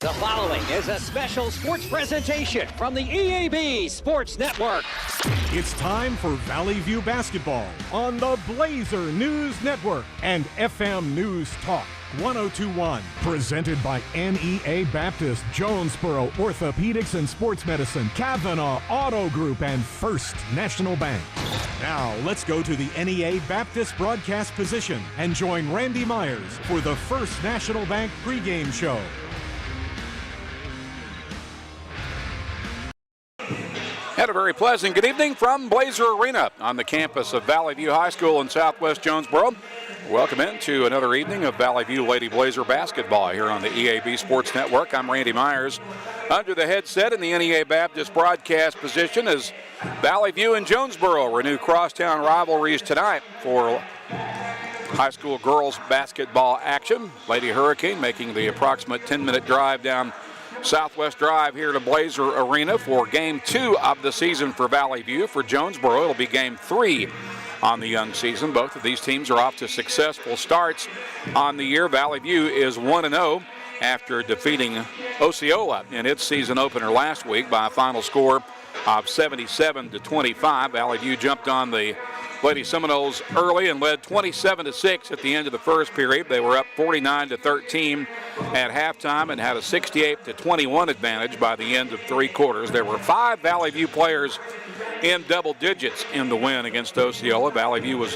The following is a special sports presentation from the EAB Sports Network. It's time for Valley View basketball on the Blazer News Network and FM News Talk 1021. Presented by NEA Baptist, Jonesboro Orthopedics and Sports Medicine, Kavanaugh Auto Group, and First National Bank. Now, let's go to the NEA Baptist broadcast position and join Randy Myers for the First National Bank pregame show. Had a very pleasant good evening from Blazer Arena on the campus of Valley View High School in Southwest Jonesboro. Welcome into another evening of Valley View Lady Blazer basketball here on the EAB Sports Network. I'm Randy Myers under the headset in the NEA Baptist broadcast position as Valley View and Jonesboro renew crosstown rivalries tonight for high school girls basketball action. Lady Hurricane making the approximate 10-minute drive down Southwest Drive here to Blazer Arena for Game 2 of the season for Valley View. For Jonesboro, it'll be Game 3 on the young season. Both of these teams are off to successful starts on the year. Valley View is 1-0 after defeating Osceola in its season opener last week by a final score of 77-25. Valley View jumped on the Lady Seminoles early and led 27-6 at the end of the first period. They were up 49-13 at halftime and had a 68-21 advantage by the end of three quarters. There were 5 Valley View players in double digits in the win against Osceola. Valley View was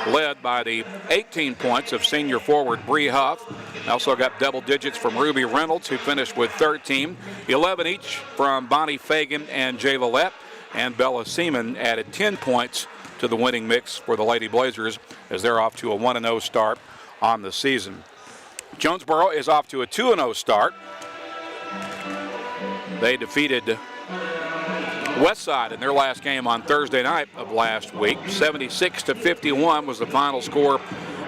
led by the 18 points of senior forward Bree Huff. Also got double digits from Ruby Reynolds, who finished with 13. 11 each from Bonnie Fagan and Jay Lillette, and Bella Seaman added 10 points to the winning mix for the Lady Blazers as they're off to a 1-0 start on the season. Jonesboro is off to a 2-0 start. They defeated Westside in their last game on Thursday night of last week. 76-51 was the final score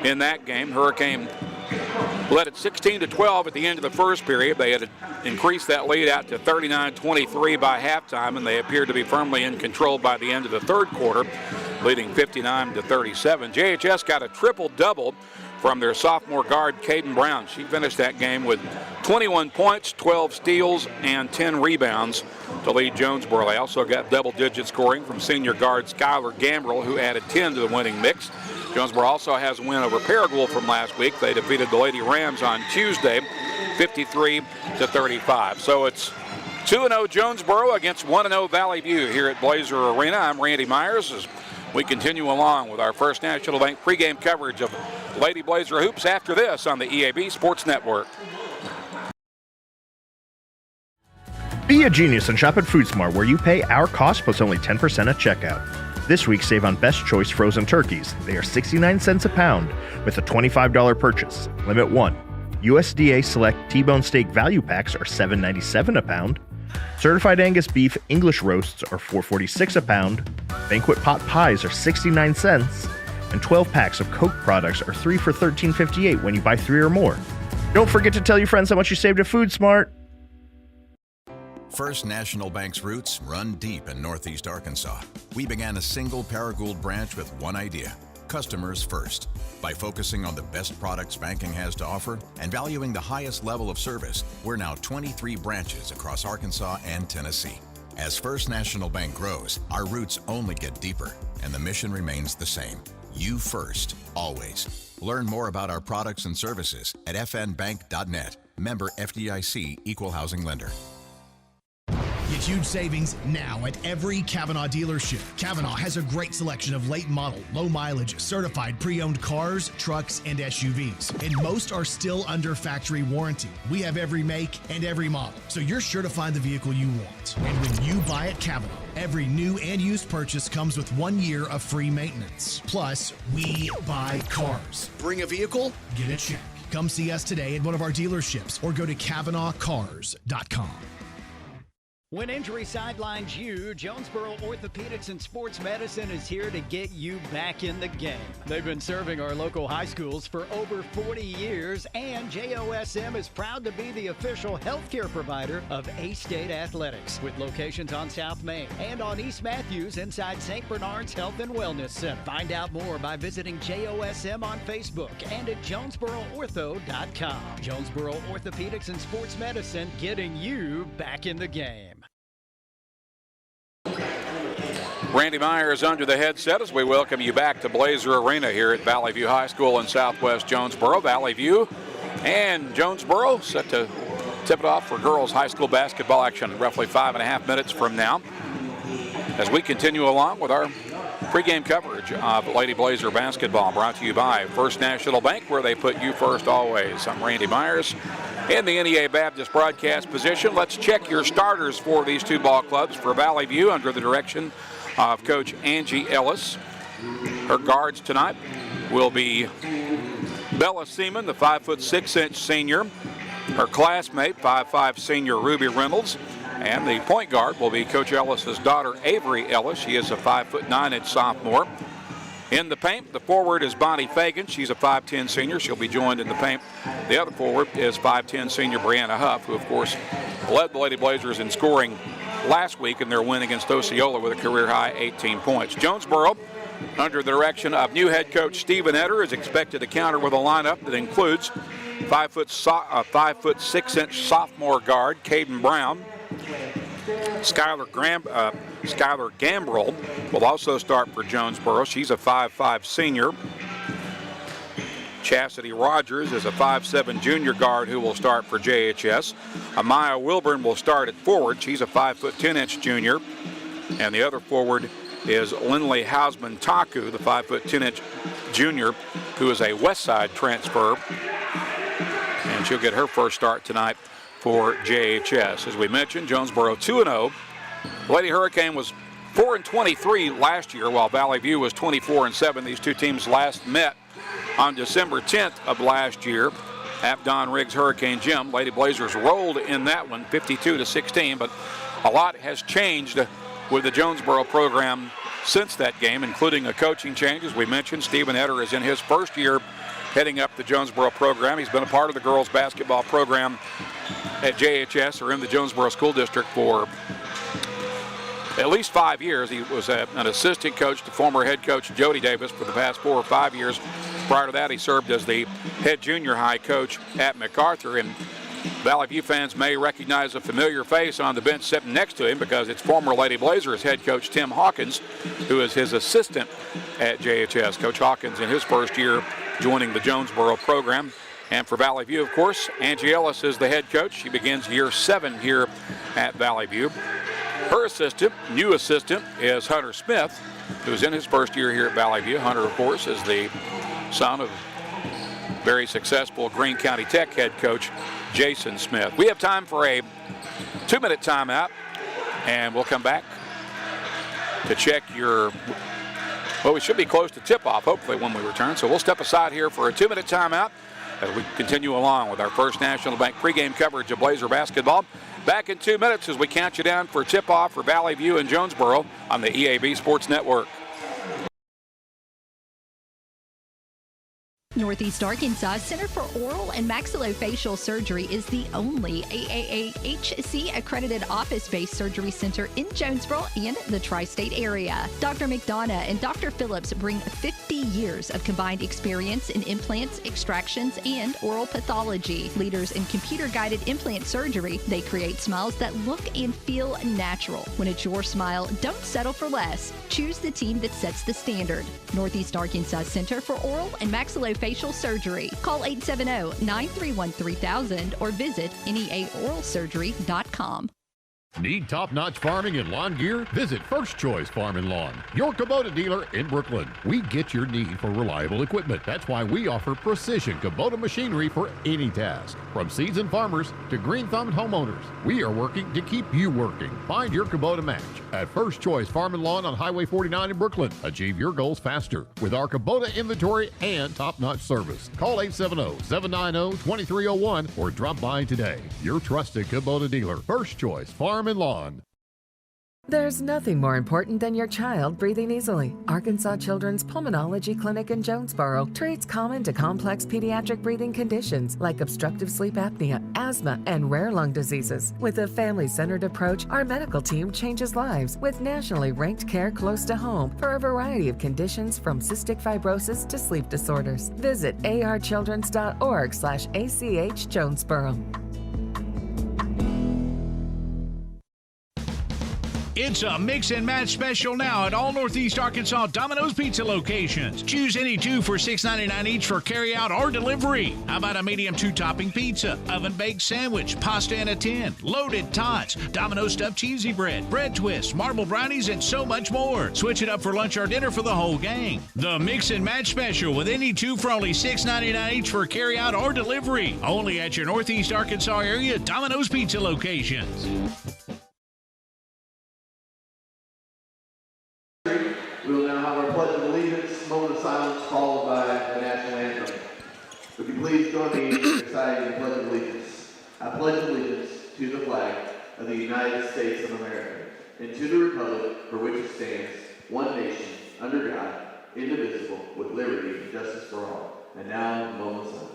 in that game. Hurricane led at 16-12 at the end of the first period. They had increased that lead out to 39-23 by halftime, and they appeared to be firmly in control by the end of the third quarter, leading 59-37. JHS got a triple-double from their sophomore guard, Caden Brown. She finished that game with 21 points, 12 steals, and 10 rebounds to lead Jonesboro. They also got double-digit scoring from senior guard Skylar Gambrell, who added 10 to the winning mix. Jonesboro also has a win over Paragould from last week. They defeated the Lady Rams on Tuesday, 53-35. So it's 2-0 Jonesboro against 1-0 Valley View here at Blazer Arena. I'm Randy Myers as we continue along with our First National Bank pregame coverage of Lady Blazer Hoops after this on the EAB Sports Network. Be a genius and shop at Food Smart, where you pay our cost plus only 10% at checkout. This week, save on Best Choice frozen turkeys. They are 69 cents a pound with a $25 purchase. Limit 1. USDA Select T-bone steak value packs are $7.97 a pound. Certified Angus beef English roasts are $4.46 a pound. Banquet pot pies are 69 cents. And 12 packs of Coke products are 3 for $13.58 when you buy 3 or more. Don't forget to tell your friends how much you saved at Food Smart. First National Bank's roots run deep in Northeast Arkansas. We began a single Paragould branch with one idea: customers first. By focusing on the best products banking has to offer and valuing the highest level of service, we're now 23 branches across Arkansas and Tennessee. As First National Bank grows, our roots only get deeper, and the mission remains the same: you first, always. Learn more about our products and services at fnbank.net. Member FDIC, Equal Housing Lender. Get huge savings now at every Kavanaugh dealership. Kavanaugh has a great selection of late model, low mileage, certified pre-owned cars, trucks, and SUVs. And most are still under factory warranty. We have every make and every model, so you're sure to find the vehicle you want. And when you buy at Kavanaugh, every new and used purchase comes with 1 year of free maintenance. Plus, we buy cars. Bring a vehicle, get a check. Come see us today at one of our dealerships or go to KavanaughCars.com. When injury sidelines you, Jonesboro Orthopedics and Sports Medicine is here to get you back in the game. They've been serving our local high schools for over 40 years, and JOSM is proud to be the official healthcare provider of A-State Athletics, with locations on South Main and on East Matthews inside St. Bernard's Health and Wellness Center. Find out more by visiting JOSM on Facebook and at JonesboroOrtho.com. Jonesboro Orthopedics and Sports Medicine, getting you back in the game. Randy Myers under the headset as we welcome you back to Blazer Arena here at Valley View High School in Southwest Jonesboro. Valley View and Jonesboro set to tip it off for girls high school basketball action roughly 5.5 minutes from now, as we continue along with our pregame coverage of Lady Blazer basketball, brought to you by First National Bank, where they put you first always. I'm Randy Myers in the NEA Baptist broadcast position. Let's check your starters for these two ball clubs. For Valley View, under the direction of Coach Angie Ellis, her guards tonight will be Bella Seaman, the 5'6" senior, her classmate, 5'5" senior Ruby Reynolds, and the point guard will be Coach Ellis's daughter, Avery Ellis. She is a 5'9" sophomore. In the paint, the forward is Bonnie Fagan. She's a 5'10" senior. She'll be joined in the paint. The other forward is 5'10" senior Brianna Huff, who, of course, led the Lady Blazers in scoring last week in their win against Osceola with a career-high 18 points. Jonesboro, under the direction of new head coach Stephen Etter, is expected to counter with a lineup that includes 5'6" sophomore guard Caden Brown. Skylar Gambrell will also start for Jonesboro. She's a 5'5" senior. Chastity Rogers is a 5'7" junior guard who will start for JHS. Amaya Wilburn will start at forward. She's a 5'10" junior. And the other forward is Lindley Hausman Taku, the 5'10" junior, who is a West Side transfer. And she'll get her first start tonight for JHS. As we mentioned, Jonesboro 2-0. Lady Hurricane was 4-23 last year, while Valley View was 24-7. These two teams last met on December 10th of last year at Don Riggs Hurricane Gym. Lady Blazers rolled in that one 52-16, but a lot has changed with the Jonesboro program since that game, including a coaching change. As we mentioned, Stephen Etter is in his first year heading up the Jonesboro program. He's been a part of the girls basketball program at JHS, or in the Jonesboro School District, for at least 5 years. He was an assistant coach to former head coach Jody Davis for the past 4 or 5 years. Prior to that, he served as the head junior high coach at MacArthur. And Valley View fans may recognize a familiar face on the bench sitting next to him, because it's former Lady Blazers head coach Tim Hawkins, who is his assistant at JHS. Coach Hawkins in his first year joining the Jonesboro program. And for Valley View, of course, Angie Ellis is the head coach. She begins year 7 here at Valley View. Her assistant, new assistant, is Hunter Smith, who's in his first year here at Valley View. Hunter, of course, is the son of very successful Greene County Tech head coach Jason Smith. We have time for a 2-minute timeout, and we'll come back to check your, well, we should be close to tip-off, hopefully, when we return. So we'll step aside here for a 2-minute timeout as we continue along with our First National Bank pregame coverage of Blazer basketball. Back in 2 minutes as we count you down for tip-off for Valley View and Jonesboro on the EAB Sports Network. Northeast Arkansas Center for Oral and Maxillofacial Surgery is the only AAAHC accredited office-based surgery center in Jonesboro and the tri-state area. Dr. McDonough and Dr. Phillips bring 50 years of combined experience in implants, extractions, and oral pathology. Leaders in computer-guided implant surgery, they create smiles that look and feel natural. When it's your smile, don't settle for less. Choose the team that sets the standard. Northeast Arkansas Center for Oral and Maxillofacial Surgery. Call 870-931-3000 or visit neaoralsurgery.com. Need top-notch farming and lawn gear? Visit First Choice Farm and Lawn, your Kubota dealer in Brooklyn. We get your need for reliable equipment. That's why we offer precision Kubota machinery for any task. From seasoned farmers to green-thumbed homeowners, we are working to keep you working. Find your Kubota match at First Choice Farm and Lawn on Highway 49 in Brooklyn. Achieve your goals faster with our Kubota inventory and top-notch service. Call 870-790-2301 or drop by today. Your trusted Kubota dealer, First Choice Farm Farm and Lawn. There's nothing more important than your child breathing easily. Arkansas Children's Pulmonology Clinic in Jonesboro treats common to complex pediatric breathing conditions like obstructive sleep apnea, asthma, and rare lung diseases. With a family-centered approach, our medical team changes lives with nationally ranked care close to home for a variety of conditions from cystic fibrosis to sleep disorders. Visit archildrens.org/ACH Jonesboro. It's a mix and match special now at all Northeast Arkansas Domino's Pizza locations. Choose any two for $6.99 each for carryout or delivery. How about a medium 2-topping pizza, oven-baked sandwich, pasta in a tin, loaded tots, Domino's stuffed cheesy bread, bread twists, marble brownies, and so much more. Switch it up for lunch or dinner for the whole gang. The mix and match special with any two for only $6.99 each for carryout or delivery. Only at your Northeast Arkansas area Domino's Pizza locations. We will now have our Pledge of Allegiance, moment of silence, followed by the national anthem. Would you please join me in reciting the Pledge of Allegiance? I pledge allegiance to the flag of the United States of America and to the republic for which it stands, one nation, under God, indivisible, with liberty and justice for all. And now, a moment of silence.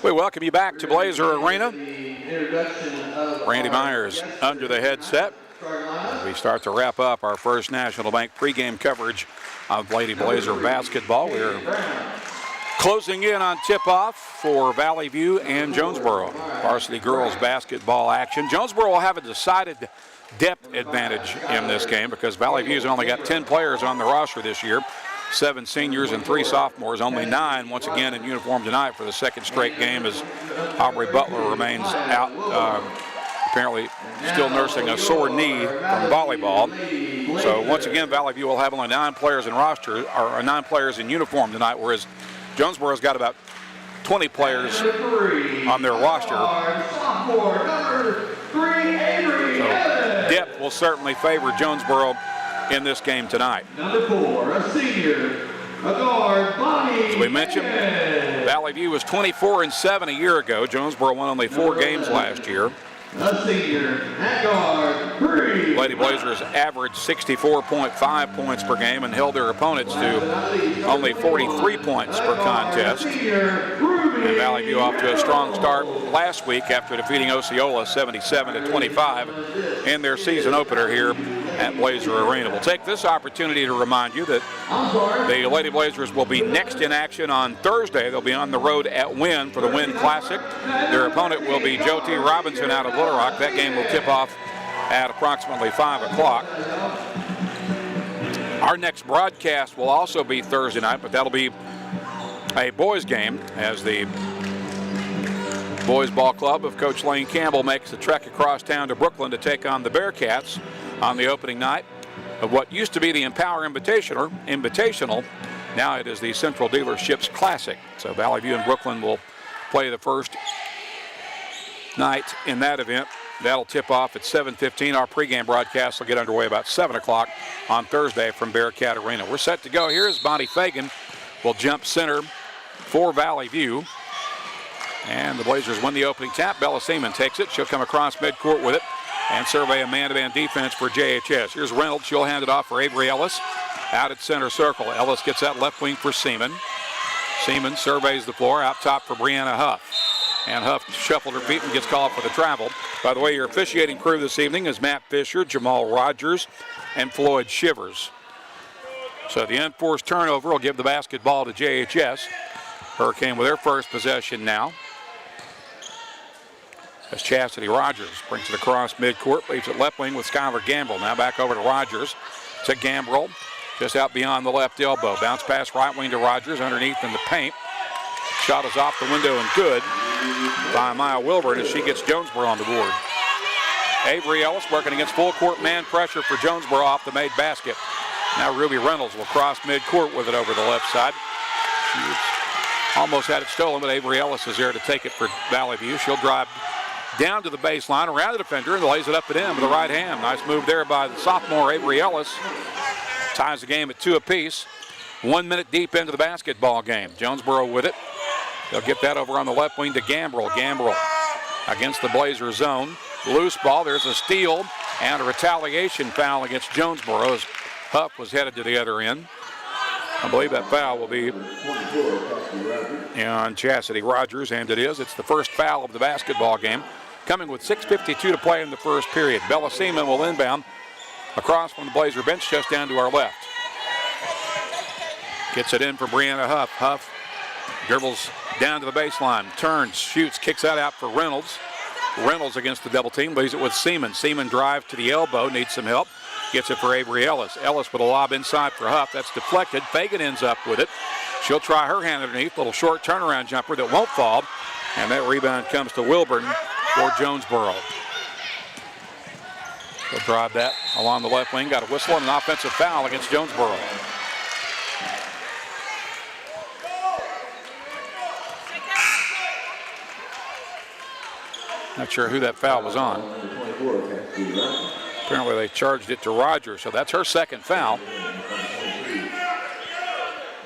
We welcome you back to Blazer Arena. Randy Myers under the headset. As we start to wrap up our first National Bank pregame coverage of Lady Blazer basketball. We're closing in on tip-off for Valley View and Jonesboro. Varsity girls basketball action. Jonesboro will have a decided depth advantage in this game because Valley View's only got 10 players on the roster this year. 7 seniors and 3 sophomores, only 9 once again in uniform tonight for the second straight game as Aubrey Butler remains out, apparently still nursing a sore knee from volleyball. So once again, Valley View will have only 9 players in roster, or 9 players in uniform tonight, whereas Jonesboro's got about 20 players on their roster. So depth will certainly favor Jonesboro in this game tonight. Number 4, a senior, a guard, Bonnie. As we mentioned, Valley View was 24-7 a year ago. Jonesboro won only 4 games last year. A senior, at guard, Bree. Lady Blazers averaged 64.5 points per game and held their opponents to only 43 points per contest. And Valley View off to a strong start last week after defeating Osceola 77-25 in their season opener here at Blazer Arena. We'll take this opportunity to remind you that the Lady Blazers will be next in action on Thursday. They'll be on the road at Wynn for the Wynn Classic. Their opponent will be Joe T. Robinson out of Little Rock. That game will tip off at approximately 5 o'clock. Our next broadcast will also be Thursday night, but that'll be a boys game as the boys ball club of Coach Lane Campbell makes the trek across town to Brooklyn to take on the Bearcats on the opening night of what used to be the Empower Invitational. Now it is the Central Dealerships Classic. So Valley View and Brooklyn will play the first night in that event. That'll tip off at 7:15. Our pregame broadcast will get underway about 7 o'clock on Thursday from Bearcat Arena. We're set to go. Here's Bonnie Fagan will jump center for Valley View. And the Blazers win the opening tap. Bella Seaman takes it. She'll come across midcourt with it and survey a man-to-man defense for JHS. Here's Reynolds. She'll hand it off for Avery Ellis. Out at center circle. Ellis gets that left wing for Seaman. Seaman surveys the floor. Out top for Brianna Huff. And Huff shuffled her feet and gets called for the travel. By the way, your officiating crew this evening is Matt Fisher, Jamal Rogers, and Floyd Shivers. So the unforced turnover will give the basketball to JHS. Hurricane with their first possession now. As Chastity Rogers brings it across midcourt, leaves it left wing with Skylar Gambrell. Now back over to Rogers. To Gambrell, just out beyond the left elbow. Bounce pass right wing to Rogers, underneath in the paint. Shot is off the window and good by Maya Wilburn as she gets Jonesboro on the board. Avery Ellis working against full court man pressure for Jonesboro off the made basket. Now Ruby Reynolds will cross midcourt with it over the left side. She almost had it stolen, but Avery Ellis is there to take it for Valley View. She'll drive down to the baseline, around the defender, and lays it up and in with the right hand. Nice move there by the sophomore Avery Ellis. Ties the game at 2 apiece. 1 minute deep into the basketball game. Jonesboro with it. They'll get that over on the left wing to Gambrell. Gambrell against the Blazer zone. Loose ball. There's a steal and a retaliation foul against Jonesboro as Huff was headed to the other end. I believe that foul will be on Chastity Rogers, and it is. It's the first foul of the basketball game. Coming with 6:52 to play in the first period. Bella Seaman will inbound across from the Blazer bench just down to our left. Gets it in for Brianna Huff. Huff dribbles down to the baseline, turns, shoots, kicks that out for Reynolds. Reynolds against the double team, leaves it with Seaman. Seaman drives to the elbow, needs some help. Gets it for Avery Ellis. Ellis with a lob inside for Huff. That's deflected. Fagan ends up with it. She'll try her hand underneath. Little short turnaround jumper that won't fall. And that rebound comes to Wilburn for Jonesboro. They'll drive that along the left wing. Got a whistle and an offensive foul against Jonesboro. Not sure who that foul was on. Apparently they charged it to Rogers, so that's her second foul.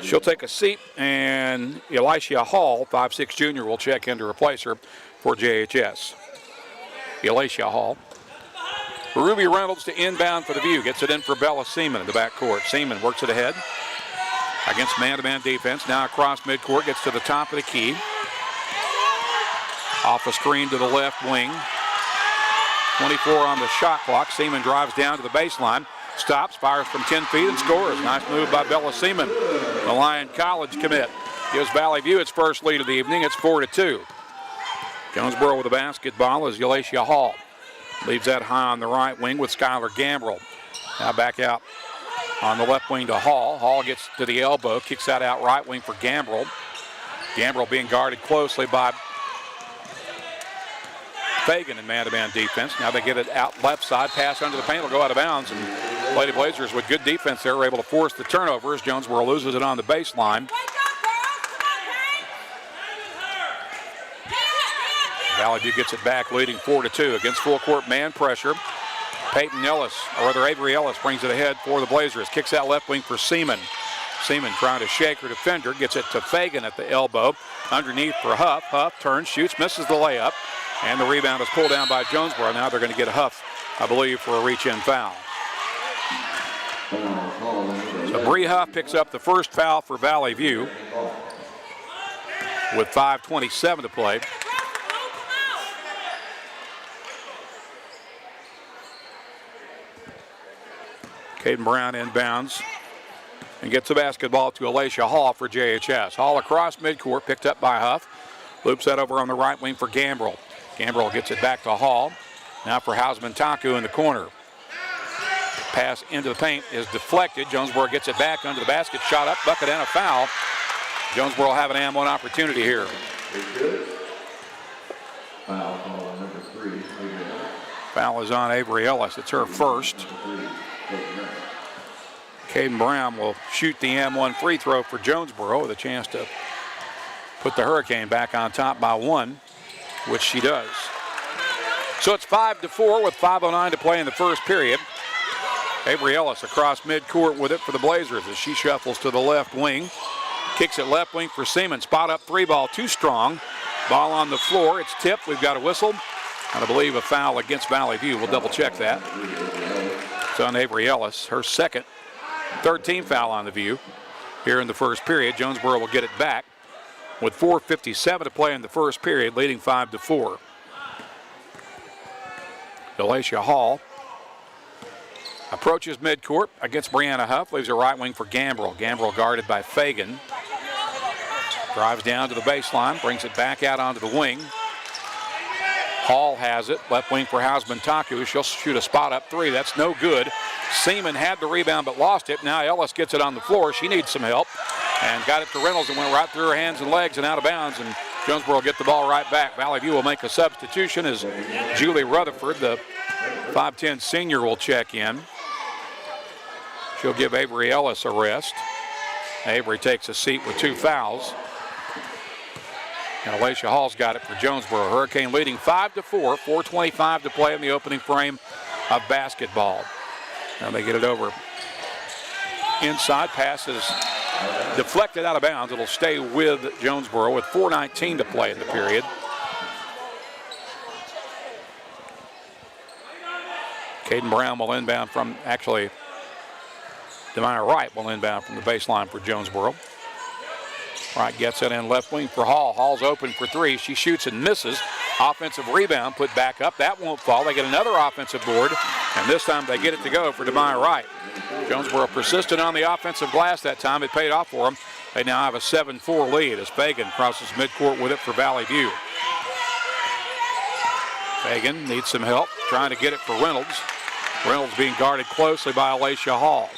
She'll take a seat, and Elisha Hall, 5'6" junior, will check in to replace her for JHS. Elisha Hall. Ruby Reynolds to inbound for the View. Gets it in for Bella Seaman in the backcourt. Seaman works it ahead against man-to-man defense. Now across midcourt, gets to the top of the key. Off a screen to the left wing. 24 on the shot clock. Seaman drives down to the baseline. Stops, fires from 10 feet, and scores. Nice move by Bella Seaman. The Lyon College commit gives Valley View its first lead of the evening. It's 4-2. Jonesboro with the basketball is Elisha Hall. Leaves that high on the right wing with Skylar Gambrell. Now back out on the left wing to Hall. Hall gets to the elbow, kicks that out right wing for Gambrell. Gambrell being guarded closely by Fagan in man-to-man defense. Now they get it out left side. Pass under the paint will go out of bounds. And Lady Blazers with good defense there are able to force the turnover as Jonesboro loses it on the baseline. Valley View gets it back, leading 4-2 against full court man pressure. Peyton Ellis, or rather Avery Ellis, brings it ahead for the Blazers. Kicks out left wing for Seaman. Seaman trying to shake her defender. Gets it to Fagan at the elbow. Underneath for Huff. Huff turns, shoots, misses the layup. And the rebound is pulled down by Jonesboro. Now they're going to get a Huff, I believe, for a reach-in foul. So Bree Huff picks up the first foul for Valley View with 5:27 to play. Caden Brown inbounds and gets the basketball to Elisha Hall for JHS. Hall across midcourt, picked up by Huff. Loops that over on the right wing for Gambrell. Gambrell gets it back to Hall. Now for Hausman Taku in the corner. Pass into the paint is deflected. Jonesboro gets it back under the basket. Shot up, bucket, and a foul. Jonesboro will have an and one opportunity here. Foul call number 3. Foul is on Avery Ellis. It's her first. Caden Brown will shoot the M1 free throw for Jonesboro with a chance to put the Hurricane back on top by 1, which she does. So it's 5-4 with 5:09 to play in the first period. Avery Ellis across midcourt with it for the Blazers as she shuffles to the left wing. Kicks it left wing for Seaman. Spot up three ball, too strong. Ball on the floor. It's tipped. We've got a whistle. And I believe a foul against Valley View. We'll double check that. It's on Avery Ellis, her second, third team foul on the View here in the first period. Jonesboro will get it back with 4:57 to play in the first period, leading 5-4. Delacia Hall approaches midcourt against Brianna Huff. Leaves her right wing for Gambrell. Gambrell guarded by Fagan. Drives down to the baseline. Brings it back out onto the wing. Hall has it. Left wing for Hausman Taku. She'll shoot a spot up three. That's no good. Seaman had the rebound but lost it. Now Ellis gets it on the floor. She needs some help. And got it to Reynolds and went right through her hands and legs and out of bounds. And Jonesboro will get the ball right back. Valley View will make a substitution as Julie Rutherford, the 5'10 senior, will check in. She'll give Avery Ellis a rest. Avery takes a seat with 2 fouls. And Alacia Hall's got it for Jonesboro. Hurricane leading 5-4, 4:25 to play in the opening frame of basketball. Now they get it over inside. Pass is deflected out of bounds. It'll stay with Jonesboro with 4:19 to play in the period. Caden Brown will inbound from, actually, Demire Wright will inbound from the baseline for Jonesboro. Wright gets it in left wing for Hall. Hall's open for three. She shoots and misses. Offensive rebound put back up. That won't fall. They get another offensive board, and this time they get it to go for Demire Wright. Jonesboro persisted on the offensive glass that time. It paid off for them. They now have a 7-4 lead as Fagan crosses midcourt with it for Valley View. Fagan needs some help, trying to get it for Reynolds. Reynolds being guarded closely by Alacia Hall.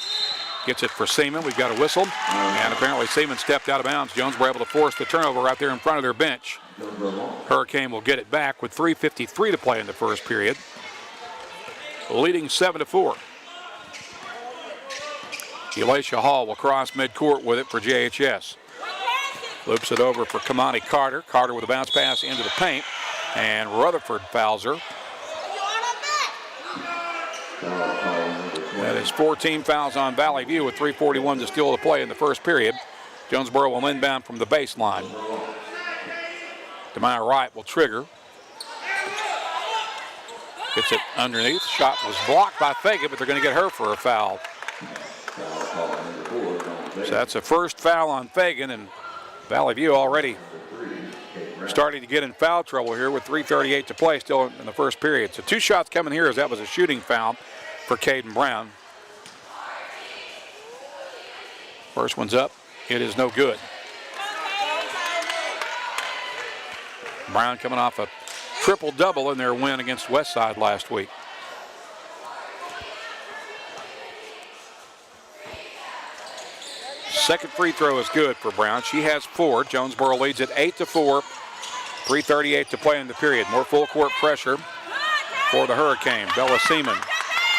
Gets it for Seaman. We've got a whistle. And apparently Seaman stepped out of bounds. Jonesboro able to force the turnover right there in front of their bench. Hurricane will get it back with 3:53 to play in the first period. Leading 7-4. Alacia Hall will cross midcourt with it for JHS. Loops it over for Kamani Carter. Carter with a bounce pass into the paint. And Rutherford fouls her. That is 14 fouls on Valley View with 3:41 to still to play in the first period. Jonesboro will inbound from the baseline. Demire Wright will trigger. Gets it underneath. Shot was blocked by Fagan, but they're going to get her for a foul. So that's a first foul on Fagan, and Valley View already starting to get in foul trouble here with 3:38 to play still in the first period. So 2 shots coming here as that was a shooting foul for Caden Brown. First one's up. It is no good. Brown coming off a triple-double in their win against Westside last week. Second free throw is good for Brown. She has 4. Jonesboro leads at 8-4. 3:38 to play in the period. More full court pressure for the Hurricane. Bella Seaman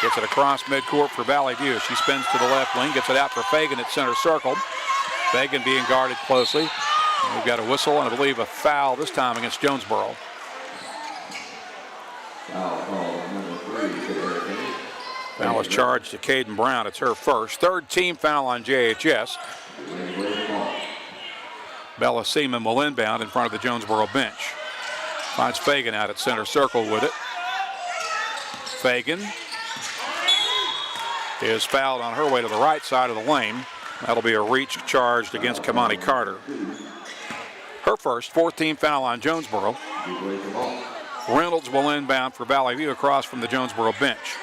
gets it across midcourt for Valley View. She spins to the left wing, gets it out for Fagan at center circle. Fagan being guarded closely. And we've got a whistle and I believe a foul this time against Jonesboro. Foul is charged to Caden Brown. It's her first. Third team foul on JHS. Bella Seaman will inbound in front of the Jonesboro bench. Finds Fagan out at center circle with it. Fagan is fouled on her way to the right side of the lane. That'll be a reach charged against Kamani Carter. Her first, 14 foul on Jonesboro. Reynolds will inbound for Valley View across from the Jonesboro bench.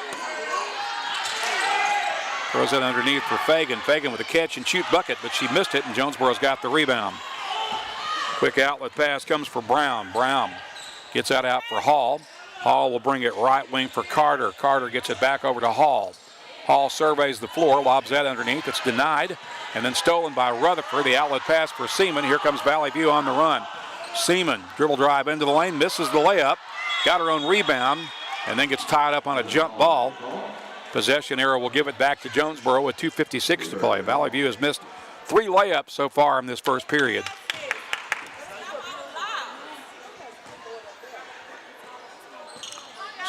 Throws it underneath for Fagan. Fagan with a catch and shoot bucket, but she missed it, and Jonesboro's got the rebound. Quick outlet pass comes for Brown. Brown gets that out for Hall. Hall will bring it right wing for Carter. Carter gets it back over to Hall. Hall surveys the floor, lobs that underneath. It's denied, and then stolen by Rutherford. The outlet pass for Seaman. Here comes Valley View on the run. Seaman, dribble drive into the lane, misses the layup. Got her own rebound, and then gets tied up on a jump ball. Possession arrow will give it back to Jonesboro with 2:56 to play. Valley View has missed 3 layups so far in this first period.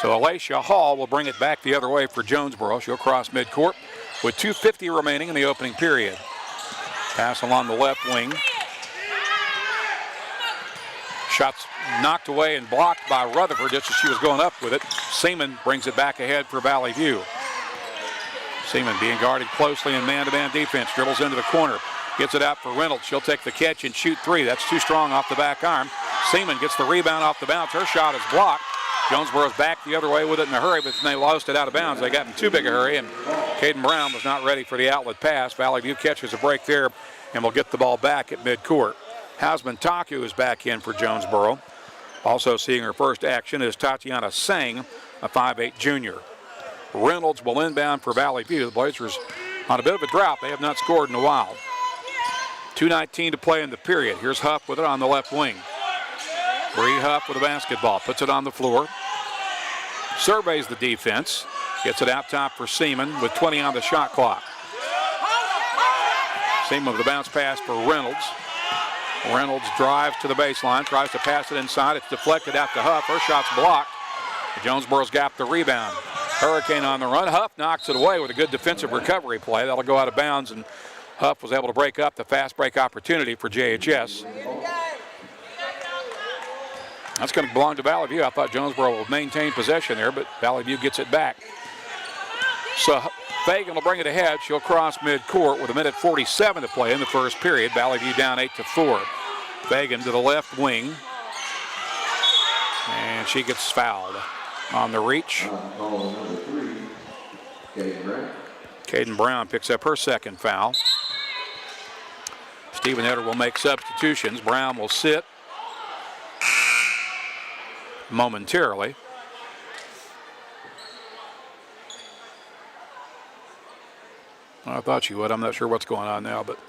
So Alacia Hall will bring it back the other way for Jonesboro. She'll cross midcourt with 2:50 remaining in the opening period. Pass along the left wing. Shots knocked away and blocked by Rutherford just as she was going up with it. Seaman brings it back ahead for Valley View. Seaman being guarded closely in man-to-man defense. Dribbles into the corner. Gets it out for Reynolds. She'll take the catch and shoot 3. That's too strong off the back arm. Seaman gets the rebound off the bounce. Her shot is blocked. Jonesboro's back the other way with it in a hurry, but then they lost it out of bounds. They got in too big a hurry, and Caden Brown was not ready for the outlet pass. Valley View catches a break there and will get the ball back at midcourt. Hausman Taku is back in for Jonesboro. Also seeing her first action is Tatiana Sang, a 5'8 junior. Reynolds will inbound for Valley View. The Blazers on a bit of a drought. They have not scored in a while. 2:19 to play in the period. Here's Huff with it on the left wing. Bree Huff with a basketball. Puts it on the floor. Surveys the defense. Gets it out top for Seaman with 20 on the shot clock. Seaman with a bounce pass for Reynolds. Reynolds drives to the baseline, tries to pass it inside. It's deflected out to Huff. Her shot's blocked. Jonesboro's got the rebound. Hurricane on the run. Huff knocks it away with a good defensive recovery play. That'll go out of bounds, and Huff was able to break up the fast break opportunity for JHS. That's going to belong to Valley View. I thought Jonesboro will maintain possession there, but Valley View gets it back. So Fagan will bring it ahead. She'll cross midcourt with 1:47 to play in the first period. Valley View down 8-4. Fagan to the left wing. And she gets fouled on the reach. Caden Brown picks up her second foul. Stephen Eder will make substitutions. Brown will sit momentarily. I thought she would. I'm not sure what's going on now, but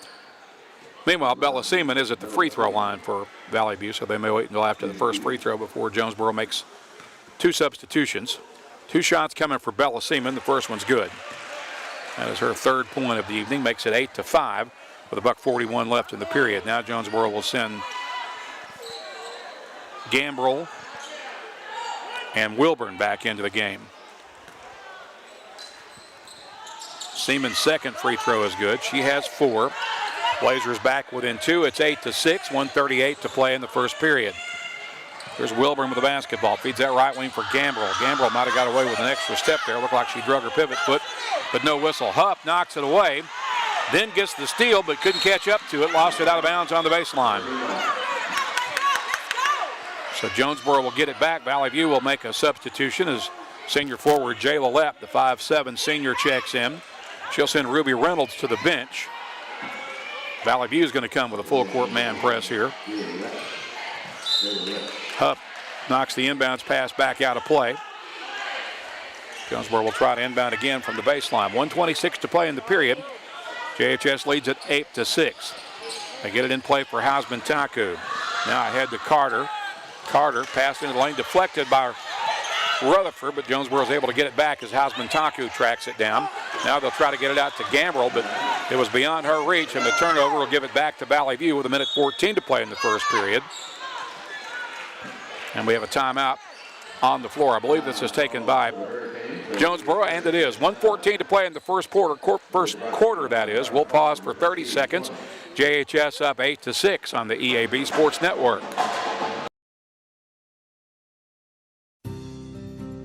meanwhile, Bella Seaman is at the free throw line for Valley View, so they may wait until after the first free throw before Jonesboro makes 2 substitutions. 2 shots coming for Bella Seaman. The first one's good. That is her 3rd point of the evening. Makes it 8-5 with $1:41 left in the period. Now Jonesboro will send Gambrell and Wilburn back into the game. Seaman's second free throw is good. She has 4. Blazers back within 2. It's 8-6, 1:38 to play in the first period. Here's Wilburn with the basketball. Feeds that right wing for Gambrell. Gambrell might have got away with an extra step there. Looked like she drug her pivot foot, but no whistle. Huff knocks it away, then gets the steal, but couldn't catch up to it. Lost it out of bounds on the baseline. So Jonesboro will get it back. Valley View will make a substitution as senior forward Jay Lillette, the 5'7 senior, checks in. She'll send Ruby Reynolds to the bench. Valley View is going to come with a full court man press here. Huff knocks the inbounds pass back out of play. Jonesboro will try to inbound again from the baseline. 1:26 to play in the period. JHS leads at 8-6. They get it in play for Hausman Taku. Now ahead to Carter. Carter passed into the lane, deflected by Rutherford, but Jonesboro is able to get it back as Hausman Taku tracks it down. Now they'll try to get it out to Gambrell, but it was beyond her reach, and the turnover will give it back to Valley View with 1:14 to play in the first period. And we have a timeout on the floor. I believe this is taken by Jonesboro, and it is. 1:14 to play in the first quarter, that is. We'll pause for 30 seconds. JHS up 8-6 on the EAB Sports Network.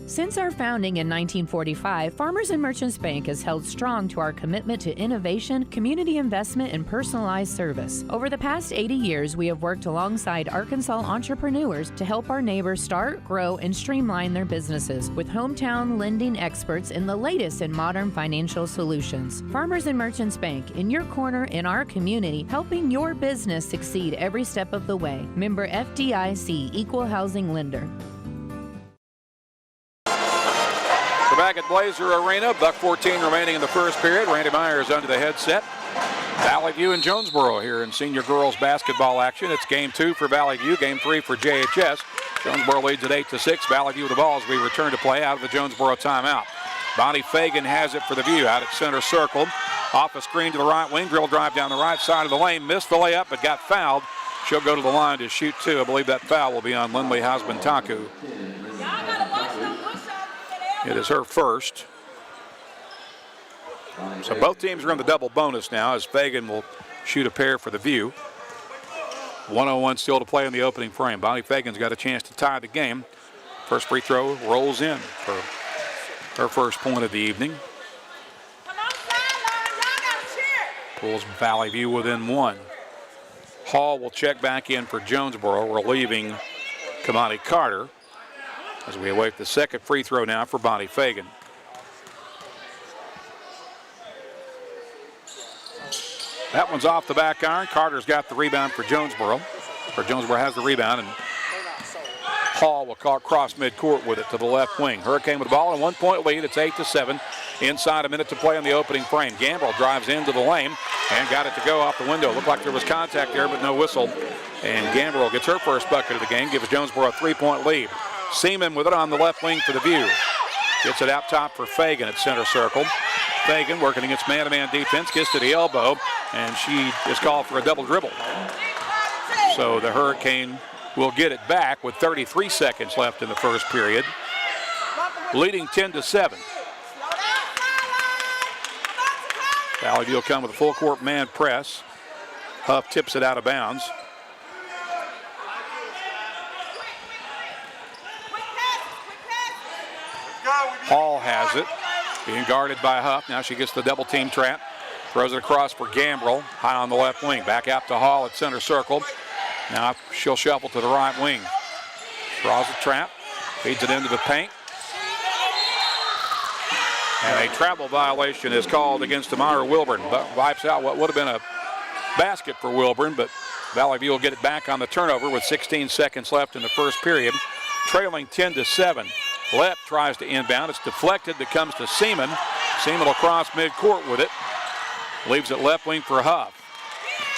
Since our founding in 1945, Farmers and Merchants Bank has held strong to our commitment to innovation, community investment, and personalized service. Over the past 80 years, we have worked alongside Arkansas entrepreneurs to help our neighbors start, grow, and streamline their businesses with hometown lending experts in the latest in modern financial solutions. Farmers and Merchants Bank, in your corner in our community, helping your business succeed every step of the way. Member FDIC, Equal Housing Lender. We're back at Blazer Arena. $1:14 remaining in the first period. Randy Myers under the headset. Valley View and Jonesboro here in senior girls basketball action. It's game 2 for Valley View, game 3 for JHS. Jonesboro leads at 8-6. Valley View with the ball as we return to play out of the Jonesboro timeout. Bonnie Fagan has it for the View out at center circle. Off a screen to the right wing. Drill drive down the right side of the lane. Missed the layup, but got fouled. She'll go to the line to shoot two. I believe that foul will be on Lindley Hasbun-Taku. It is her first. So both teams are in the double bonus now as Fagan will shoot a pair for the View. 1:01 still to play in the opening frame. Bonnie Fagan's got a chance to tie the game. First free throw rolls in for her first point of the evening. Pulls Valley View within one. Hall will check back in for Jonesboro, relieving Kamani Carter as we await the second free throw now for Bonnie Fagan. That one's off the back iron. Carter's got the rebound for Jonesboro. Or Jonesboro has the rebound, and Hall will cross midcourt with it to the left wing. Hurricane with the ball and 1 point lead. It's 8-7. Inside a minute to play in the opening frame. Gambrell drives into the lane and got it to go off the window. Looked like there was contact there, but no whistle. And Gambrell gets her first bucket of the game, gives Jonesboro a 3-point lead. Seaman with it on the left wing for the View. Gets it out top for Fagan at center circle. Fagan working against man-to-man defense, gets to the elbow, and she is called for a double dribble. So the Hurricane will get it back with 33 seconds left in the first period, leading 10-7. Valley View will come with a full court man press. Huff tips it out of bounds. Hall has it, being guarded by Huff. Now she gets the double team trap. Throws it across for Gambrell, high on the left wing. Back out to Hall at center circle. Now she'll shuffle to the right wing. Draws the trap, feeds it into the paint. And a travel violation is called against Tamara Wilburn. But wipes out what would have been a basket for Wilburn, but Valley View will get it back on the turnover with 16 seconds left in the first period. Trailing 10-7. Lepp tries to inbound. It's deflected. That comes to Seaman. Seaman will cross midcourt with it. Leaves it left wing for Huff.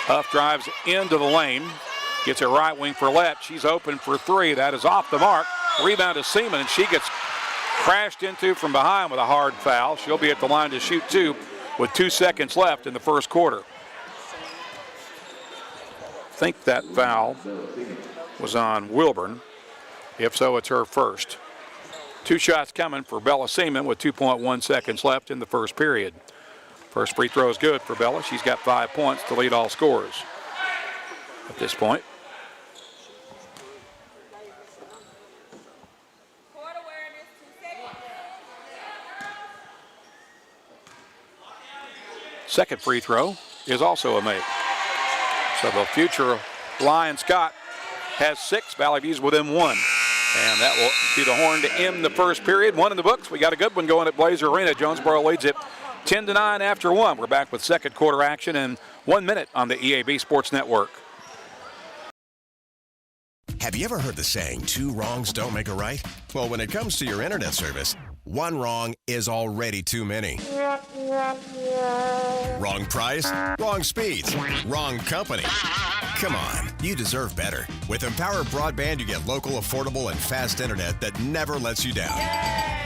Huff drives into the lane. Gets it right wing for Lepp. She's open for three. That is off the mark. Rebound to Seaman, and she gets crashed into from behind with a hard foul. She'll be at the line to shoot two with 2 seconds left in the first quarter. I think that foul was on Wilburn. If so, it's her first. 2 shots coming for Bella Seaman with 2.1 seconds left in the first period. First free throw is good for Bella. She's got 5 points to lead all scorers at this point. Second free throw is also a make. So the future Lion Scott has 6. Valley View's within 1. And that will be the horn to end the first period. 1 in the books. We got a good one going at Blazer Arena. Jonesboro leads it 10-9 after 1. We're back with second quarter action in 1 minute on the EAB Sports Network. Have you ever heard the saying, 2 wrongs don't make a right? Well, when it comes to your internet service, 1 wrong is already too many. Wrong price, wrong speeds, wrong company. Come on, you deserve better. With Empower Broadband, you get local, affordable, and fast internet that never lets you down.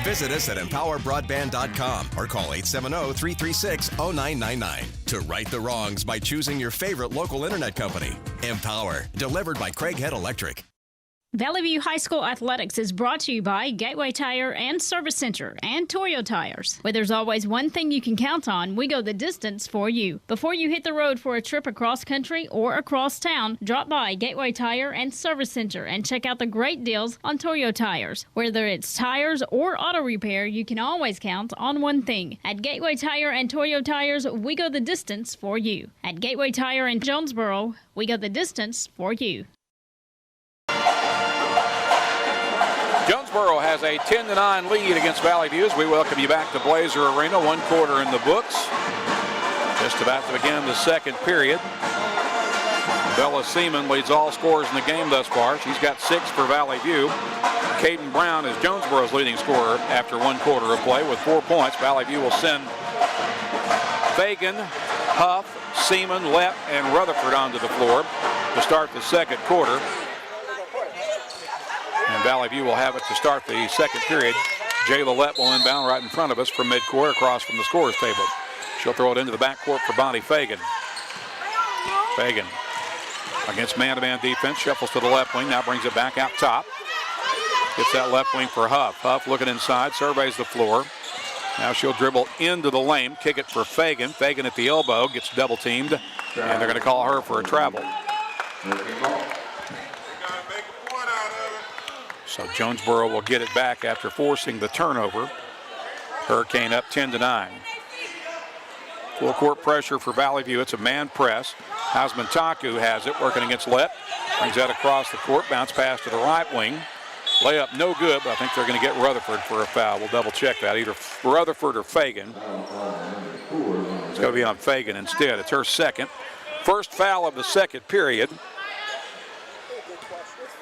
Visit us at empowerbroadband.com or call 870-336-0999 to right the wrongs by choosing your favorite local internet company. Empower, delivered by Craighead Electric. Valley View High School Athletics is brought to you by Gateway Tire and Service Center and Toyo Tires. Where there's always one thing you can count on, we go the distance for you. Before you hit the road for a trip across country or across town, drop by Gateway Tire and Service Center and check out the great deals on Toyo Tires. Whether it's tires or auto repair, you can always count on one thing. At Gateway Tire and Toyo Tires, we go the distance for you. At Gateway Tire in Jonesboro, we go the distance for you. Jonesboro has a 10-9 lead against Valley View as we welcome you back to Blazer Arena. 1 quarter in the books. Just about to begin the second period. Bella Seaman leads all scorers in the game thus far. She's got 6 for Valley View. Caden Brown is Jonesboro's leading scorer after 1 quarter of play with 4 points. Valley View will send Fagan, Huff, Seaman, Lepp, and Rutherford onto the floor to start the second quarter. And Valley View will have it to start the second period. Jay Lillette will inbound right in front of us from midcourt across from the scorer's table. She'll throw it into the backcourt for Bonnie Fagan. Fagan against man-to-man defense, shuffles to the left wing, now brings it back out top. Gets that left wing for Huff. Huff looking inside, surveys the floor. Now she'll dribble into the lane, kick it for Fagan. Fagan at the elbow, gets double teamed, and they're going to call her for a travel. So Jonesboro will get it back after forcing the turnover. Hurricane up 10-9. Full court pressure for Valley View. It's a man press. Hausman Taku has it, working against Lett. Brings that across the court, bounce pass to the right wing. Layup no good, but I think they're going to get Rutherford for a foul. We'll double check that, either Rutherford or Fagan. It's going to be on Fagan instead. It's her second. First foul of the second period.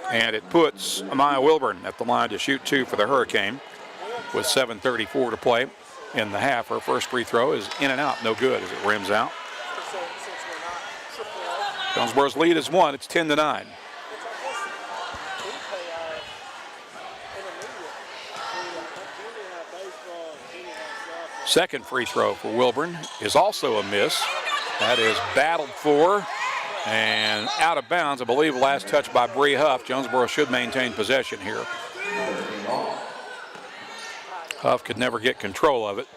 And it puts Amaya Wilburn at the line to shoot 2 for the Hurricane with 7:34 to play in the half. Her first free throw is in and out, no good as it rims out. Jonesboro's lead is 1. It's 10-9. Second free throw for Wilburn is also a miss. That is battled for and out of bounds. I believe last touch by Bree Huff. Jonesboro should maintain possession here. Huff could never get control of it.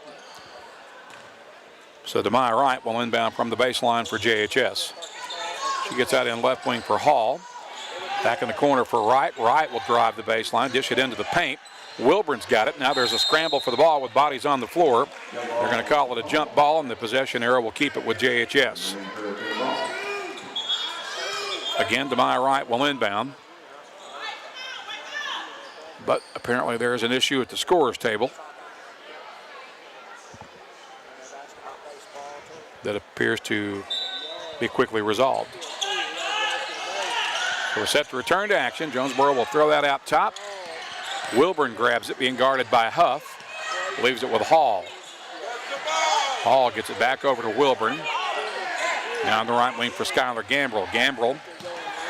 So Demai Wright will inbound from the baseline for JHS. She gets out in left wing for Hall. Back in the corner for Wright. Wright will drive the baseline, dish it into the paint. Wilburn's got it. Now there's a scramble for the ball with bodies on the floor. They're going to call it a jump ball, and the possession arrow will keep it with JHS. Again, Demai Wright will inbound. But apparently there is an issue at the scorer's table that appears to be quickly resolved. So we're set to return to action. Jonesboro will throw that out top. Wilburn grabs it, being guarded by Huff. Leaves it with Hall. Hall gets it back over to Wilburn. Now on the right wing for Skylar Gambrell. Gambrell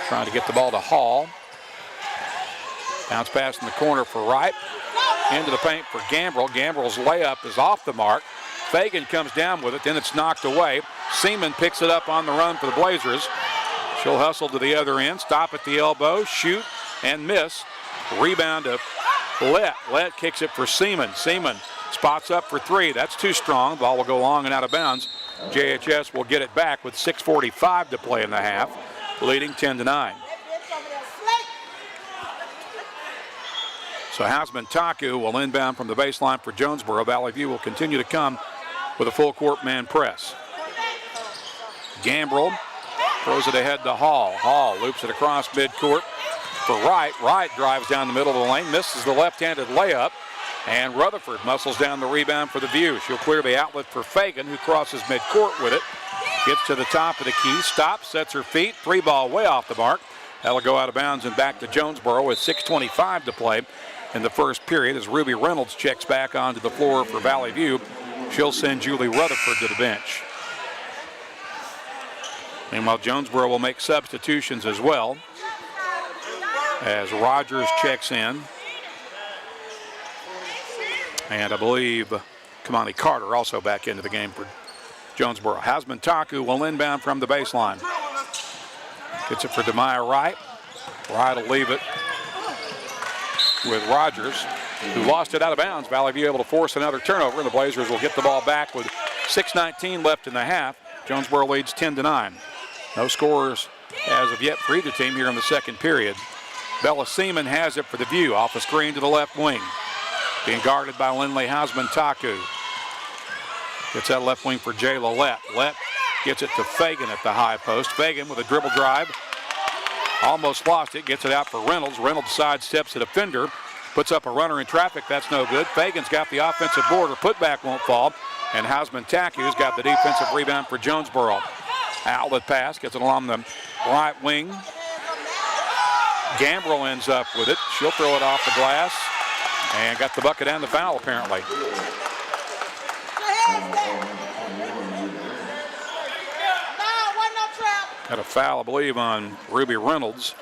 trying to get the ball to Hall. Bounce pass in the corner for Wright. Into the paint for Gambrell. Gambrell's layup is off the mark. Fagan comes down with it, then it's knocked away. Seaman picks it up on the run for the Blazers. She'll hustle to the other end, stop at the elbow, shoot, and miss. Rebound to Lett. Lett kicks it for Seaman. Seaman spots up for 3. That's too strong. Ball will go long and out of bounds. JHS will get it back with 6:45 to play in the half, leading 10-9. So Hausman Taku will inbound from the baseline for Jonesboro. Valley View will continue to come with a full court man press. Gambrell throws it ahead to Hall. Hall loops it across midcourt for Wright. Wright drives down the middle of the lane, misses the left-handed layup, and Rutherford muscles down the rebound for the View. She'll clear the outlet for Fagan, who crosses midcourt with it. Gets to the top of the key, stops, sets her feet. 3 ball way off the mark. That'll go out of bounds and back to Jonesboro with 6:25 to play in the first period as Ruby Reynolds checks back onto the floor for Valley View. She'll send Julie Rutherford to the bench. Meanwhile, Jonesboro will make substitutions as well as Rogers checks in. And I believe Kamani Carter also back into the game for Jonesboro. Hausman Taku will inbound from the baseline. Gets it for Demaya Wright. Wright will leave it with Rogers, who lost it out of bounds. Valley View able to force another turnover, and the Blazers will get the ball back with 6:19 left in the half. Jonesboro leads 10-9. No scorers as of yet for either team here in the second period. Bella Seaman has it for the View, off the screen to the left wing. Being guarded by Lindley Hausman Taku. Gets that left wing for Jay Lillette. Lett gets it to Fagan at the high post. Fagan with a dribble drive. Almost lost it, gets it out for Reynolds. Reynolds sidesteps the defender, puts up a runner in traffic, that's no good. Fagan's got the offensive board, her putback won't fall, and Hausman Taku's got the defensive rebound for Jonesboro. Outlet pass, gets it along the right wing. Gambrell ends up with it. She'll throw it off the glass, and got the bucket and the foul apparently. Got a foul, I believe, on Ruby Reynolds.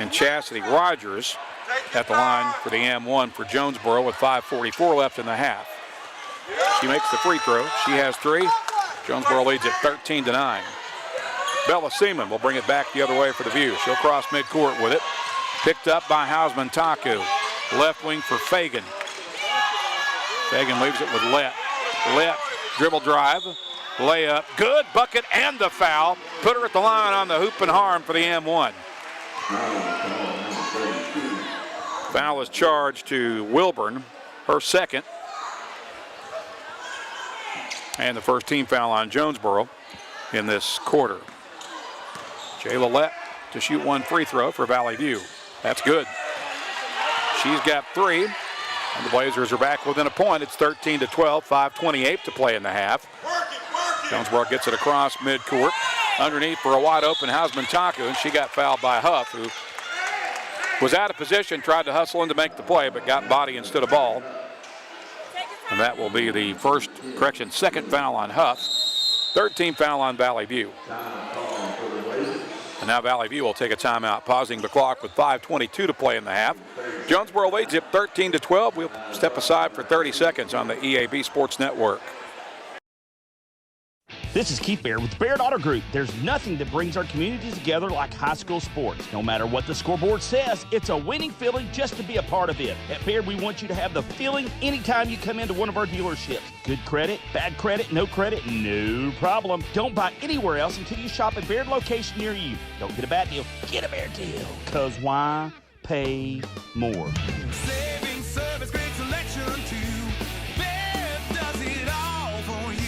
and Chastity Rogers at the line for the M1 for Jonesboro with 5:44 left in the half. She makes the free throw. She has 3. Jonesboro leads at 13-9. Bella Seaman will bring it back the other way for the View. She'll cross midcourt with it. Picked up by Hausman Taku. Left wing for Fagan. Fagan leaves it with Lett. Lett, dribble drive, layup, good, bucket, and the foul. Put her at the line on the hoop and harm for the M1. Foul is charged to Wilburn, her second. And the first team foul on Jonesboro in this quarter. Jayla Lett to shoot 1 free throw for Valley View. That's good. She's got 3. And the Blazers are back within a point. It's 13-12, 5:28 to play in the half. Jonesboro gets it across midcourt. Underneath for a wide open Hausman Taku, and she got fouled by Huff, who was out of position, tried to hustle in to make the play, but got body instead of ball. And that will be the second foul on Huff. 13th foul on Valley View. And now Valley View will take a timeout, pausing the clock with 5:22 to play in the half. Jonesboro leads it 13-12. We'll step aside for 30 seconds on the EAB Sports Network. This is Keith Baird with Baird Auto Group. There's nothing that brings our communities together like high school sports. No matter what the scoreboard says, it's a winning feeling just to be a part of it. At Baird, we want you to have the feeling anytime you come into one of our dealerships. Good credit, bad credit, no problem. Don't buy anywhere else until you shop at Baird location near you. Don't get a bad deal, get a Baird deal. Because why pay more? Saving service, great selection too. Baird does it all for you.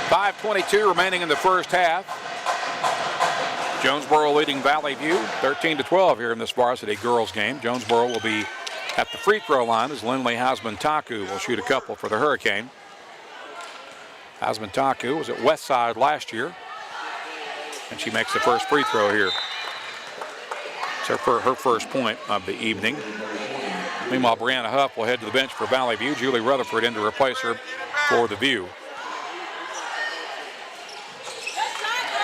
5:22 remaining in the first half. Jonesboro leading Valley View 13-12 here in this varsity girls game. Jonesboro will be at the free throw line as Lindley Hausman Taku will shoot a couple for the Hurricane. Hausman Taku was at Westside last year, and she makes the first free throw here. It's her first point of the evening. Meanwhile, Brianna Huff will head to the bench for Valley View. Julie Rutherford in to replace her for the View.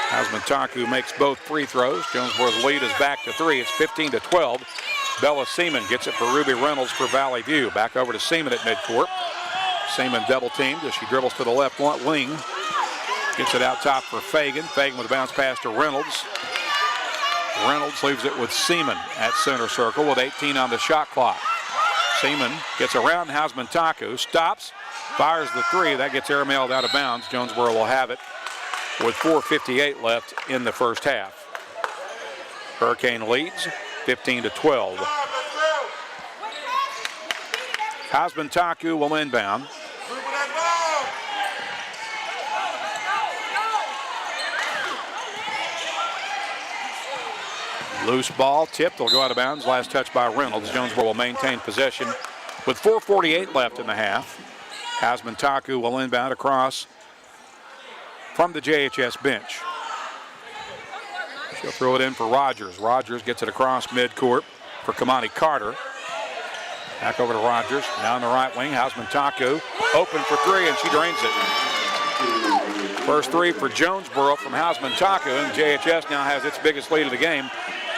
Hausman Taku makes both free throws. Jonesboro's lead is back to 3. It's 15-12. Bella Seaman gets it for Ruby Reynolds for Valley View. Back over to Seaman at midcourt. Seaman double teamed as she dribbles to the left wing. Gets it out top for Fagan. Fagan with a bounce pass to Reynolds. Reynolds leaves it with Seaman at center circle with 18 on the shot clock. Seaman gets around Hausman Taku, stops, fires the 3. That gets airmailed out of bounds. Jonesboro will have it with 4:58 left in the first half. Hurricane leads 15-12. Hausman Taku will inbound. Loose ball, tipped, will go out of bounds. Last touch by Reynolds. Jonesboro will maintain possession with 4:48 left in the half. Hausman Taku will inbound across from the JHS bench. She'll throw it in for Rogers. Rogers gets it across midcourt for Kamani Carter. Back over to Rogers. Now on the right wing, Hausman Taku open for 3, and she drains it. First 3 for Jonesboro from Hausman Taku, and JHS now has its biggest lead of the game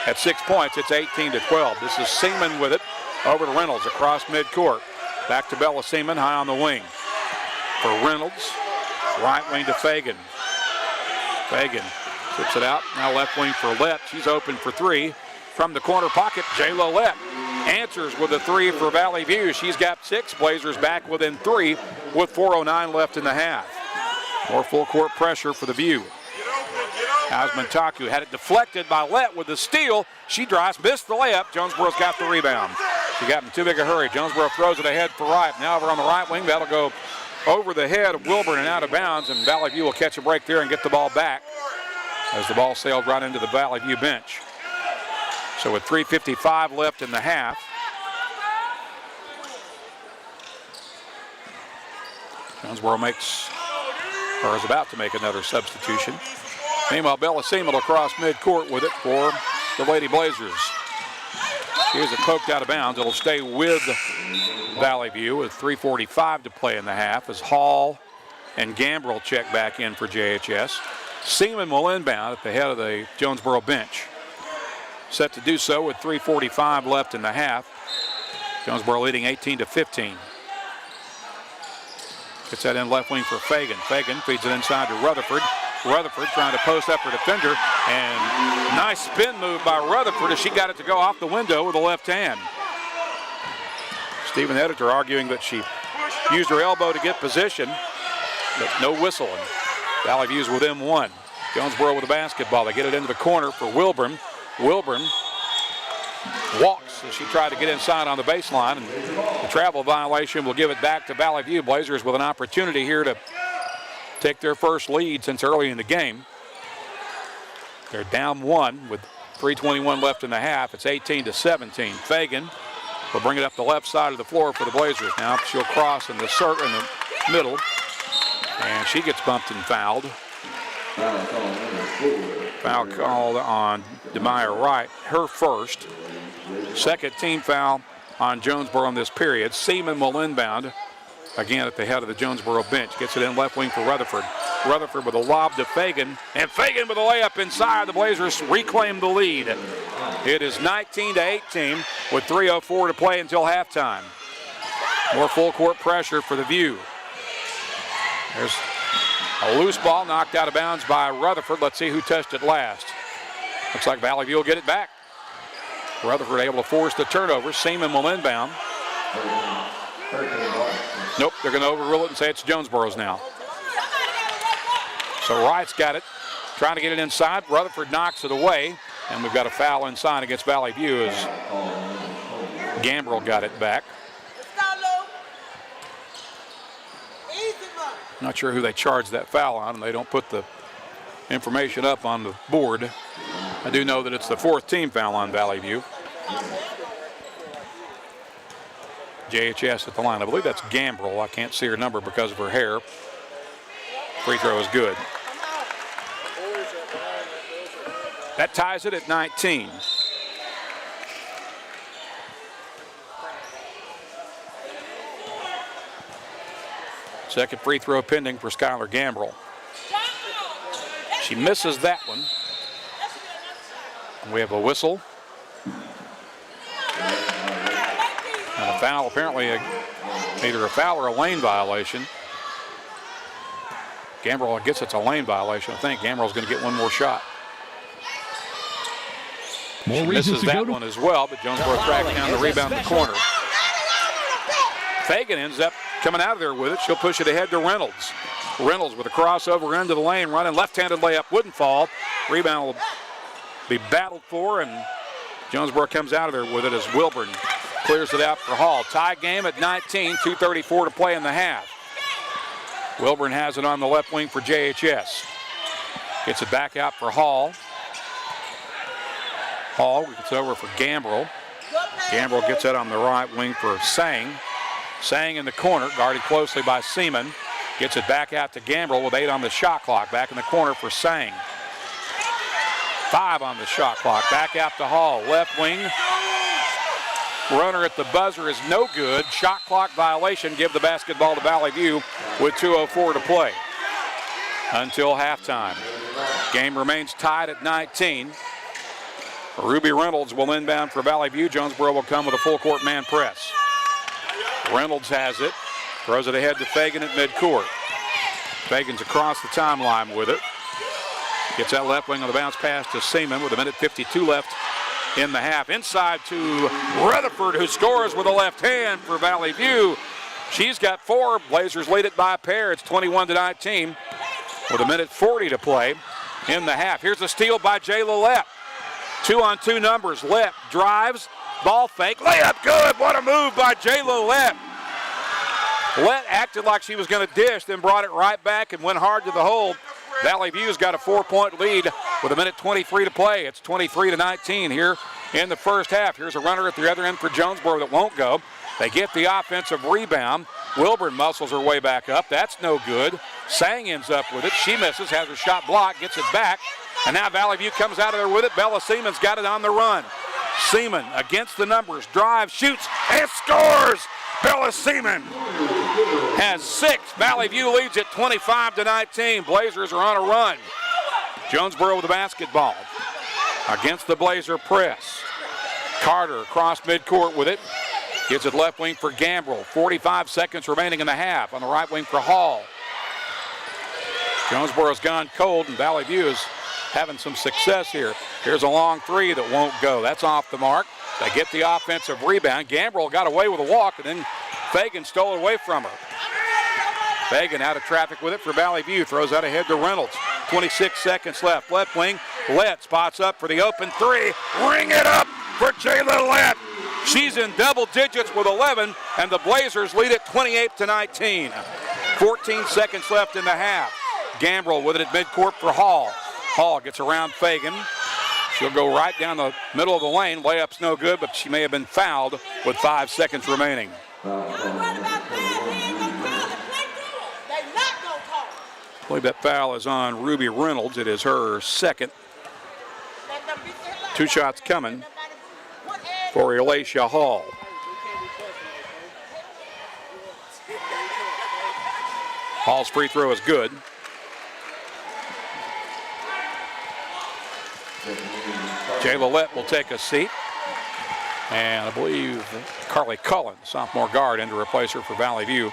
at 6 points. It's 18-12. This is Seaman with it over to Reynolds across midcourt. Back to Bella Seaman, high on the wing. For Reynolds, right wing to Fagan. Fagan tips it out. Now left wing for Lett. She's open for 3 from the corner pocket. Jayla Lett answers with a 3 for Valley View. She's got 6. Blazers back within 3 with 4:09 left in the half. More full court pressure for the View. Hausman Taku had it deflected by Lett with the steal. She drives, missed the layup. Jonesboro's got the rebound. She got in too big a hurry. Jonesboro throws it ahead for Wright. Now over on the right wing, that'll go over the head of Wilburn and out of bounds, and Valley View will catch a break there and get the ball back as the ball sailed right into the Valley View bench. So with 3:55 left in the half, Jonesboro makes, or is about to make, another substitution. Meanwhile, Bella Seaman will cross midcourt with it for the Lady Blazers. She has it poked out of bounds. It'll stay with Valley View with 3:45 to play in the half as Hall and Gambrell check back in for JHS. Seaman will inbound at the head of the Jonesboro bench. Set to do so with 3:45 left in the half. Jonesboro leading 18-15. Gets that in left wing for Fagan. Fagan feeds it inside to Rutherford. Rutherford trying to post up her defender, and nice spin move by Rutherford as she got it to go off the window with the left hand. Stephen Editor arguing that she used her elbow to get position, but no whistle. And Valley View's within one. Jonesboro with the basketball. They get it into the corner for Wilburn. Wilburn walks as she tried to get inside on the baseline, and the travel violation will give it back to Valley View. Blazers with an opportunity here to take their first lead since early in the game. They're down one with 3:21 left in the half. It's 18-17. Fagan will bring it up the left side of the floor for the Blazers. Now she'll cross in the middle, and she gets bumped and fouled. Foul called on Demaya Wright, her first. Second team foul on Jonesboro in this period. Seaman will inbound again at the head of the Jonesboro bench. Gets it in left wing for Rutherford. Rutherford with a lob to Fagan, and Fagan with a layup inside. The Blazers reclaim the lead. It is 19-18 with 3:04 to play until halftime. More full court pressure for the View. There's a loose ball knocked out of bounds by Rutherford. Let's see who touched it last. Looks like Valley View will get it back. Rutherford able to force the turnover. Seaman will inbound. Nope, they're going to overrule it and say it's Jonesboro's now. So Wright's got it, trying to get it inside. Rutherford knocks it away, and we've got a foul inside against Valley View as Gambrell got it back. Not sure who they charged that foul on, and they don't put the information up on the board. I do know that it's the fourth team foul on Valley View. JHS at the line. I believe that's Gambrell. I can't see her number because of her hair. Free throw is good. That ties it at 19. Second free throw pending for Skylar Gambrell. She misses that one. We have a whistle. And a foul, apparently either a foul or a lane violation. Gambrell gets it's a lane violation. I think Gambrell's going to get one more shot. She misses that one as well, but Jonesboro tracks down the rebound in the corner. Fagan ends up coming out of there with it. She'll push it ahead to Reynolds. Reynolds with a crossover into the lane, running left-handed layup, wouldn't fall. Rebound will be battled for, and Jonesboro comes out of there with it as Wilburn clears it out for Hall. Tie game at 19, 2:34 to play in the half. Wilburn has it on the left wing for JHS. Gets it back out for Hall. Hall gets it over for Gambrell. Gambrell gets it on the right wing for Sang. Sang in the corner, guarded closely by Seaman. Gets it back out to Gambrell with 8 on the shot clock. Back in the corner for Sang. 5 on the shot clock. Back out to Hall. Left wing. Runner at the buzzer is no good. Shot clock violation. Give the basketball to Valley View with 2:04 to play until halftime. Game remains tied at 19. Ruby Reynolds will inbound for Valley View. Jonesboro will come with a full court man press. Reynolds has it. Throws it ahead to Fagan at midcourt. Fagan's across the timeline with it. Gets that left wing on the bounce pass to Seaman with 1:52 left in the half. Inside to Rutherford, who scores with a left hand for Valley View. She's got 4. Blazers lead it by a pair. It's 21-19 with 1:40 to play in the half. Here's a steal by Jayla Lepp. 2-on-2 numbers. Lepp drives, ball fake, layup good. What a move by Jayla Lepp. Lepp acted like she was going to dish, then brought it right back and went hard to the hole. Valley View's got a 4-point lead with 1:23 to play. It's 23-19 here in the first half. Here's a runner at the other end for Jonesboro that won't go. They get the offensive rebound. Wilburn muscles her way back up. That's no good. Sang ends up with it. She misses, has her shot blocked, gets it back. And now Valley View comes out of there with it. Bella Seaman's got it on the run. Seaman against the numbers, drives, shoots, and scores! Bella Seaman has 6. Valley View leads at 25-19. Blazers are on a run. Jonesboro with the basketball against the Blazer press. Carter across midcourt with it. Gives it left wing for Gambrell. 45 seconds remaining in the half. On the right wing for Hall. Jonesboro's gone cold, and Valley View is having some success here. Here's a long three that won't go. That's off the mark. They get the offensive rebound. Gambrell got away with a walk, and then Fagan stole it away from her. Fagan out of traffic with it for Valley View. Throws out ahead to Reynolds. 26 seconds left. Left wing. Lett spots up for the open three. Ring it up for Jayla Lett. She's in double digits with 11, and the Blazers lead it 28-19. 14 seconds left in the half. Gambrell with it at midcourt for Hall. Hall gets around Fagan. She'll go right down the middle of the lane. Layup's no good, but she may have been fouled with 5 seconds remaining. I believe that foul is on Ruby Reynolds. It is her second. 2 shots coming for Elisha Hall. Hall's free throw is good. Jayla Lett will take a seat. And I believe Carly Cullen, sophomore guard, in to replace her for Valley View.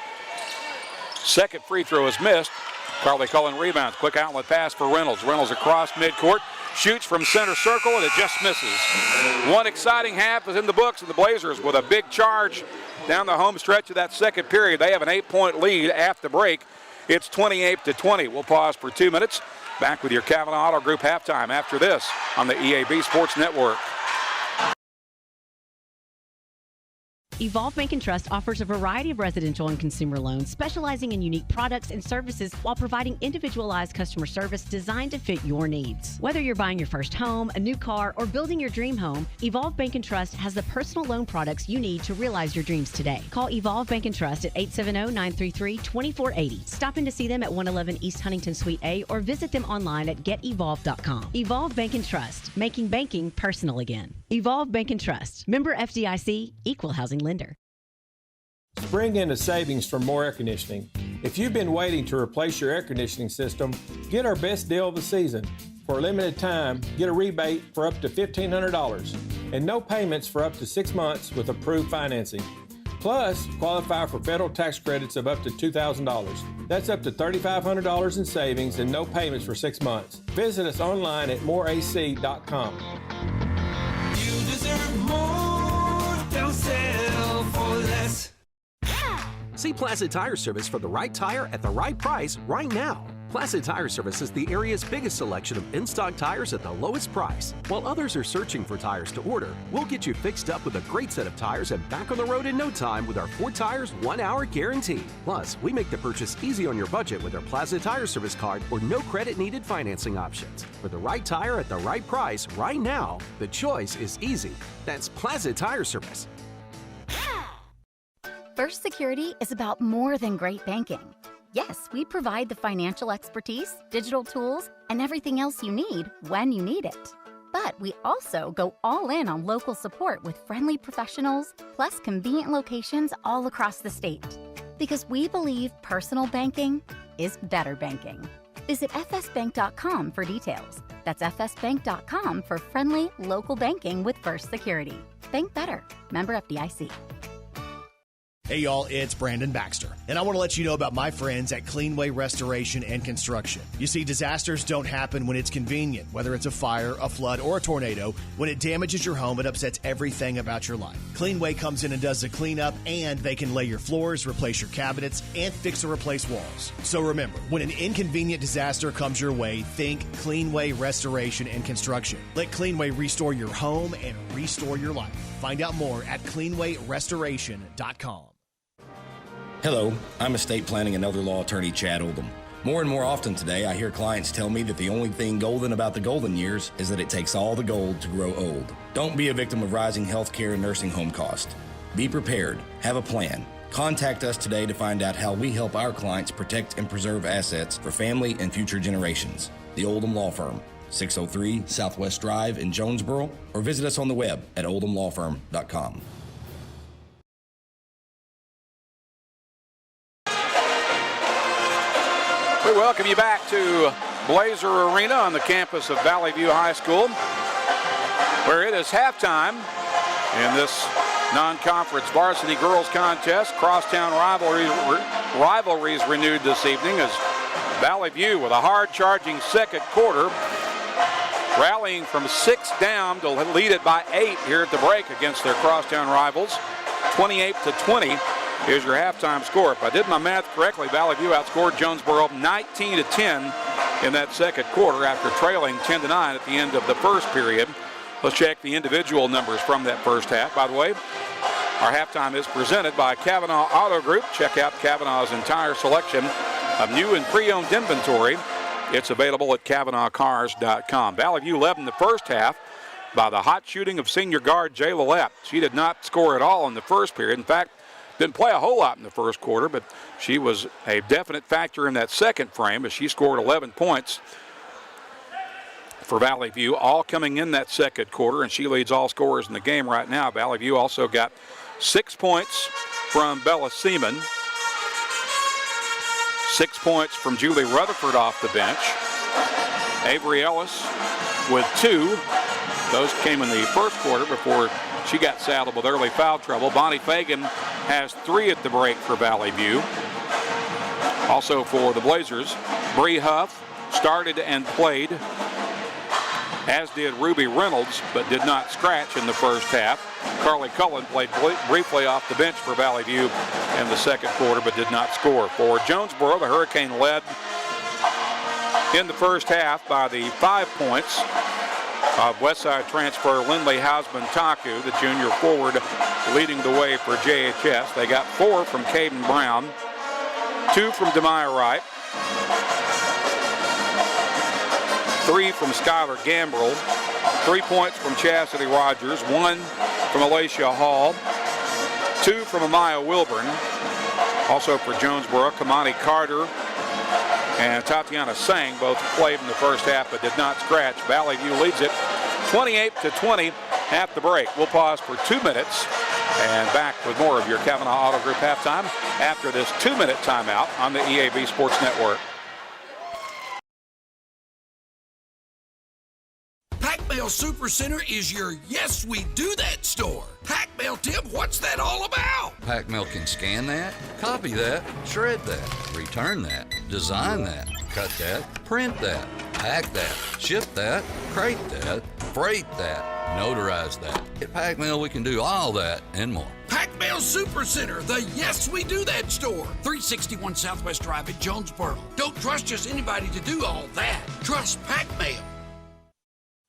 Second free throw is missed. Carly Cullen rebounds. Quick outlet pass for Reynolds. Reynolds across midcourt. Shoots from center circle, and it just misses. One exciting half is in the books, and the Blazers with a big charge down the home stretch of that second period. They have an 8-point lead at the break. It's 28-20. We'll pause for 2 minutes. Back with your Kavanaugh Auto Group halftime after this on the EAB Sports Network. Evolve Bank & Trust offers a variety of residential and consumer loans, specializing in unique products and services while providing individualized customer service designed to fit your needs. Whether you're buying your first home, a new car, or building your dream home, Evolve Bank & Trust has the personal loan products you need to realize your dreams today. Call Evolve Bank & Trust at 870-933-2480. Stop in to see them at 111 East Huntington Suite A or visit them online at getevolve.com. Evolve Bank & Trust, making banking personal again. Evolve Bank & Trust. Member FDIC, Equal Housing Lender. Spring into savings from More Air Conditioning. If you've been waiting to replace your air conditioning system, get our best deal of the season. For a limited time, get a rebate for up to $1,500 and no payments for up to 6 months with approved financing. Plus, qualify for federal tax credits of up to $2,000. That's up to $3,500 in savings and no payments for 6 months. Visit us online at moreac.com. You deserve more. Don't settle for less. See Placid Tire Service for the right tire at the right price right now. Placid Tire Service is the area's biggest selection of in-stock tires at the lowest price. While others are searching for tires to order, we'll get you fixed up with a great set of tires and back on the road in no time with our 4 tires, 1 hour guarantee. Plus, we make the purchase easy on your budget with our Placid Tire Service card or no credit needed financing options. For the right tire at the right price right now, the choice is easy. That's Placid Tire Service. First Security is about more than great banking. Yes, we provide the financial expertise, digital tools, and everything else you need when you need it. But we also go all in on local support with friendly professionals, plus convenient locations all across the state. Because we believe personal banking is better banking. Visit fsbank.com for details. That's fsbank.com for friendly, local banking with First Security. Bank better. Member FDIC. Hey y'all, it's Brandon Baxter, and I want to let you know about my friends at Cleanway Restoration and Construction. You see, disasters don't happen when it's convenient, whether it's a fire, a flood, or a tornado. When it damages your home, it upsets everything about your life. Cleanway comes in and does the cleanup, and they can lay your floors, replace your cabinets, and fix or replace walls. So remember, when an inconvenient disaster comes your way, think Cleanway Restoration and Construction. Let Cleanway restore your home and restore your life. Find out more at cleanwayrestoration.com. Hello, I'm estate planning and elder law attorney Chad Oldham. More and more often today, I hear clients tell me that the only thing golden about the golden years is that it takes all the gold to grow old. Don't be a victim of rising healthcare and nursing home costs. Be prepared. Have a plan. Contact us today to find out how we help our clients protect and preserve assets for family and future generations. The Oldham Law Firm, 603 Southwest Drive in Jonesboro, or visit us on the web at oldhamlawfirm.com. We welcome you back to Blazer Arena on the campus of Valley View High School, where it is halftime in this non-conference varsity girls contest. Crosstown rivalries renewed this evening as Valley View with a hard-charging second quarter, rallying from 6 down to lead it by 8 here at the break against their crosstown rivals. 28-20 is your halftime score. If I did my math correctly, Valley View outscored Jonesboro 19-10 in that second quarter after trailing 10-9 at the end of the first period. Let's check the individual numbers from that first half. By the way, our halftime is presented by Kavanaugh Auto Group. Check out Kavanaugh's entire selection of new and pre-owned inventory. It's available at KavanaughCars.com. Valley View led in the first half by the hot shooting of senior guard Jay Lillette. She did not score at all in the first period. In fact, didn't play a whole lot in the first quarter, but she was a definite factor in that second frame as she scored 11 points for Valley View, all coming in that second quarter, and she leads all scorers in the game right now. Valley View also got 6 points from Bella Seaman, 6 points from Julie Rutherford off the bench. Avery Ellis with 2. Those came in the first quarter before she got saddled with early foul trouble. Bonnie Fagan has 3 at the break for Valley View. Also for the Blazers, Bree Huff started and played, as did Ruby Reynolds, but did not scratch in the first half. Carly Cullen played briefly off the bench for Valley View in the second quarter, but did not score. For Jonesboro, the Hurricane led in the first half by the 5 points of Westside transfer Lindley Hausman-Taku, the junior forward, leading the way for JHS. They got 4 from Caden Brown, 2 from Demaya Wright, 3 from Skylar Gambrell, 3 points from Chastity Rogers, 1 from Alacia Hall, 2 from Amaya Wilburn. Also for Jonesboro, Kamani Carter and Tatiana Sang both played in the first half but did not scratch. Valley View leads it 28-20 at the break. We'll pause for 2 minutes and back with more of your Kavanaugh Auto Group halftime after this 2-minute timeout on the EAB Sports Network. Pac-Mail Supercenter is your Yes We Do That store. Pac-Mail, Tim, what's that all about? Pac-Mail can scan that, copy that, shred that, return that, design that, cut that, print that, pack that, ship that, crate that, freight that, notarize that. At Pac-Mail, we can do all that and more. Pac-Mail Supercenter, the Yes We Do That store. 361 Southwest Drive at Jonesboro. Don't trust just anybody to do all that. Trust Pac-Mail.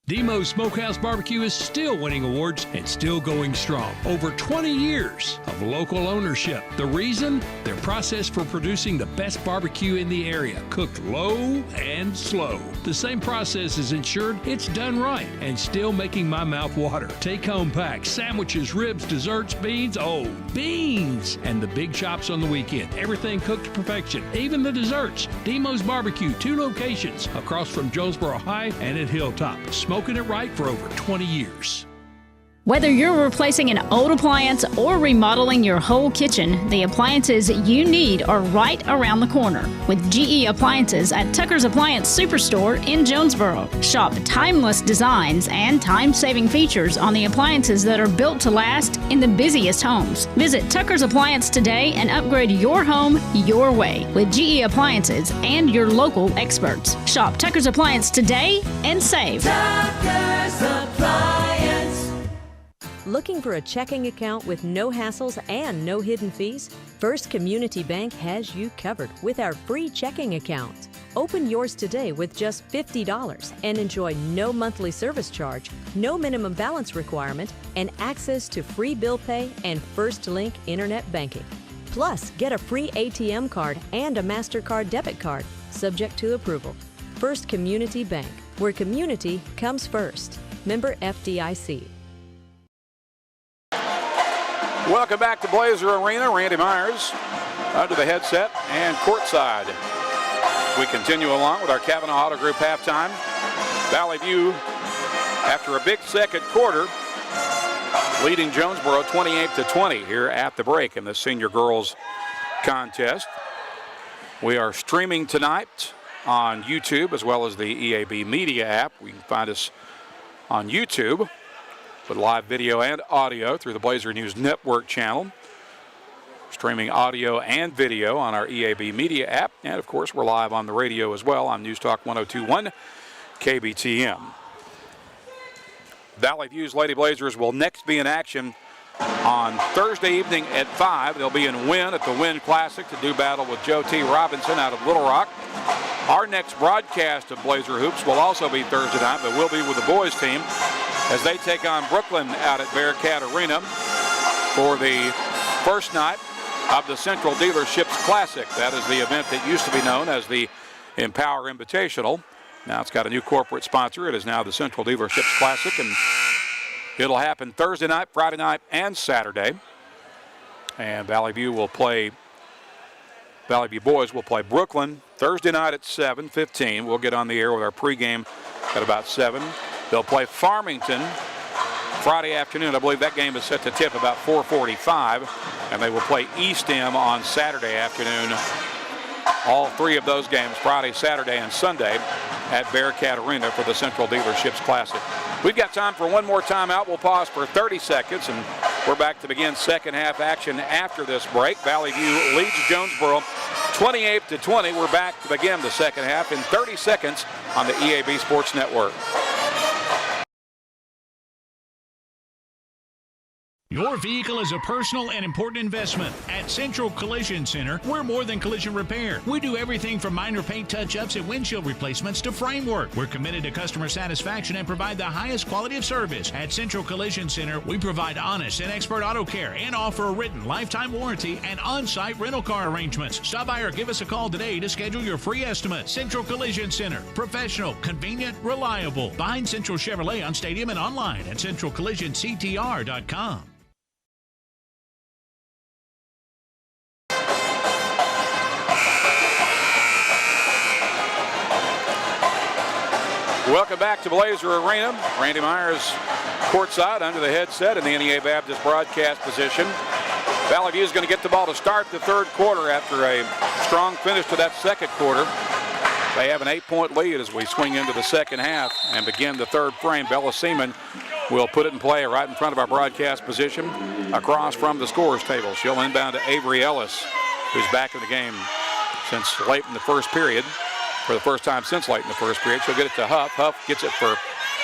Demo's Smokehouse Barbecue is still winning awards and still going strong. Over 20 years of local ownership. The reason? Their process for producing the best barbecue in the area, cooked low and slow. The same process is ensured it's done right and still making my mouth water. Take-home packs, sandwiches, ribs, desserts, beans. Oh, beans! And the big chops on the weekend. Everything cooked to perfection, even the desserts. Demo's Barbecue, 2 locations across from Jonesboro High and at Hilltop. Smoking it right for over 20 years. Whether you're replacing an old appliance or remodeling your whole kitchen, the appliances you need are right around the corner with GE Appliances at Tucker's Appliance Superstore in Jonesboro. Shop timeless designs and time-saving features on the appliances that are built to last in the busiest homes. Visit Tucker's Appliance today and upgrade your home your way with GE Appliances and your local experts. Shop Tucker's Appliance today and save. Tucker's Appliance. Looking for a checking account with no hassles and no hidden fees? First Community Bank has you covered with our free checking account. Open yours today with just $50 and enjoy no monthly service charge, no minimum balance requirement, and access to free bill pay and First Link internet banking. Plus, get a free ATM card and a MasterCard debit card, subject to approval. First Community Bank, where community comes first. Member FDIC. Welcome back to Blazer Arena. Randy Myers under the headset and courtside. We continue along with our Kavanaugh Auto Group halftime. Valley View, after a big second quarter, leading Jonesboro 28-20 here at the break in the senior girls contest. We are streaming tonight on YouTube as well as the EAB Media app. We can find us on YouTube with live video and audio through the Blazer News Network channel. Streaming audio and video on our EAB Media app. And, of course, we're live on the radio as well on News Talk 102.1 KBTM. Valley View's Lady Blazers will next be in action on Thursday evening at 5. They'll be in Wynn at the Wynn Classic to do battle with Joe T. Robinson out of Little Rock. Our next broadcast of Blazer Hoops will also be Thursday night, but we'll be with the boys team as they take on Brooklyn out at Bearcat Arena for the first night of the Central Dealerships Classic. That is the event that used to be known as the Empower Invitational. Now it's got a new corporate sponsor. It is now the Central Dealerships Classic, and it'll happen Thursday night, Friday night, and Saturday. And Valley View boys will play Brooklyn Thursday night at 7:15. We'll get on the air with our pregame at about 7. They'll play Farmington Friday afternoon. I believe that game is set to tip about 4:45, and they will play East End on Saturday afternoon. All three of those games, Friday, Saturday, and Sunday, at Bearcat Arena for the Central Dealerships Classic. We've got time for one more timeout. We'll pause for 30 seconds, and we're back to begin second half action after this break. Valley View leads Jonesboro 28-20. We're back to begin the second half in 30 seconds on the EAB Sports Network. Your vehicle is a personal and important investment. At Central Collision Center, we're more than collision repair. We do everything from minor paint touch-ups and windshield replacements to framework. We're committed to customer satisfaction and provide the highest quality of service. At Central Collision Center, we provide honest and expert auto care and offer a written lifetime warranty and on-site rental car arrangements. Stop by or give us a call today to schedule your free estimate. Central Collision Center. Professional, convenient, reliable. Behind Central Chevrolet on Stadium and online at centralcollisionctr.com. Welcome back to Blazer Arena. Randy Myers courtside under the headset in the NEA Baptist broadcast position. Valley View is going to get the ball to start the third quarter after a strong finish to that second quarter. They have an 8-point lead as we swing into the second half and begin the third frame. Bella Seaman will put it in play right in front of our broadcast position across from the scorer's table. She'll inbound to Avery Ellis, who's back in the game since late in the first period. For the first time since late in the first period. She'll get it to Huff. Huff gets it for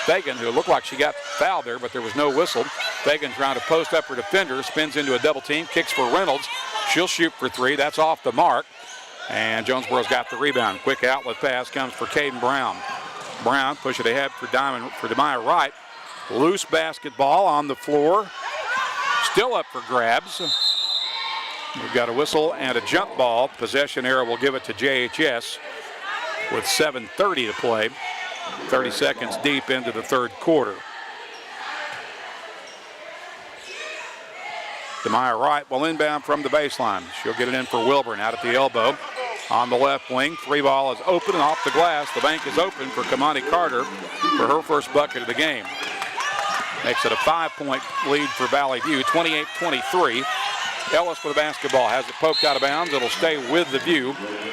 Fagan, who looked like she got fouled there, but there was no whistle. Fagan trying to post up her defender, spins into a double team, kicks for Reynolds. She'll shoot for three. That's off the mark. And Jonesboro's got the rebound. Quick outlet pass comes for Caden Brown. Brown push it ahead for Demaya Wright. Loose basketball on the floor. Still up for grabs. We've got a whistle and a jump ball. Possession error will give it to JHS. With 7:30 to play, 30 seconds deep into the third quarter. Demaya Wright will inbound from the baseline. She'll get it in for Wilburn out at the elbow. On the left wing, three ball is open and off the glass. The bank is open for Kamani Carter for her first bucket of the game. Makes it a 5-point lead for Valley View, 28-23. Ellis with the basketball has it poked out of bounds. It'll stay with the View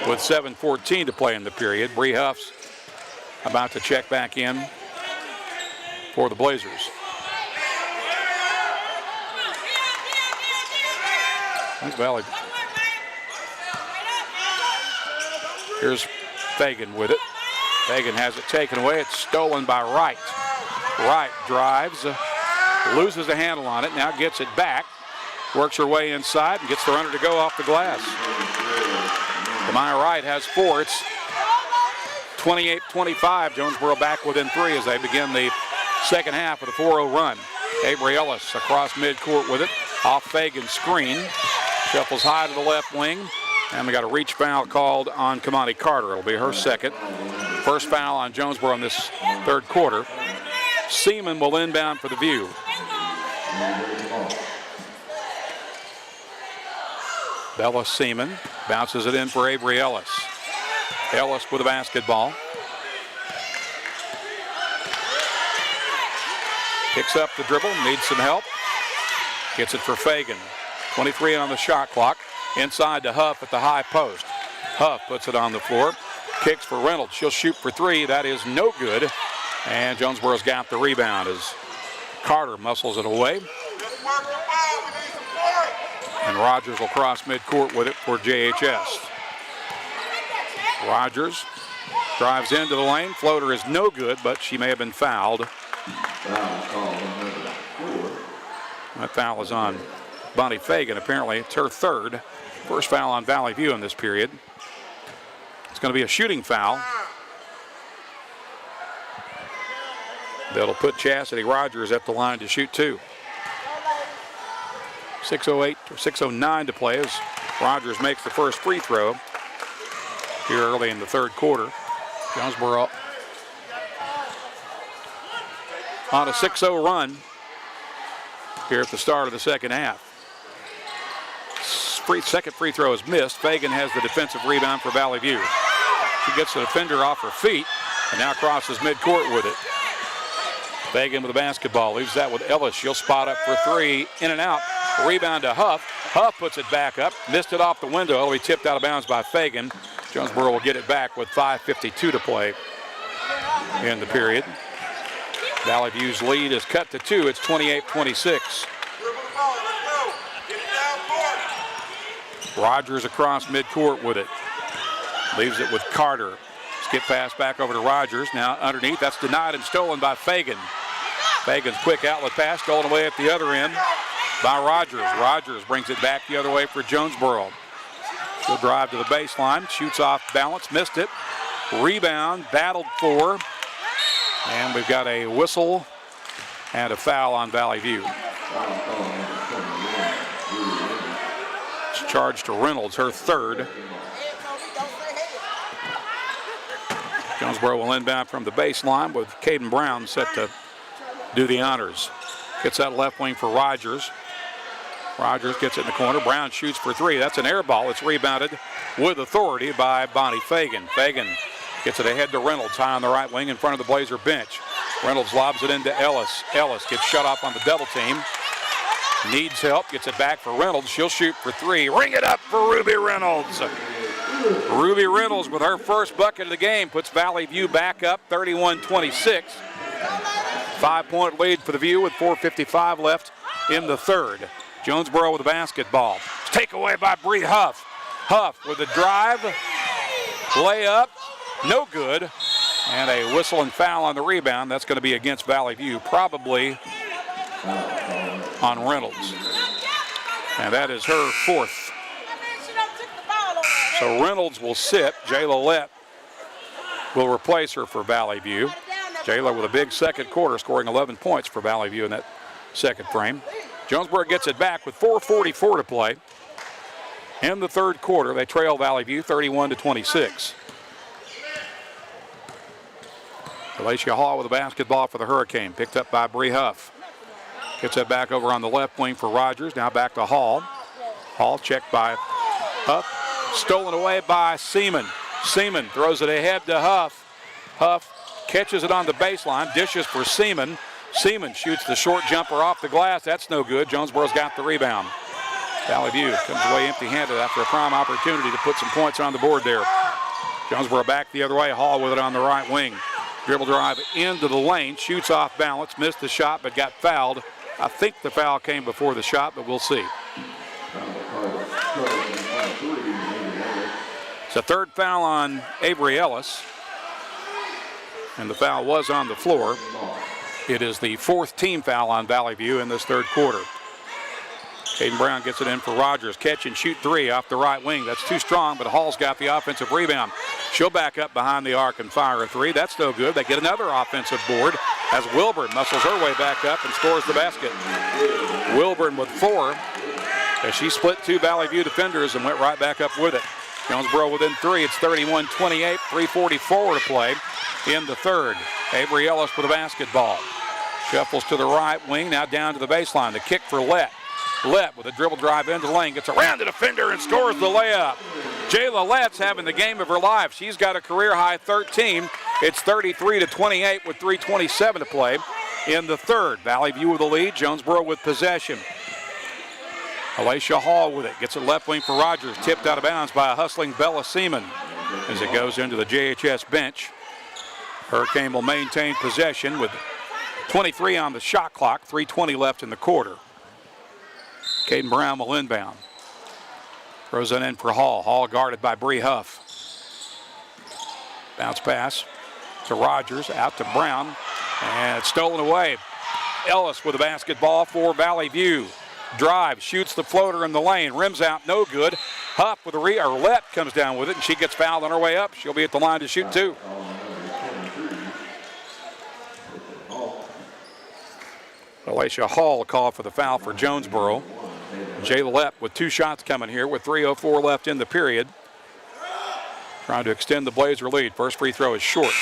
with 7:14 to play in the period. Bree Huff's about to check back in for the Blazers. Valley. Here's Fagan with it. Fagan has it taken away. It's stolen by Wright. Wright drives, loses the handle on it, now gets it back. Works her way inside and gets the runner to go off the glass. Demaya Wright has four. It's 28-25. Jonesboro back within three as they begin the second half with a 4-0 run. Avery Ellis across midcourt with it. Off Fagan's screen. Shuffles high to the left wing. And we got a reach foul called on Kamani Carter. It'll be her second. First foul on Jonesboro in this third quarter. Seaman will inbound for the View. Bella Seaman bounces it in for Avery Ellis. Ellis with the basketball. Picks up the dribble, needs some help. Gets it for Fagan. 23 on the shot clock. Inside to Huff at the high post. Huff puts it on the floor. Kicks for Reynolds. She'll shoot for three. That is no good. And Jonesboro's got the rebound as Carter muscles it away. And Rogers will cross midcourt with it for JHS. Rogers drives into the lane. Floater is no good, but she may have been fouled. That foul is on Bonnie Fagan. Apparently, it's her third. First foul on Valley View in this period. It's going to be a shooting foul. That'll put Chastity Rogers at the line to shoot two. 6:08 or 6:09 to play as Rogers makes the first free throw here early in the third quarter. Jonesboro on a 6-0 run here at the start of the second half. Second free throw is missed. Fagan has the defensive rebound for Valley View. She gets the defender off her feet and now crosses midcourt with it. Fagan with the basketball, leaves that with Ellis. She'll spot up for three, in and out. Rebound to Huff. Huff puts it back up, missed it off the window. It'll be tipped out of bounds by Fagan. Jonesboro will get it back with 5:52 to play in the period. Valley View's lead is cut to 2. It's 28-26. Rogers across midcourt with it. Leaves it with Carter. Skip pass back over to Rogers. Now underneath, that's denied and stolen by Fagan. Fagan's quick outlet pass stolen away at the other end by Rogers. Rogers brings it back the other way for Jonesboro. She'll drive to the baseline, shoots off balance, missed it. Rebound, battled for, and we've got a whistle and a foul on Valley View. It's charged to Reynolds, her third. Jonesboro will inbound from the baseline with Caden Brown set to do the honors. Gets that left wing for Rogers. Rogers gets it in the corner. Brown shoots for three. That's an air ball. It's rebounded with authority by Bonnie Fagan. Fagan gets it ahead to Reynolds, high on the right wing in front of the Blazer bench. Reynolds lobs it into Ellis. Ellis gets shut off on the double team. Needs help. Gets it back for Reynolds. She'll shoot for three. Ring it up for Ruby Reynolds. Ruby Reynolds with her first bucket of the game puts Valley View back up 31-26. 5-point lead for the View with 4:55 left in the third. Jonesboro with the basketball. Take away by Bree Huff. Huff with the drive. Layup. No good. And a whistle and foul on the rebound. That's going to be against Valley View, probably on Reynolds. And that is her fourth. So Reynolds will sit. Jayla Lett will replace her for Valley View. Jayla with a big second quarter, scoring 11 points for Valley View in that second frame. Jonesboro gets it back with 4:44 to play. In the third quarter, they trail Valley View 31-26. Alicia Hall with the basketball for the Hurricane, picked up by Bree Huff. Gets it back over on the left wing for Rogers, now back to Hall. Hall checked by Huff, stolen away by Seaman. Seaman throws it ahead to Huff. Huff catches it on the baseline, dishes for Seaman. Seaman shoots the short jumper off the glass. That's no good. Jonesboro's got the rebound. Valley View comes away empty-handed after a prime opportunity to put some points on the board there. Jonesboro back the other way. Hall with it on the right wing. Dribble drive into the lane. Shoots off balance. Missed the shot, but got fouled. I think the foul came before the shot, but we'll see. It's a third foul on Avery Ellis. And the foul was on the floor. It is the fourth team foul on Valley View in this third quarter. Caden Brown gets it in for Rogers. Catch and shoot three off the right wing. That's too strong, but Hall's got the offensive rebound. She'll back up behind the arc and fire a three. That's no good. They get another offensive board as Wilburn muscles her way back up and scores the basket. Wilburn with four as she split two Valley View defenders and went right back up with it. Jonesboro within three. It's 31-28, 3:44 to play in the third. Avery Ellis with the basketball. Shuffles to the right wing, now down to the baseline. The kick for Lett. Lett with a dribble drive into the lane, gets around the defender and scores the layup. Jayla Lett's having the game of her life. She's got a career-high 13. It's 33-28 with 3:27 to play in the third. Valley View with the lead, Jonesboro with possession. Alicia Hall with it, gets it left wing for Rogers, tipped out of bounds by a hustling Bella Seaman. as it goes into the JHS bench. Hurricane will maintain possession with 23 on the shot clock, 3:20 left in the quarter. Caden Brown will inbound. Throws it in for Hall. Hall guarded by Bree Huff. Bounce pass to Rogers, out to Brown, and it's stolen away. Ellis with the basketball for Valley View. Drive, shoots the floater in the lane, rims out, no good. Huff with a Lett comes down with it, and she gets fouled on her way up. She'll be at the line to shoot two. Alicia Hall called for the foul for Jonesboro. Jayla Lett with 2 shots coming here with 3:04 left in the period. Trying to extend the Blazer lead. First free throw is short.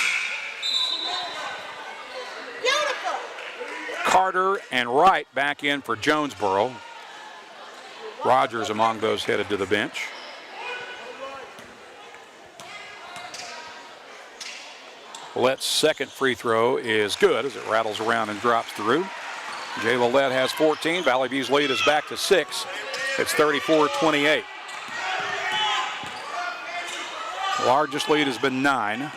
Carter and Wright back in for Jonesboro. Rogers among those headed to the bench. Lett's second free throw is good as it rattles around and drops through. Jayla Lett has 14. Valley View's lead is back to 6. It's 34-28. Largest lead has been 9.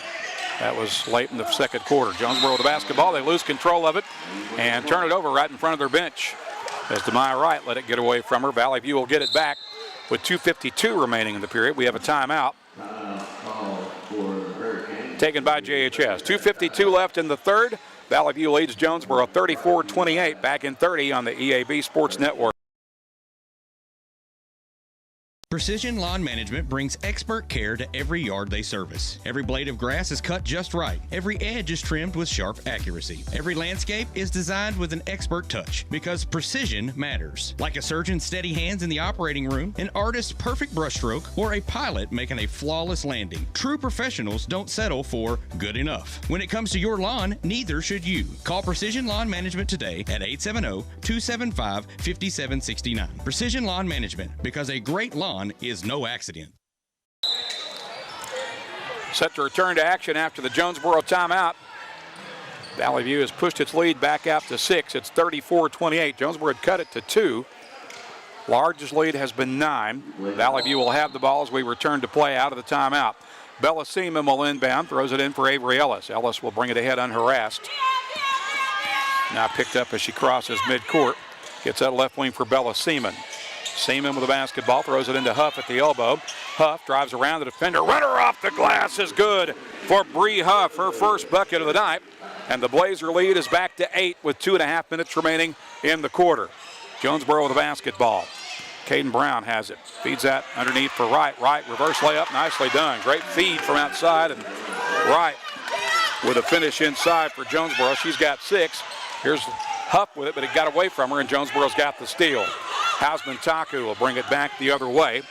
That was late in the second quarter. Jonesboro with the basketball. They lose control of it and turn it over right in front of their bench. As Demaya Wright let it get away from her. Valley View will get it back with 2:52 remaining in the period. We have a timeout taken by JHS. 2:52 left in the third. Valley View leads Jonesboro 34-28. Back in 30 on the EAB Sports Network. Precision Lawn Management brings expert care to every yard they service. Every blade of grass is cut just right. Every edge is trimmed with sharp accuracy. Every landscape is designed with an expert touch because precision matters. Like a surgeon's steady hands in the operating room, an artist's perfect brushstroke, or a pilot making a flawless landing. True professionals don't settle for good enough. When it comes to your lawn, neither should you. Call Precision Lawn Management today at 870-275-5769. Precision Lawn Management, because a great lawn is no accident. Set to return to action after the Jonesboro timeout. Valley View has pushed its lead back out to 6. It's 34-28. Jonesboro had cut it to 2. Largest lead has been 9. Valley View will have the ball as we return to play out of the timeout. Bella Seaman will inbound, throws it in for Avery Ellis. Ellis will bring it ahead unharassed. Now picked up as she crosses midcourt. Gets that left wing for Bella Seaman. Seaman with the basketball, throws it into Huff at the elbow. Huff drives around the defender. Runner off the glass is good for Bree Huff, her first bucket of the night. And the Blazer lead is back to 8 with 2.5 minutes remaining in the quarter. Jonesboro with the basketball. Caden Brown has it. Feeds that underneath for Wright. Wright, reverse layup, nicely done. Great feed from outside. And Wright with a finish inside for Jonesboro. She's got 6. Here's Huff with it, but it got away from her, and Jonesboro's got the steal. Hausman Taku will bring it back the other way.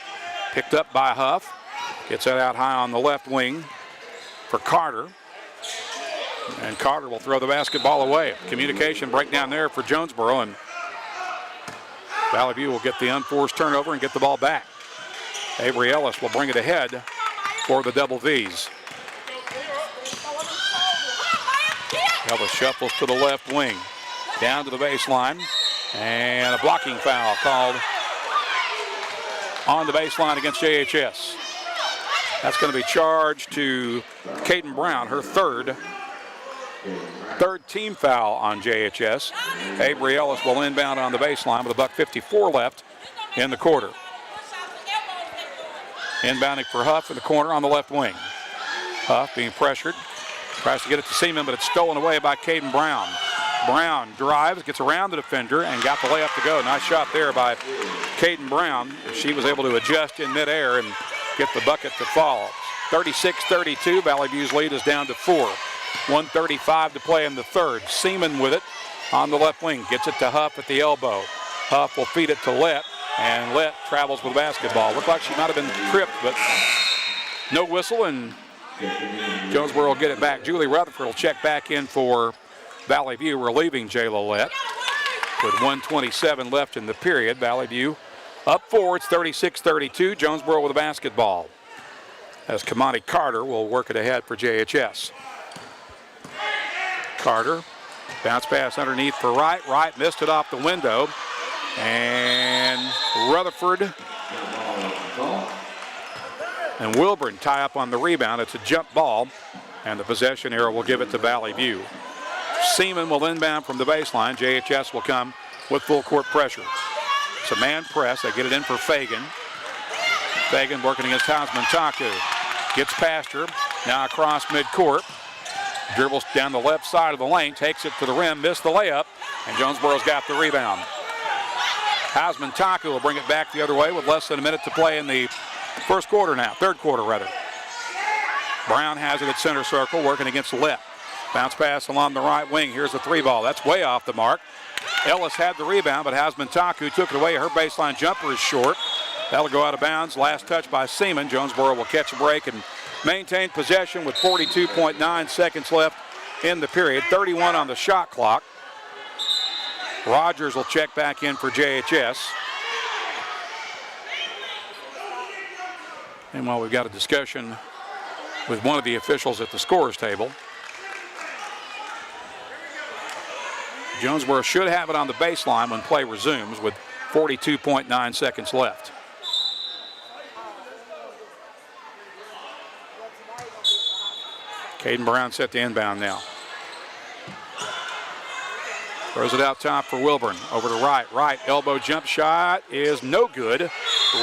Picked up by Huff. Gets it out high on the left wing for Carter. And Carter will throw the basketball away. Communication breakdown there for Jonesboro, and Valley View will get the unforced turnover and get the ball back. Avery Ellis will bring it ahead for the Double V's. Ellis shuffles to the left wing. Down to the baseline. And a blocking foul called on the baseline against JHS. That's going to be charged to Caden Brown, her third team foul on JHS. Avery Ellis will inbound on the baseline with $1:54 left in the quarter. Inbounding for Huff in the corner on the left wing. Huff being pressured. Tries to get it to Seaman, but it's stolen away by Caden Brown. Brown drives, gets around the defender, and got the layup to go. Nice shot there by Caden Brown. She was able to adjust in midair and get the bucket to fall. 36-32, Valley View's lead is down to 4. 1:35 to play in the third. Seaman with it on the left wing. Gets it to Huff at the elbow. Huff will feed it to Lett, and Lett travels with the basketball. Looked like she might have been tripped, but no whistle, and Jonesboro will get it back. Julie Rutherford will check back in for Valley View, relieving Jayla Lett. With 1:27 left in the period, Valley View up 4. It's 36-32. Jonesboro with the basketball. As Kamani Carter will work it ahead for JHS. Carter, bounce pass underneath for Wright. Wright missed it off the window. And Rutherford and Wilburn tie up on the rebound. It's a jump ball, and the possession arrow will give it to Valley View. Seaman will inbound from the baseline. JHS will come with full court pressure. It's a man press. They get it in for Fagan. Fagan working against Hausman Taku. Gets past her. Now across midcourt. Dribbles down the left side of the lane. Takes it to the rim. Missed the layup. And Jonesboro's got the rebound. Hausman Taku will bring it back the other way with less than a minute to play in the first quarter now. Third quarter, rather. Brown has it at center circle, working against Lett. Bounce pass along the right wing. Here's the three ball. That's way off the mark. Ellis had the rebound, but Hausman Taku took it away. Her baseline jumper is short. That'll go out of bounds. Last touch by Seaman. Jonesboro will catch a break and maintain possession with 42.9 seconds left in the period. 31 on the shot clock. Rogers will check back in for JHS. And while we've got a discussion with one of the officials at the scorer's table, Jonesboro should have it on the baseline when play resumes with 42.9 seconds left. Caden Brown set to inbound now. Throws it out top for Wilburn. Over to right. Right elbow jump shot is no good.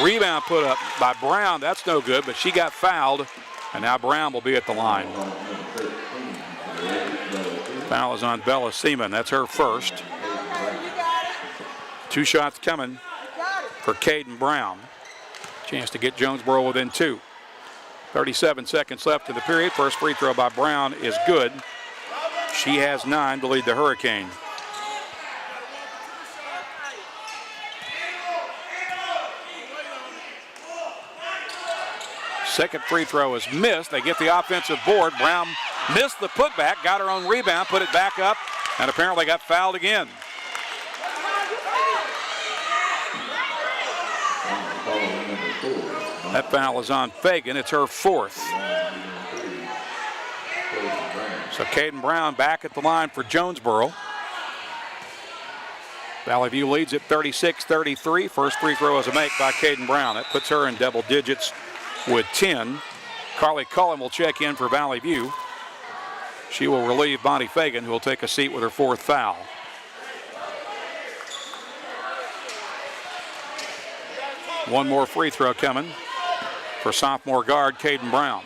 Rebound put up by Brown. That's no good, but she got fouled, and now Brown will be at the line. Foul is on Bella Seaman. That's her first. 2 shots coming for Caden Brown. Chance to get Jonesboro within 2. 37 seconds left in the period. First free throw by Brown is good. She has 9 to lead the Hurricane. Second free throw is missed. They get the offensive board. Brown missed the putback, got her own rebound, put it back up, and apparently got fouled again. That foul is on Fagan. It's her 4th. So Caden Brown back at the line for Jonesboro. Valley View leads at 36-33. First free throw is a make by Caden Brown. That puts her in double digits with 10. Carly Cullen will check in for Valley View. She will relieve Bonnie Fagan, who will take a seat with her 4th foul. One more free throw coming for sophomore guard Caden Brown.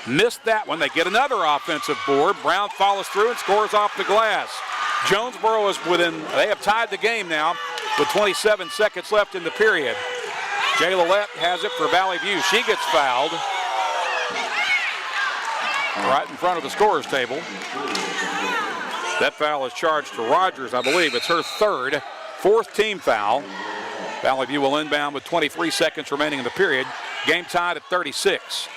Missed that one. They get another offensive board. Brown follows through and scores off the glass. Jonesboro is they have tied the game now with 27 seconds left in the period. Jayla Lett has it for Valley View. She gets fouled right in front of the scorer's table. That foul is charged to Rogers, I believe. It's her 3rd, 4th team foul. Valley View will inbound with 23 seconds remaining in the period. Game tied at 36.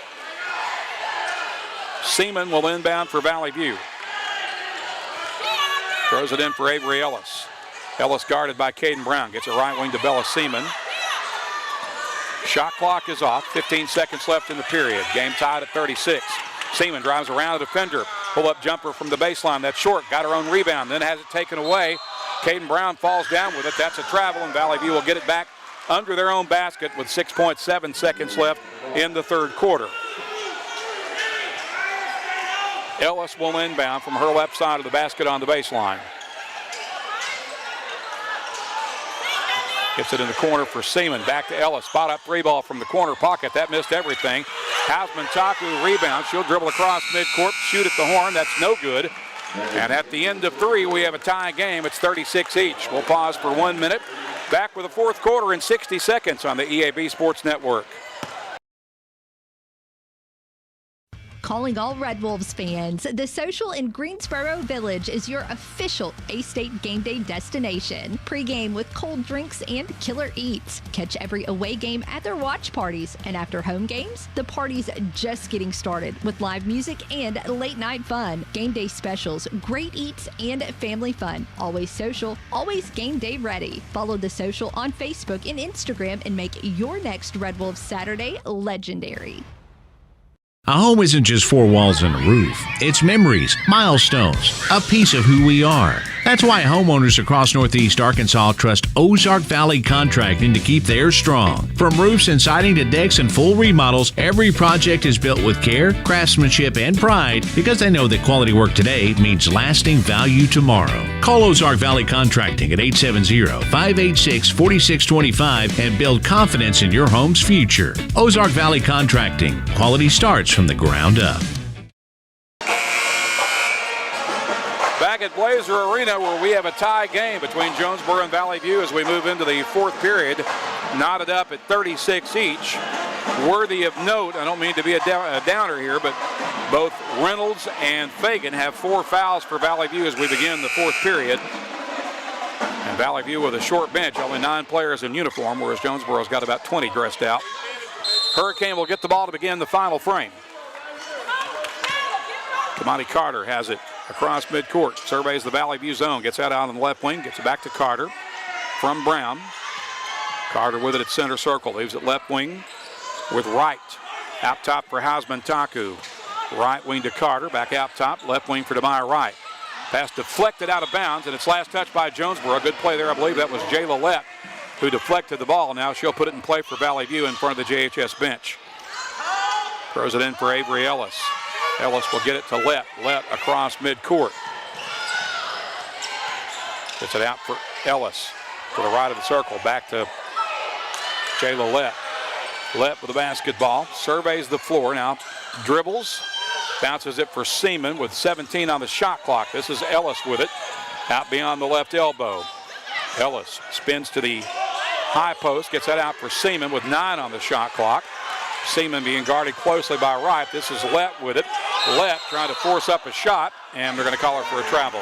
Seaman will inbound for Valley View. Throws it in for Avery Ellis. Ellis guarded by Caden Brown. Gets it right wing to Bella Seaman. Shot clock is off. 15 seconds left in the period. Game tied at 36. Seaman drives around a defender. Pull-up jumper from the baseline. That's short. Got her own rebound. Then has it taken away. Caden Brown falls down with it. That's a travel, and Valley View will get it back under their own basket with 6.7 seconds left in the third quarter. Ellis will inbound from her left side of the basket on the baseline. Gets it in the corner for Seaman. Back to Ellis. Spot up 3 ball from the corner pocket. That missed everything. Hausman Taku rebounds. She'll dribble across midcourt, shoot at the horn. That's no good. And at the end of 3, we have a tie game. It's 36 each. We'll pause for 1 minute. Back with the fourth quarter in 60 seconds on the EAB Sports Network. Calling all Red Wolves fans, the Social in Greensboro Village is your official A-State game day destination. Pre-game with cold drinks and killer eats. Catch every away game at their watch parties. And after home games, the party's just getting started with live music and late night fun. Game day specials, great eats, and family fun. Always social, always game day ready. Follow the Social on Facebook and Instagram and make your next Red Wolves Saturday legendary. A home isn't just 4 walls and a roof. It's memories, milestones, a piece of who we are. That's That's why homeowners across Northeast Arkansas trust Ozark Valley Contracting to keep theirs strong. From roofs and siding to decks and full remodels, every project is built with care, craftsmanship, and pride because they know that quality work today means lasting value tomorrow. Call Ozark Valley Contracting at 870-586-4625 and build confidence in your home's future. Ozark Valley Contracting. Quality starts from the ground up. Back at Blazer Arena, where we have a tie game between Jonesboro and Valley View as we move into the fourth period, knotted up at 36 each. Worthy of note, I don't mean to be a downer here, but both Reynolds and Fagan have 4 fouls for Valley View as we begin the fourth period. And Valley View with a short bench, only 9 players in uniform, whereas Jonesboro's got about 20 dressed out. Hurricane will get the ball to begin the final frame. Kamani Carter has it across midcourt, surveys the Valley View zone, gets that out on the left wing, gets it back to Carter from Brown. Carter with it at center circle, leaves it left wing with Wright. Out top for Hausman Taku. Right wing to Carter, back out top, left wing for Demire Wright. Pass deflected out of bounds, and it's last touch by Jonesboro. Good play there, I believe that was Jayla Lett who deflected the ball. Now she'll put it in play for Valley View in front of the JHS bench. Throws it in for Avery Ellis. Ellis will get it to Lett. Lett across midcourt. Gets it out for Ellis to the right of the circle. Back to Jayla Lett. Lett with the basketball. Surveys the floor. Now dribbles. Bounces it for Seaman with 17 on the shot clock. This is Ellis with it. Out beyond the left elbow. Ellis spins to the high post. Gets that out for Seaman with 9 on the shot clock. Seaman being guarded closely by Wright. This is Lett with it. Lett trying to force up a shot, and they're going to call her for a travel.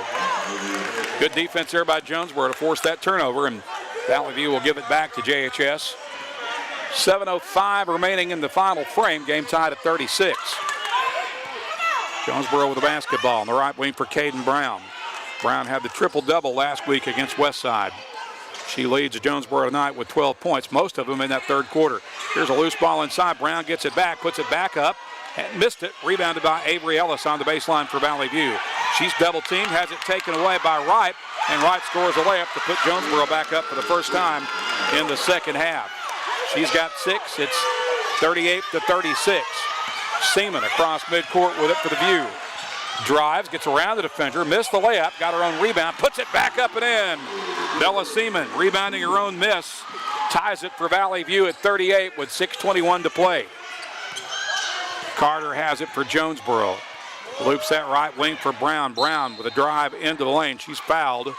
Good defense there by Jonesboro to force that turnover, and Valley View will give it back to JHS. 7:05 remaining in the final frame. Game tied at 36. Jonesboro with the basketball on the right wing for Caden Brown. Brown had the triple-double last week against Westside. She leads Jonesboro tonight with 12 points, most of them in that third quarter. Here's a loose ball inside. Brown gets it back, puts it back up, and missed it. Rebounded by Avery Ellis on the baseline for Valley View. She's double-teamed, has it taken away by Wright, and Wright scores a layup to put Jonesboro back up for the first time in the second half. She's got 6. It's 38-36. Seaman across midcourt with it for the View. Drives, gets around the defender, missed the layup, got her own rebound, puts it back up and in. Bella Seaman rebounding her own miss, ties it for Valley View at 38 with 6:21 to play. Carter has it for Jonesboro. Loops that right wing for Brown. Brown with a drive into the lane. She's fouled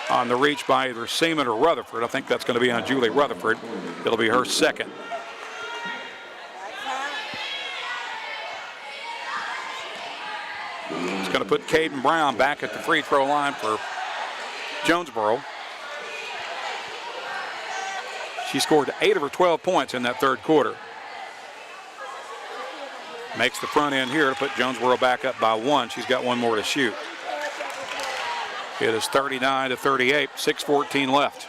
on the reach by either Seaman or Rutherford. I think that's going to be on Julie Rutherford. It'll be her second. It's going to put Caden Brown back at the free throw line for Jonesboro. She scored 8 of her 12 points in that third quarter. Makes the front end here to put Jonesboro back up by 1. She's got 1 more to shoot. It is 39-38, 6:14 left.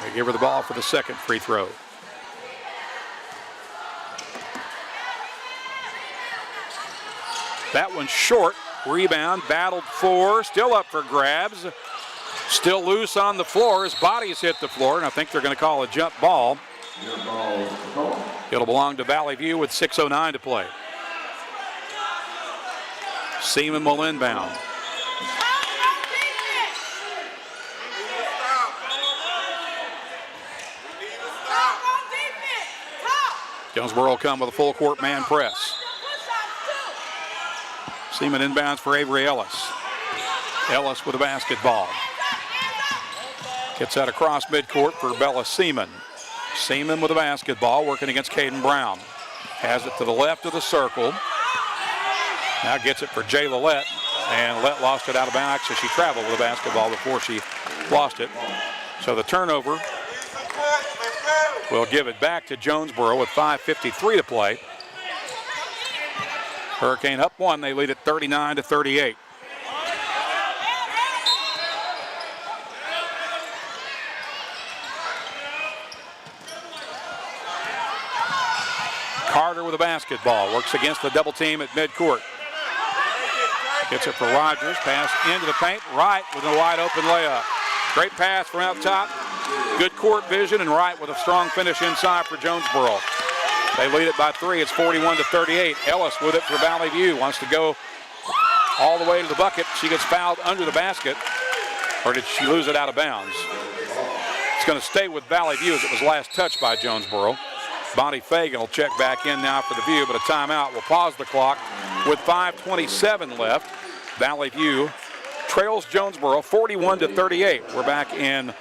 They give her the ball for the second free throw. That one's short. Rebound, battled for, still up for grabs. Still loose on the floor. His body's hit the floor, and I think they're going to call a jump ball. It'll belong to Valley View with 6:09 to play. Seaman will inbound. Jonesboro will come with a full court man press. Seaman inbounds for Avery Ellis. Ellis with a basketball. Gets that across midcourt for Bella Seaman. Seaman with a basketball working against Caden Brown. Has it to the left of the circle. Now gets it for Jayla Lett. And Lett lost it out of bounds, so she traveled with the basketball before she lost it. So the turnover will give it back to Jonesboro with 5:53 to play. Hurricane up 1. They lead at 39-38. Carter Carter with a basketball. Works against the double team at midcourt. Gets it for Rogers. Pass into the paint. Wright with a wide open layup. Great pass from out top. Good court vision, and Wright with a strong finish inside for Jonesboro. They lead it by 3. It's 41-38. Ellis with it for Valley View. Wants to go all the way to the bucket. She gets fouled under the basket. Or did she lose it out of bounds? It's going to stay with Valley View as it was last touched by Jonesboro. Bonnie Fagan will check back in now for the View, but a timeout will pause the clock with 5:27 left. Valley View trails Jonesboro 41-38. We're back in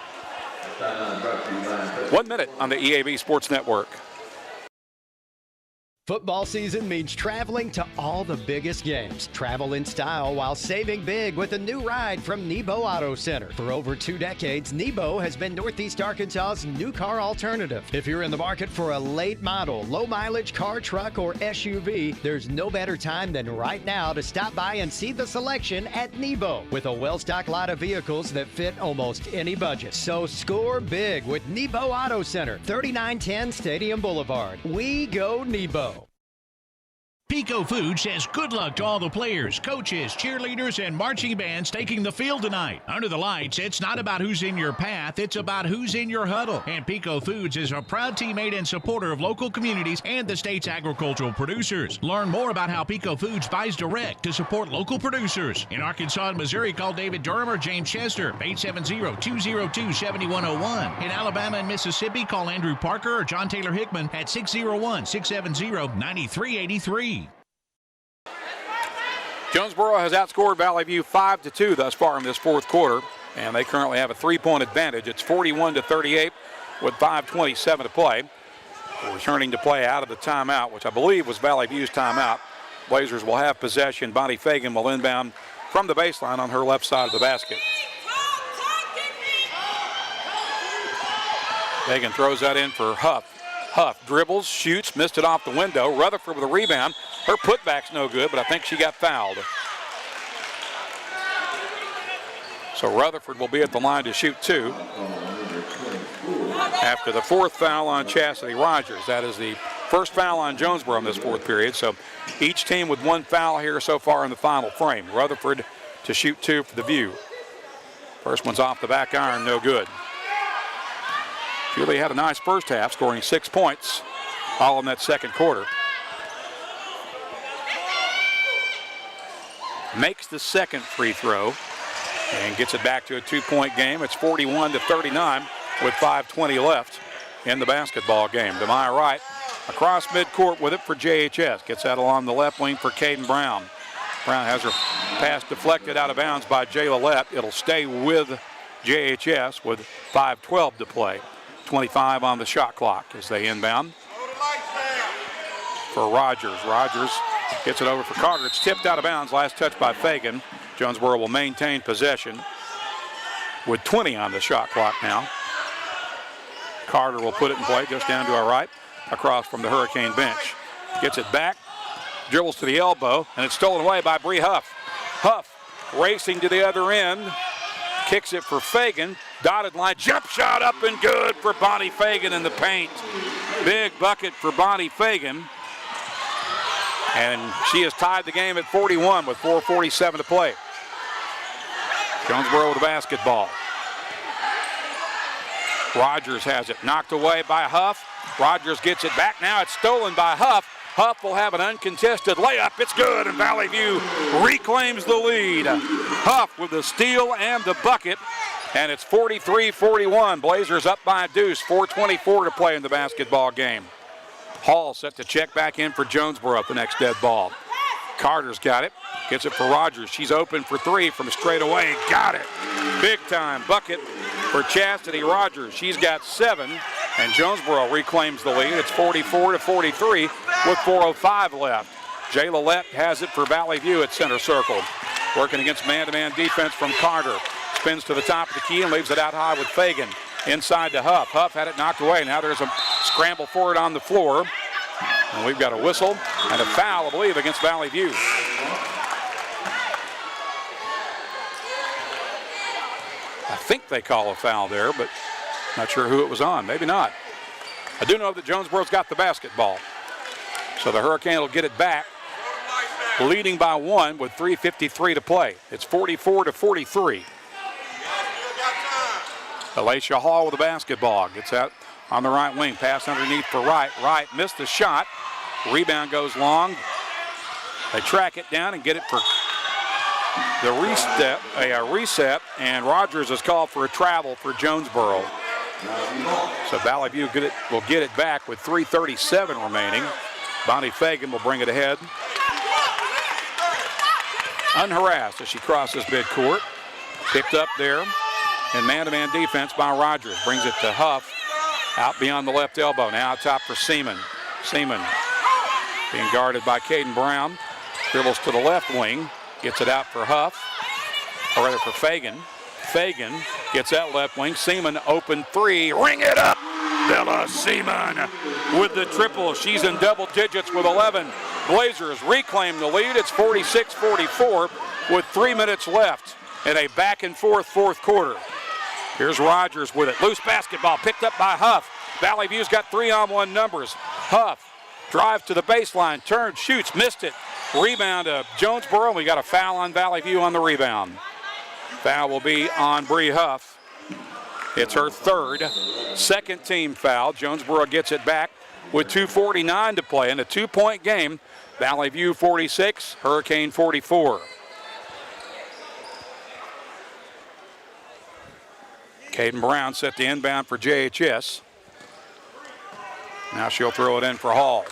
1 minute on the EAB Sports Network. Football season means traveling to all the biggest games. Travel in style while saving big with a new ride from Nebo Auto Center. For over 2 decades, Nebo has been Northeast Arkansas's new car alternative. If you're in the market for a late model, low mileage car, truck, or SUV, there's no better time than right now to stop by and see the selection at Nebo. With a well-stocked lot of vehicles that fit almost any budget. So score big with Nebo Auto Center, 3910 Stadium Boulevard. We go Nebo. Pico Food says good luck to all the players, coaches, cheerleaders, and marching bands taking the field tonight. Under the lights, it's not about who's in your path, it's about who's in your huddle. And Pico Foods is a proud teammate and supporter of local communities and the state's agricultural producers. Learn more about how Pico Foods buys direct to support local producers. In Arkansas and Missouri, call David Durham or James Chester, 870-202-7101. In Alabama and Mississippi, call Andrew Parker or John Taylor Hickman at 601-670-9383. Jonesboro has outscored Valley View 5-2 thus far in this fourth quarter, and they currently have a 3-point advantage. It's 41-38 with 5:27 to play. We're returning to play out of the timeout, which I believe was Valley View's timeout. Blazers will have possession. Bonnie Fagan will inbound from the baseline on her left side of the basket. Fagan throws that in for Huff. Huff dribbles, shoots, missed it off the window. Rutherford with a rebound. Her putback's no good, but I think she got fouled. So Rutherford will be at the line to shoot 2. After the 4th foul on Chastity Rogers. That is the first foul on Jonesboro in this 4th period. So each team with 1 foul here so far in the final frame. Rutherford to shoot 2 for the View. First one's off the back iron, no good. Julie had a nice first half, scoring 6 points, all in that second quarter. Makes the second free throw and gets it back to a 2-point game. It's 41-39 with 5:20 left in the basketball game. Demaya Wright across midcourt with it for JHS. Gets that along the left wing for Caden Brown. Brown has her pass deflected out of bounds by Jay Lillette. It'll stay with JHS with 5:12 to play. 25 on the shot clock as they inbound. For Rogers. Rogers gets it over for Carter. It's tipped out of bounds. Last touch by Fagan. Jonesboro will maintain possession with 20 on the shot clock now. Carter will put it in play just down to our right, across from the Hurricane bench. Gets it back, dribbles to the elbow, and it's stolen away by Bree Huff. Huff racing to the other end, kicks it for Fagan. Dotted line, jump shot up and good for Bonnie Fagan in the paint. Big bucket for Bonnie Fagan. And she has tied the game at 41 with 4:47 to play. Jonesboro with the basketball. Rogers has it knocked away by Huff. Rogers gets it back. Now it's stolen by Huff. Huff will have an uncontested layup. It's good, and Valley View reclaims the lead. Huff with the steal and the bucket, and it's 43-41. Blazers up by a deuce. 4:24 to play in the basketball game. Hall set to check back in for Jonesboro at the next dead ball. Carter's got it. Gets it for Rogers. She's open for 3 from straight away. Got it. Big time bucket for Chastity Rogers. She's got 7, and Jonesboro reclaims the lead. It's 44-43 with 4:05 left. Jay Lillette has it for Valley View at center circle. Working against man-to-man defense from Carter. Spins to the top of the key and leaves it out high with Fagan. Inside to Huff. Huff had it knocked away. Now there's a scramble for it on the floor. And we've got a whistle and a foul, I believe, against Valley View. I think they call a foul there, but not sure who it was on. Maybe not. I do know that Jonesboro's got the basketball. So So the Hurricane will get it back, leading by 1 with 3:53 to play. It's 44-43. Alicia Hall with the basketball. Gets out on the right wing. Pass underneath for Wright. Wright missed the shot. Rebound goes long. They track it down and get it for the reset. And Rogers is called for a travel for Jonesboro. So Valley View will get it back with 3:37 remaining. Bonnie Fagan will bring it ahead. Unharassed as she crosses midcourt. Picked up there. And man-to-man defense by Rogers. Brings it to Huff. Out beyond the left elbow. Now out top for Seaman. Seaman being guarded by Caden Brown. Dribbles to the left wing. Gets it out for Huff. Or rather for Fagan. Fagan gets that left wing. Seaman open three. Ring it up. Bella Seaman with the triple. She's in double digits with 11. Blazers reclaim the lead. It's 46-44 with 3 minutes left in a back-and-forth fourth quarter. Here's Rogers with it. Loose basketball picked up by Huff. Valley View's got 3-on-1 numbers. Huff drives to the baseline, turns, shoots, missed it. Rebound to Jonesboro. We got a foul on Valley View on the rebound. Foul will be on Bree Huff. It's her third, second team foul. Jonesboro gets it back with 2:49 to play in a 2-point game. Valley View 46, Hurricane 44. Caden Brown set the inbound for JHS. Now she'll throw it in for Hall.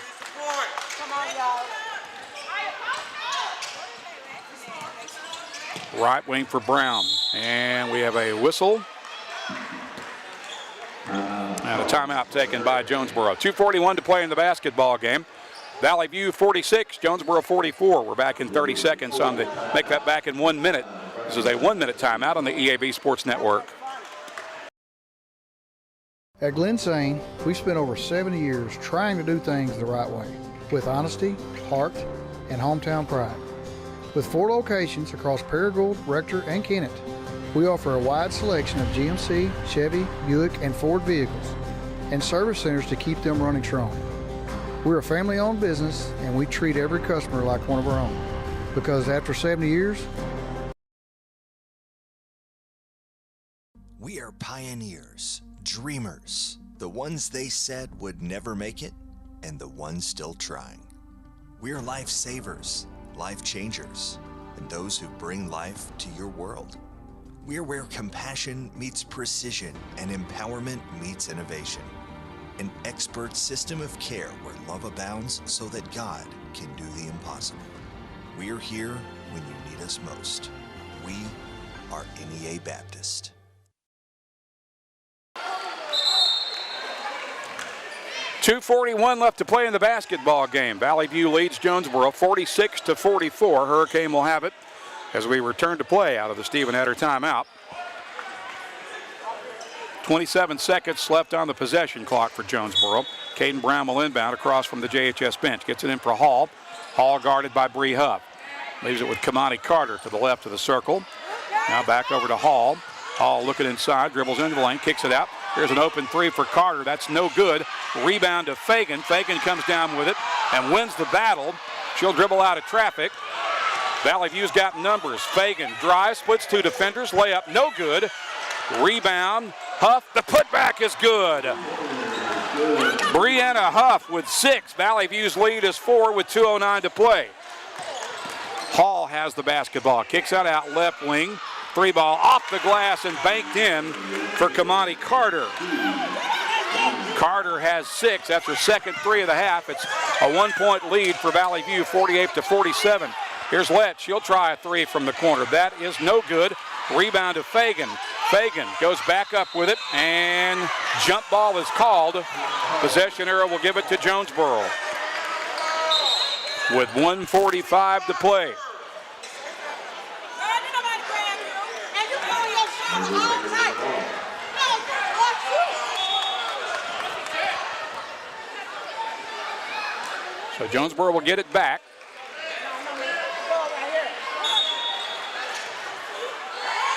Right wing for Brown. And we have a whistle. And a timeout taken by Jonesboro. 2:41 to play in the basketball game. Valley View 46, Jonesboro 44. We're back in 30 seconds on the make that back in 1 minute. This is a 1-minute timeout on the EAB Sports Network. At Glen Sain, we spent over 70 years trying to do things the right way, with honesty, heart, and hometown pride. With 4 locations across Paragould, Rector, and Kennett, we offer a wide selection of GMC, Chevy, Buick, and Ford vehicles, and service centers to keep them running strong. We're a family-owned business, and we treat every customer like one of our own, because after 70 years, we are pioneers, dreamers, the ones they said would never make it, and the ones still trying. We're lifesavers, life changers, and those who bring life to your world. We're where compassion meets precision and empowerment meets innovation. An expert system of care where love abounds so that God can do the impossible. We're here when you need us most. We are NEA Baptist. .241 left to play in the basketball game. Valley View leads Jonesboro 46-44. Hurricane will have it as we return to play out of the Stephen Etter timeout. 27 seconds left on the possession clock for Jonesboro. Caden Brown will inbound across from the JHS bench. Gets it in for Hall. Hall guarded by Bree Huff. Leaves it with Kamani Carter to the left of the circle. Now back over to Hall. Hall looking inside, dribbles into the lane, kicks it out. Here's an open three for Carter. That's no good. Rebound to Fagan. Fagan comes down with it and wins the battle. She'll dribble out of traffic. Valley View's got numbers. Fagan drives, splits 2 defenders. Layup no good. Rebound. Huff. The putback is good. Brianna Huff with 6. Valley View's lead is 4 with 2:09 to play. Hall has the basketball. Kicks out left wing. 3 ball off the glass and banked in for Kamani Carter. Carter has 6. That's her second 3 of the half. It's a 1-point lead for Valley View, 48-47. Here's Lett. She'll try a 3 from the corner. That is no good. Rebound to Fagan. Fagan goes back up with it, and jump ball is called. Possession arrow will give it to Jonesboro. With 1:45 to play. So Jonesboro will get it back.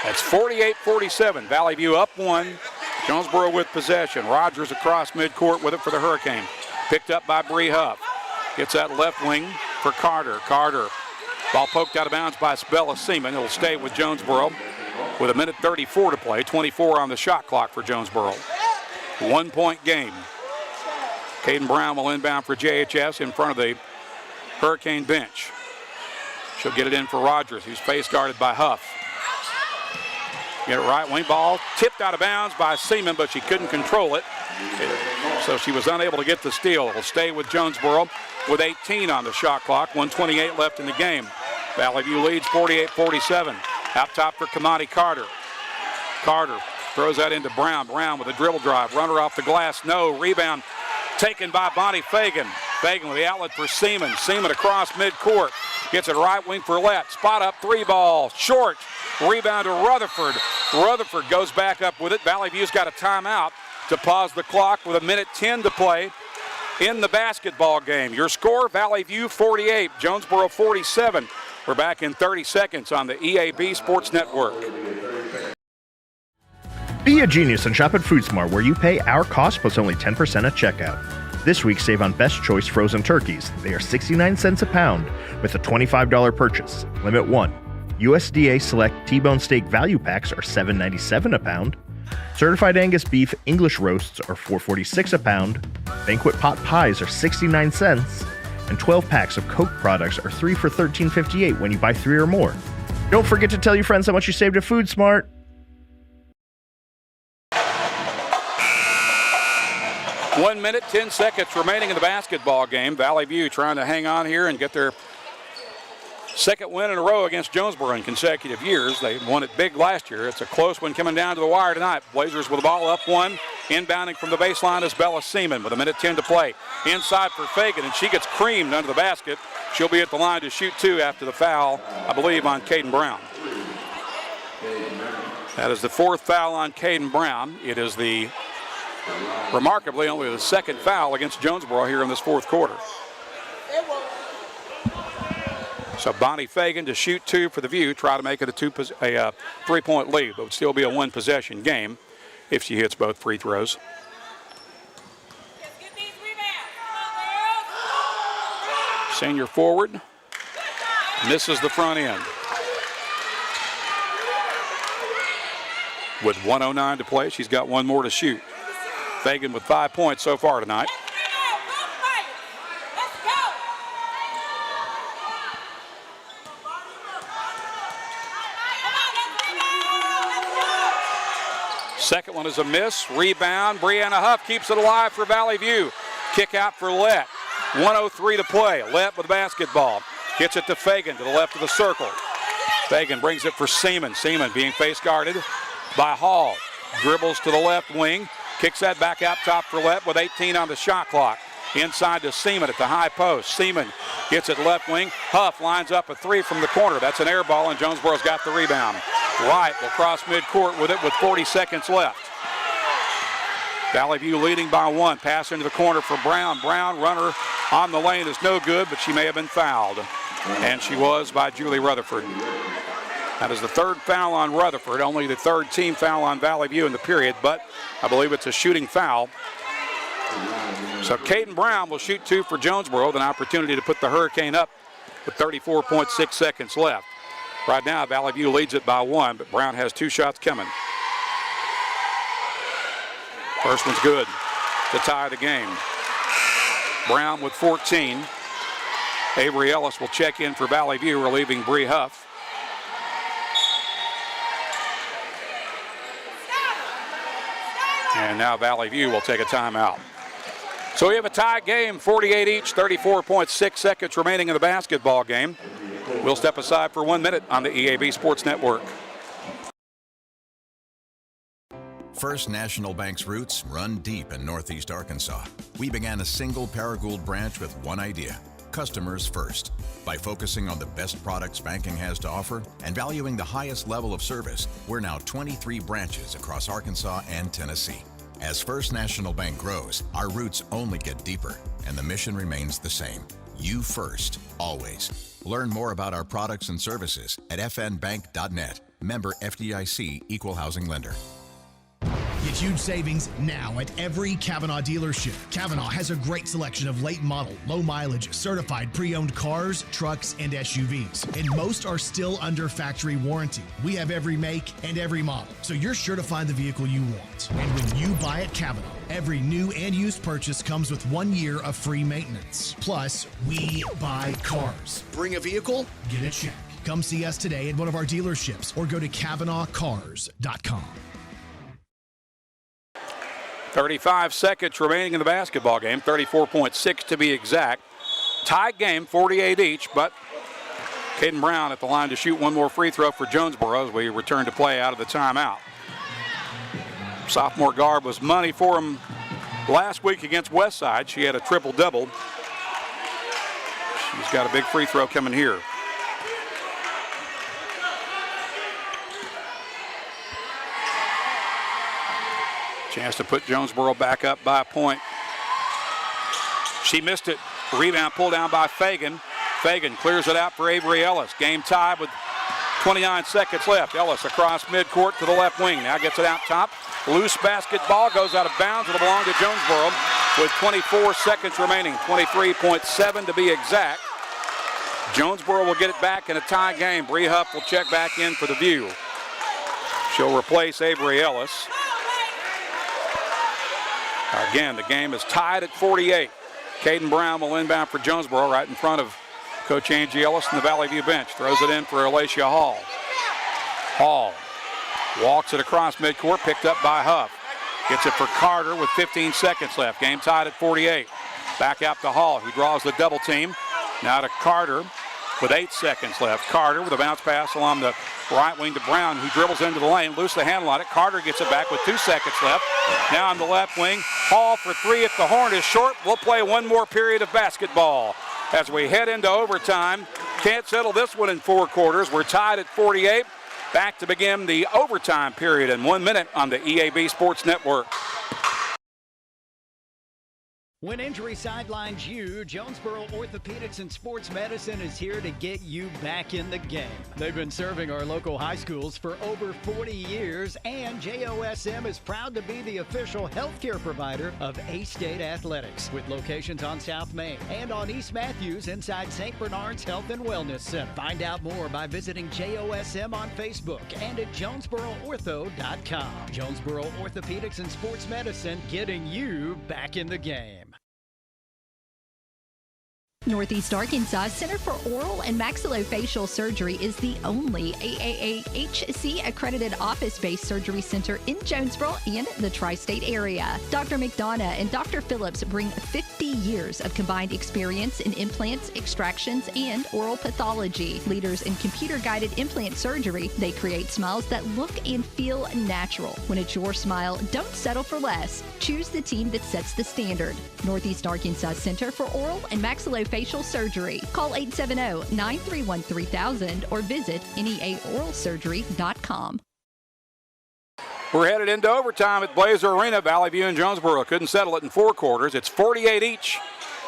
That's 48-47. Valley View up 1. Jonesboro with possession. Rogers across midcourt with it for the Hurricane. Picked up by Bree Huff. Gets that left wing for Carter. Carter, ball poked out of bounds by Bella Seaman. It'll stay with Jonesboro with 1:34 to play. 24 on the shot clock for Jonesboro. 1 point game. Caden Brown will inbound for JHS in front of the Hurricane bench. She'll get it in for Rogers, who's face guarded by Huff. Get it right wing, ball tipped out of bounds by Seaman, but she couldn't control it. So she was unable to get the steal. It'll stay with Jonesboro with 18 on the shot clock. 1:28 left in the game. Valley View leads 48-47. Out top for Kamani Carter. Carter throws that into Brown. Brown with a dribble drive. Runner off the glass. No. Rebound taken by Bonnie Fagan. Fagan with the outlet for Seaman. Seaman across midcourt. Gets it right wing for Lett. Spot up 3 ball. Short. Rebound to Rutherford. Rutherford goes back up with it. Valley View's got a timeout to pause the clock with 1:10 to play in the basketball game. Your score, Valley View 48, Jonesboro 47. We're back in 30 seconds on the EAB Sports Network. Be a genius and shop at Food Smart, where you pay our cost plus only 10% at checkout. This week, save on Best Choice frozen turkeys. They are 69 cents a pound with a $25 purchase. Limit 1. USDA Select T-bone steak value packs are $7.97 a pound. Certified Angus beef English roasts are $4.46 a pound. Banquet pot pies are 69 cents. And 12 packs of Coke products are 3 for $13.58 when you buy 3 or more. Don't forget to tell your friends how much you saved at Food Smart. 1 minute, 10 seconds remaining in the basketball game. Valley View trying to hang on here and get their second win in a row against Jonesboro in consecutive years. They won it big last year. It's a close one coming down to the wire tonight. Blazers with the ball up 1. Inbounding from the baseline is Bella Seaman with 1:10 to play. Inside for Fagan, and she gets creamed under the basket. She'll be at the line to shoot 2 after the foul, I believe, on Caden Brown. That is the 4th foul on Caden Brown. It is remarkably only the 2nd foul against Jonesboro here in this 4th quarter. So Bonnie Fagan to shoot 2 for the View, try to make it a 3-point lead, but it would still be a 1-possession game if she hits both free throws. Senior forward misses the front end. With 1:09 to play, she's got 1 more to shoot. Fagan with 5 points so far tonight. Second one is a miss. Rebound. Brianna Huff keeps it alive for Valley View. Kick out for Lett. 1:03 to play. Lett with the basketball. Gets it to Fagan to the left of the circle. Fagan brings it for Seaman. Seaman being face guarded by Hall. Dribbles to the left wing. Kicks that back out top for Lett with 18 on the shot clock. Inside to Seaman at the high post. Seaman gets it left wing. Huff lines up a 3 from the corner. That's an air ball, and Jonesboro's got the rebound. Wright will cross midcourt with it with 40 seconds left. Valley View leading by 1. Pass into the corner for Brown. Brown, runner on the lane, is no good, but she may have been fouled. And she was by Julie Rutherford. That is the 3rd foul on Rutherford, only the 3rd team foul on Valley View in the period, but I believe it's a shooting foul. So Caden Brown will shoot 2 for Jonesboro with an opportunity to put the Hurricane up with 34.6 seconds left. Right now, Valley View leads it by 1, but Brown has 2 shots coming. First one's good to tie the game. Brown with 14. Avery Ellis will check in for Valley View, relieving Bree Huff. And now Valley View will take a timeout. So we have a tie game, 48 each, 34.6 seconds remaining in the basketball game. We'll step aside for 1 minute on the EAB Sports Network. First National Bank's roots run deep in Northeast Arkansas. We began a single Paragould branch with one idea: customers first. By focusing on the best products banking has to offer and valuing the highest level of service, we're now 23 branches across Arkansas and Tennessee. As First National Bank grows, our roots only get deeper, and the mission remains the same: you first, always. Learn more about our products and services at fnbank.net. Member FDIC, Equal Housing Lender. Get huge savings now at every Kavanaugh dealership. Kavanaugh has a great selection of late model, low mileage, certified pre-owned cars, trucks, and SUVs. And most are still under factory warranty. We have every make and every model, so you're sure to find the vehicle you want. And when you buy at Kavanaugh, every new and used purchase comes with 1 year of free maintenance. Plus, we buy cars. Bring a vehicle, get a check. Come see us today at one of our dealerships or go to KavanaughCars.com. 35 seconds remaining in the basketball game, 34.6 to be exact. Tied game, 48 each, but Caden Brown at the line to shoot one more free throw for Jonesboro as we return to play out of the timeout. Sophomore guard was money for him last week against Westside. She had a triple-double. She's got a big free throw coming here. Chance to put Jonesboro back up by a point. She missed it. Rebound pulled down by Fagan. Fagan clears it out for Avery Ellis. Game tied with 29 seconds left. Ellis across midcourt to the left wing. Now gets it out top. Loose basketball goes out of bounds. It'll belong to Jonesboro with 24 seconds remaining. 23.7 to be exact. Jonesboro will get it back in a tie game. Bree Huff will check back in for the View. She'll replace Avery Ellis. Again, the game is tied at 48. Caden Brown will inbound for Jonesboro right in front of Coach Angie Ellis and the Valley View bench. Throws it in for Alacia Hall. Hall walks it across midcourt, picked up by Huff. Gets it for Carter with 15 seconds left. Game tied at 48. Back out to Hall. He draws the double team. Now to Carter with 8 seconds left. Carter with a bounce pass along the right wing to Brown, who dribbles into the lane, loose the handle on it. Carter gets it back with 2 seconds left. Now on the left wing, Hall for three at the horn is short. We'll play one more period of basketball as we head into overtime. Can't settle this one in 4 quarters. We're tied at 48. Back to begin the overtime period in 1 minute on the EAB Sports Network. When injury sidelines you, Jonesboro Orthopedics and Sports Medicine is here to get you back in the game. They've been serving our local high schools for over 40 years, and JOSM is proud to be the official healthcare provider of A-State Athletics, with locations on South Main and on East Matthews inside St. Bernard's Health and Wellness Center. Find out more by visiting JOSM on Facebook and at JonesboroOrtho.com. Jonesboro Orthopedics and Sports Medicine, getting you back in the game. Northeast Arkansas Center for Oral and Maxillofacial Surgery is the only AAAHC accredited office-based surgery center in Jonesboro and the tri-state area. Dr. McDonough and Dr. Phillips bring 50 years of combined experience in implants, extractions, and oral pathology. Leaders in computer-guided implant surgery, they create smiles that look and feel natural. When it's your smile, don't settle for less. Choose the team that sets the standard. Northeast Arkansas Center for Oral and Maxillofacial Surgery. Call 870-931-3000 or visit neaoralsurgery.com. We're headed into overtime at Blazer Arena. Valley View and Jonesboro couldn't settle it in 4 quarters. It's 48 each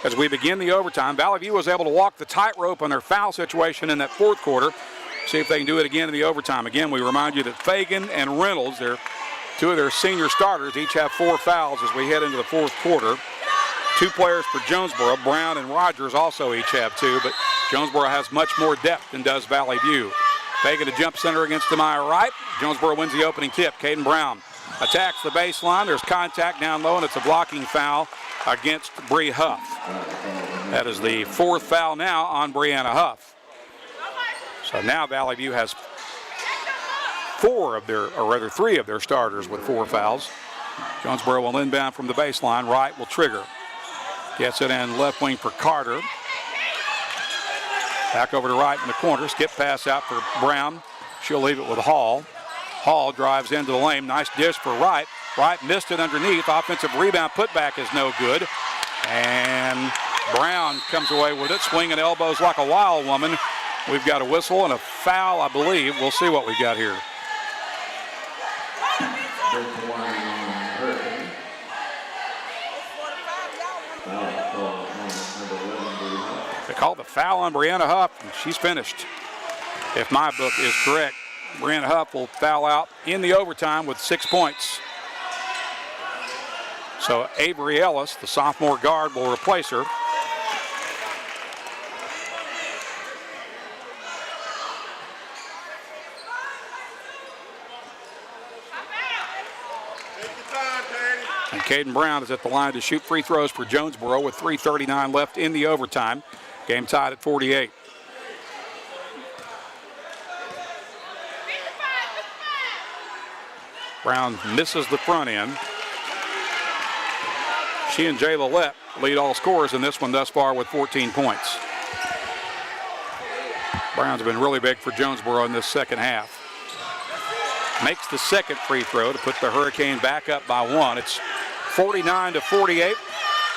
as we begin the overtime. Valley View was able to walk the tightrope on their foul situation in that 4th quarter. See if they can do it again in the overtime. Again, we remind you that Fagan and Reynolds, they're 2 of their senior starters, each have 4 fouls as we head into the 4th quarter. 2 players for Jonesboro, Brown and Rogers, also each have 2, but Jonesboro has much more depth than does Valley View. Fagan to jump center against Demaya Wright. Jonesboro wins the opening tip. Caden Brown attacks the baseline. There's contact down low, and it's a blocking foul against Bree Huff. That is the 4th foul now on Brianna Huff. So now Valley View has 3 of their starters with 4 fouls. Jonesboro will inbound from the baseline. Wright will trigger. Gets it in left wing for Carter. Back over to Wright in the corner. Skip pass out for Brown. She'll leave it with Hall. Hall drives into the lane. Nice dish for Wright. Wright missed it underneath. Offensive rebound putback is no good. And Brown comes away with it, swinging elbows like a wild woman. We've got a whistle and a foul, I believe. We'll see what we got here. They called the foul on Brianna Huff, and she's finished. If my book is correct, Brianna Huff will foul out in the overtime with 6 points. So Avery Ellis, the sophomore guard, will replace her. And Caden Brown is at the line to shoot free throws for Jonesboro with 3:39 left in the overtime. Game tied at 48. Brown misses the front end. She and Jayla Lett lead all scorers in this one thus far with 14 points. Brown's been really big for Jonesboro in this second half. Makes the second free throw to put the Hurricane back up by 1. It's 49-48.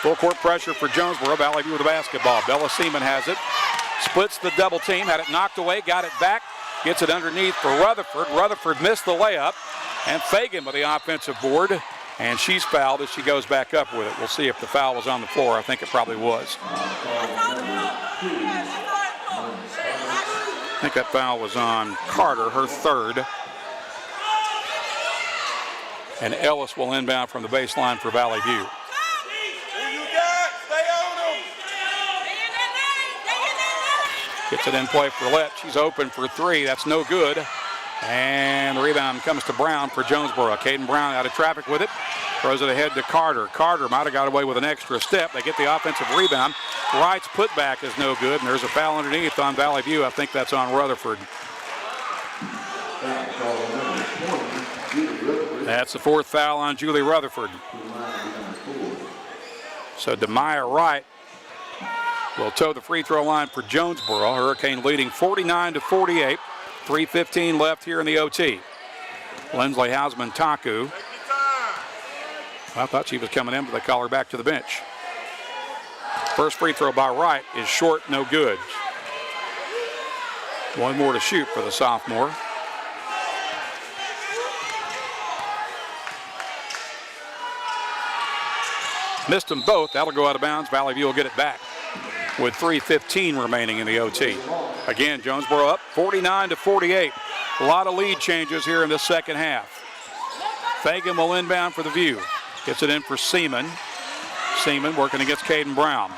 Full court pressure for Jonesboro. Valley View with the basketball. Bella Seaman has it. Splits the double team. Had it knocked away. Got it back. Gets it underneath for Rutherford. Rutherford missed the layup. And Fagan with the offensive board. And she's fouled as she goes back up with it. We'll see if the foul was on the floor. I think it probably was. I think that foul was on Carter, her third. And Ellis will inbound from the baseline for Valley View. Gets it in play for Lett. She's open for 3. That's no good. And the rebound comes to Brown for Jonesboro. Caden Brown out of traffic with it. Throws it ahead to Carter. Carter might have got away with an extra step. They get the offensive rebound. Wright's putback is no good. And there's a foul underneath on Valley View. I think that's on Rutherford. That's the 4th foul on Julie Rutherford. So Demaya Wright will toe the free throw line for Jonesboro. Hurricane leading 49-48. 3:15 left here in the OT. Lindsley Hausman Taku. I thought she was coming in, but they call her back to the bench. First free throw by Wright is short, no good. One more to shoot for the sophomore. Missed them both. That'll go out of bounds. Valley View will get it back with 3:15 remaining in the OT. Again, Jonesboro up 49-48. A lot of lead changes here in the second half. Fagan will inbound for the View. Gets it in for Seaman. Seaman working against Caden Brown.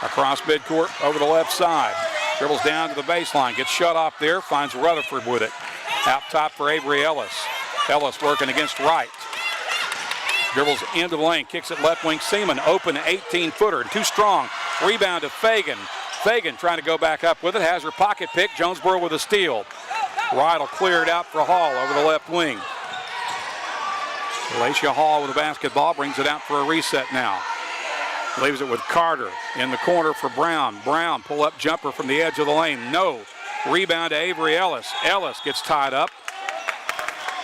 Across midcourt over the left side. Dribbles down to the baseline. Gets shut off there. Finds Rutherford with it. Out top for Avery Ellis. Ellis working against Wright. Dribbles into the lane. Kicks it left wing. Seaman open 18-footer. Too strong. Rebound to Fagan. Fagan trying to go back up with it. Has her pocket pick. Jonesboro with a steal. Wright will clear it out for Hall over the left wing. Alacia Hall with the basketball. Brings it out for a reset now. Leaves it with Carter in the corner for Brown. Brown pull up jumper from the edge of the lane. No. Rebound to Avery Ellis. Ellis gets tied up.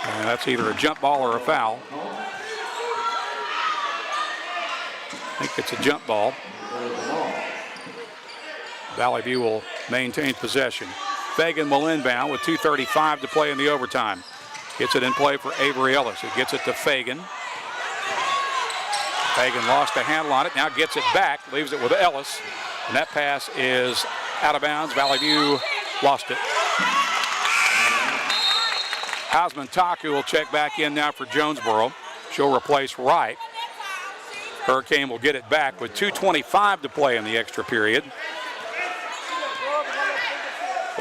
And that's either a jump ball or a foul. I think it's a jump ball. Valley View will maintain possession. Fagan will inbound with 2:35 to play in the overtime. Gets it in play for Avery Ellis. He gets it to Fagan. Fagan lost a handle on it. Now gets it back. Leaves it with Ellis. And that pass is out of bounds. Valley View lost it. Hausman Taku will check back in now for Jonesboro. She'll replace Wright. Hurricane will get it back with 2:25 to play in the extra period.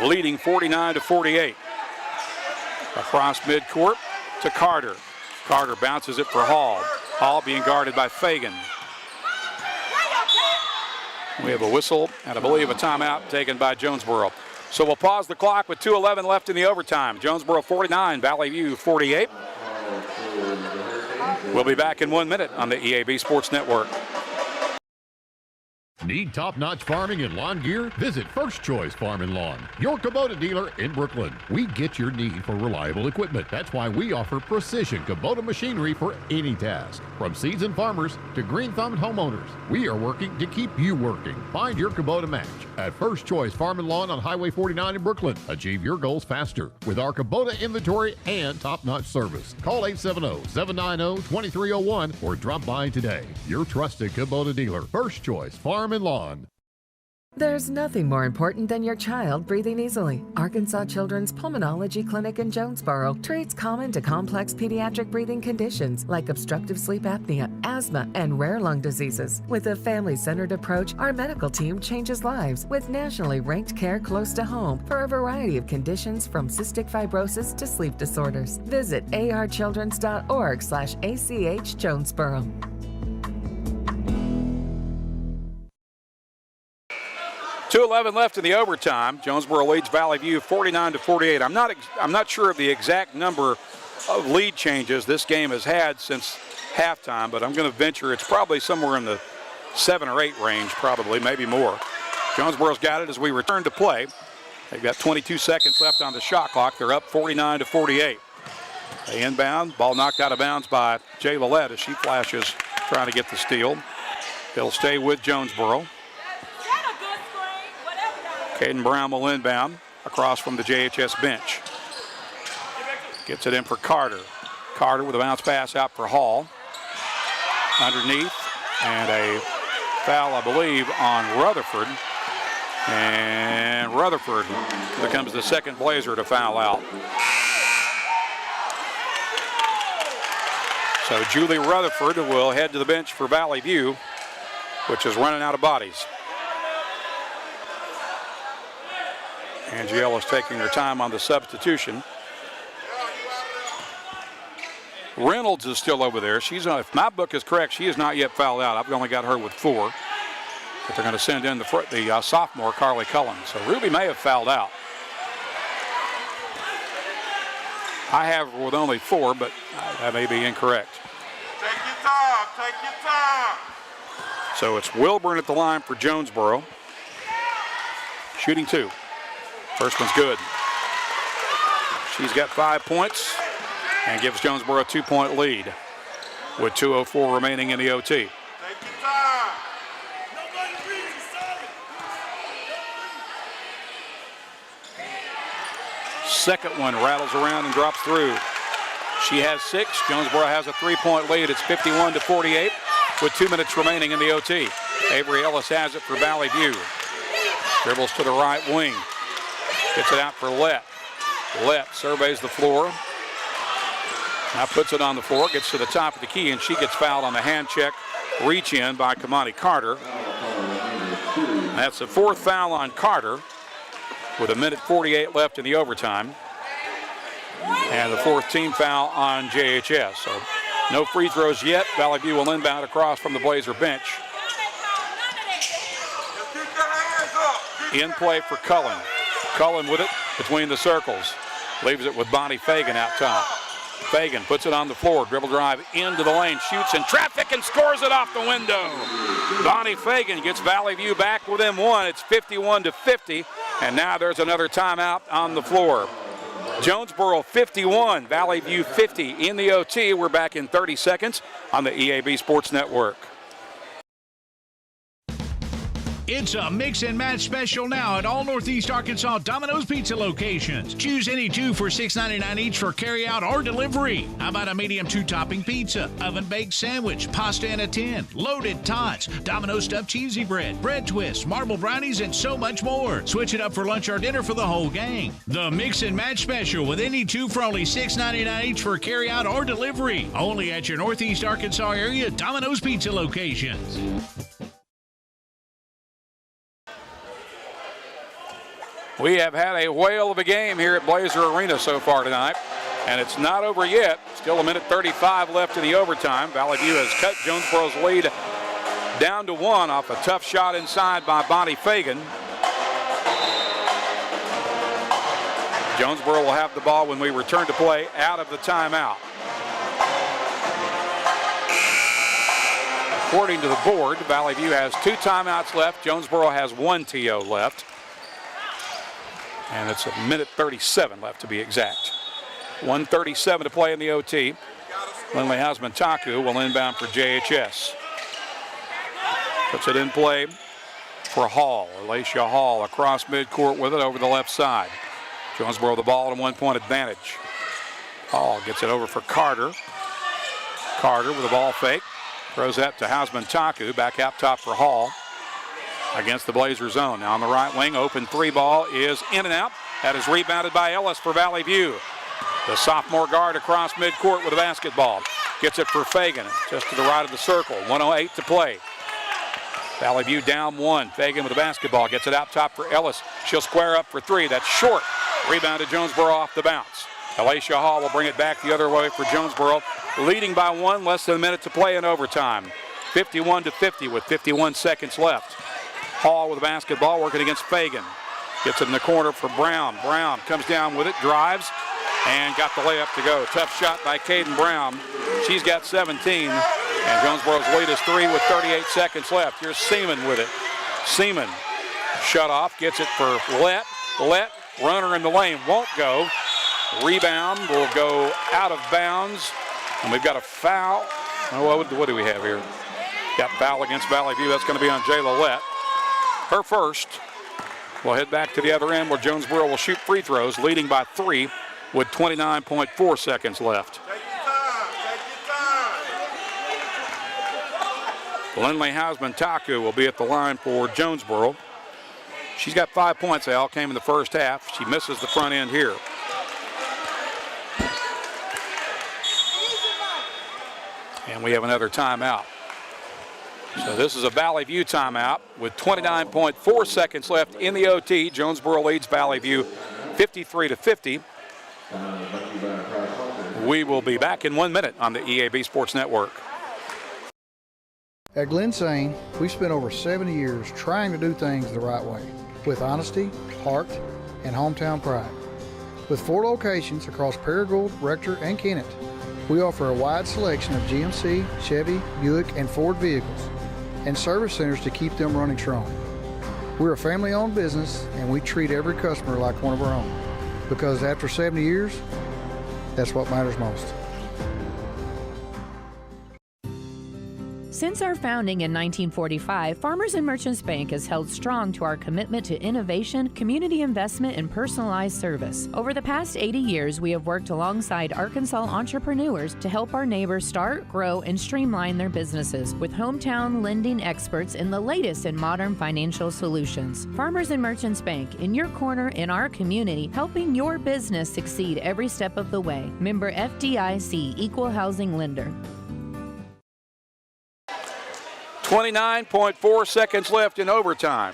Leading 49-48. Across midcourt to Carter. Carter bounces it for Hall. Hall being guarded by Fagan. We have a whistle and I believe a timeout taken by Jonesboro. So we'll pause the clock with 2:11 left in the overtime. Jonesboro 49, Valley View 48. We'll be back in 1 minute on the EAB Sports Network. Need top-notch farming and lawn gear? Visit First Choice Farm and Lawn, your Kubota dealer in Brooklyn. We get your need for reliable equipment. That's why we offer precision Kubota machinery for any task. From seasoned farmers to green-thumbed homeowners, we are working to keep you working. Find your Kubota match at First Choice Farm and Lawn on Highway 49 in Brooklyn. Achieve your goals faster with our Kubota inventory and top-notch service. Call 870-790-2301 or drop by today. Your trusted Kubota dealer, First Choice Farm and Lawn. There's nothing more important than your child breathing easily. Arkansas Children's Pulmonology Clinic in Jonesboro treats common to complex pediatric breathing conditions like obstructive sleep apnea, asthma, and rare lung diseases. With a family-centered approach, our medical team changes lives with nationally ranked care close to home for a variety of conditions from cystic fibrosis to sleep disorders. Visit archildrens.org/ACH Jonesboro. 2:11 left in the overtime. Jonesboro leads Valley View 49-48. I'm not sure of the exact number of lead changes this game has had since halftime, but I'm going to venture it's probably somewhere in the 7 or 8 range, probably, maybe more. Jonesboro's got it as we return to play. They've got 22 seconds left on the shot clock. They're up 49-48. They inbound. Ball knocked out of bounds by Jay Lillette as she flashes, trying to get the steal. It'll stay with Jonesboro. Caden Brown will inbound across from the JHS bench. Gets it in for Carter. Carter with a bounce pass out for Hall. Underneath, and a foul, I believe, on Rutherford. And Rutherford becomes the second Blazer to foul out. So Julie Rutherford will head to the bench for Valley View, which is running out of bodies. Angie Ellis taking her time on the substitution. Reynolds is still over there. If my book is correct, she is not yet fouled out. I've only got her with 4. But they're going to send in the sophomore, Carly Cullen. So Ruby may have fouled out. I have her with only 4, but that may be incorrect. Take your time, take your time. So it's Wilburn at the line for Jonesboro. Shooting 2. First one's good. She's got 5 points and gives Jonesboro a 2-point lead with 2:04 remaining in the OT. Take your time. Second one rattles around and drops through. She has 6. Jonesboro has a 3-point lead. It's 51-48 with 2 minutes remaining in the OT. Avery Ellis has it for Valley View. Dribbles to the right wing. Gets it out for Lett. Lett surveys the floor. Now puts it on the floor, gets to the top of the key, and she gets fouled on the hand check reach in by Kamani Carter. That's the 4th foul on Carter with 1:48 left in the overtime. And the 4th team foul on JHS. So no free throws yet. Valley View will inbound across from the Blazer bench. In play for Cullen. Cullen with it between the circles. Leaves it with Bonnie Fagan out top. Fagan puts it on the floor. Dribble drive into the lane. Shoots in traffic and scores it off the window. Bonnie Fagan gets Valley View back within 1. It's 51-50. And now there's another timeout on the floor. Jonesboro 51, Valley View 50 in the OT. We're back in 30 seconds on the EAB Sports Network. It's a mix and match special now at all Northeast Arkansas Domino's Pizza locations. Choose any 2 for $6.99 each for carryout or delivery. How about a medium 2-topping pizza, oven-baked sandwich, pasta in a tin, loaded tots, Domino's stuffed cheesy bread, bread twists, marble brownies, and so much more. Switch it up for lunch or dinner for the whole gang. The mix and match special with any 2 for only $6.99 each for carryout or delivery. Only at your Northeast Arkansas area Domino's Pizza locations. We have had a whale of a game here at Blazer Arena so far tonight, and it's not over yet. Still 1:35 left in the overtime. Valley View has cut Jonesboro's lead down to 1 off a tough shot inside by Bonnie Fagan. Jonesboro will have the ball when we return to play out of the timeout. According to the board, Valley View has 2 timeouts left. Jonesboro has 1 TO left. And it's 1:37 left to be exact. 1:37 to play in the OT. Lindley Hausman-Taku will inbound for JHS. Puts it in play for Hall. Alacia Hall across midcourt with it over the left side. Jonesboro the ball and a 1-point advantage. Hall gets it over for Carter. Carter with a ball fake. Throws that to Hausman-Taku. Back out top for Hall. against the Blazer zone. Now on the right wing, open three ball is in and out. That is rebounded by Ellis for Valley View. The sophomore guard across midcourt with a basketball. Gets it for Fagan, just to the right of the circle. 1:08 to play. Valley View down one. Fagan with the basketball. Gets it out top for Ellis. She'll square up for three. That's short. Rebounded Jonesboro off the bounce. Alacia Hall will bring it back the other way for Jonesboro. Leading by one, less than a minute to play in overtime. 51-50 with 51 seconds left. Hall with the basketball working against Fagan. Gets it in the corner for Brown. Brown comes down with it, drives, and got the layup to go. Tough shot by Caden Brown. She's got 17, and Jonesboro's lead is 3 with 38 seconds left. Here's Seaman with it. Seaman shut off, gets it for Let. Runner in the lane, won't go. Rebound will go out of bounds, and we've got a foul. Oh, what do we have here? Got foul against Valley View. That's going to be on Jayla Lett. Her first. We'll head back to the other end where Jonesboro will shoot free throws, leading by 3 with 29.4 seconds left. Lindley Hausman-Taku will be at the line for Jonesboro. She's got 5 points. They all came in the first half. She misses the front end here. And we have another timeout. So this is a Valley View timeout with 29.4 seconds left in the OT. Jonesboro leads Valley View 53-50. We will be back in 1 minute on the EAB Sports Network. At Glen Sain, we spent over 70 years trying to do things the right way, with honesty, heart, and hometown pride. With 4 locations across Paragould, Rector, and Kennett, we offer a wide selection of GMC, Chevy, Buick, and Ford vehicles, and service centers to keep them running strong. We're a family-owned business, and we treat every customer like one of our own, because after 70 years, that's what matters most. Since our founding in 1945, Farmers and Merchants Bank has held strong to our commitment to innovation, community investment, and personalized service. Over the past 80 years, we have worked alongside Arkansas entrepreneurs to help our neighbors start, grow, and streamline their businesses with hometown lending experts in the latest in modern financial solutions. Farmers and Merchants Bank, in your corner in our community, helping your business succeed every step of the way. Member FDIC, Equal Housing Lender. 29.4 seconds left in overtime.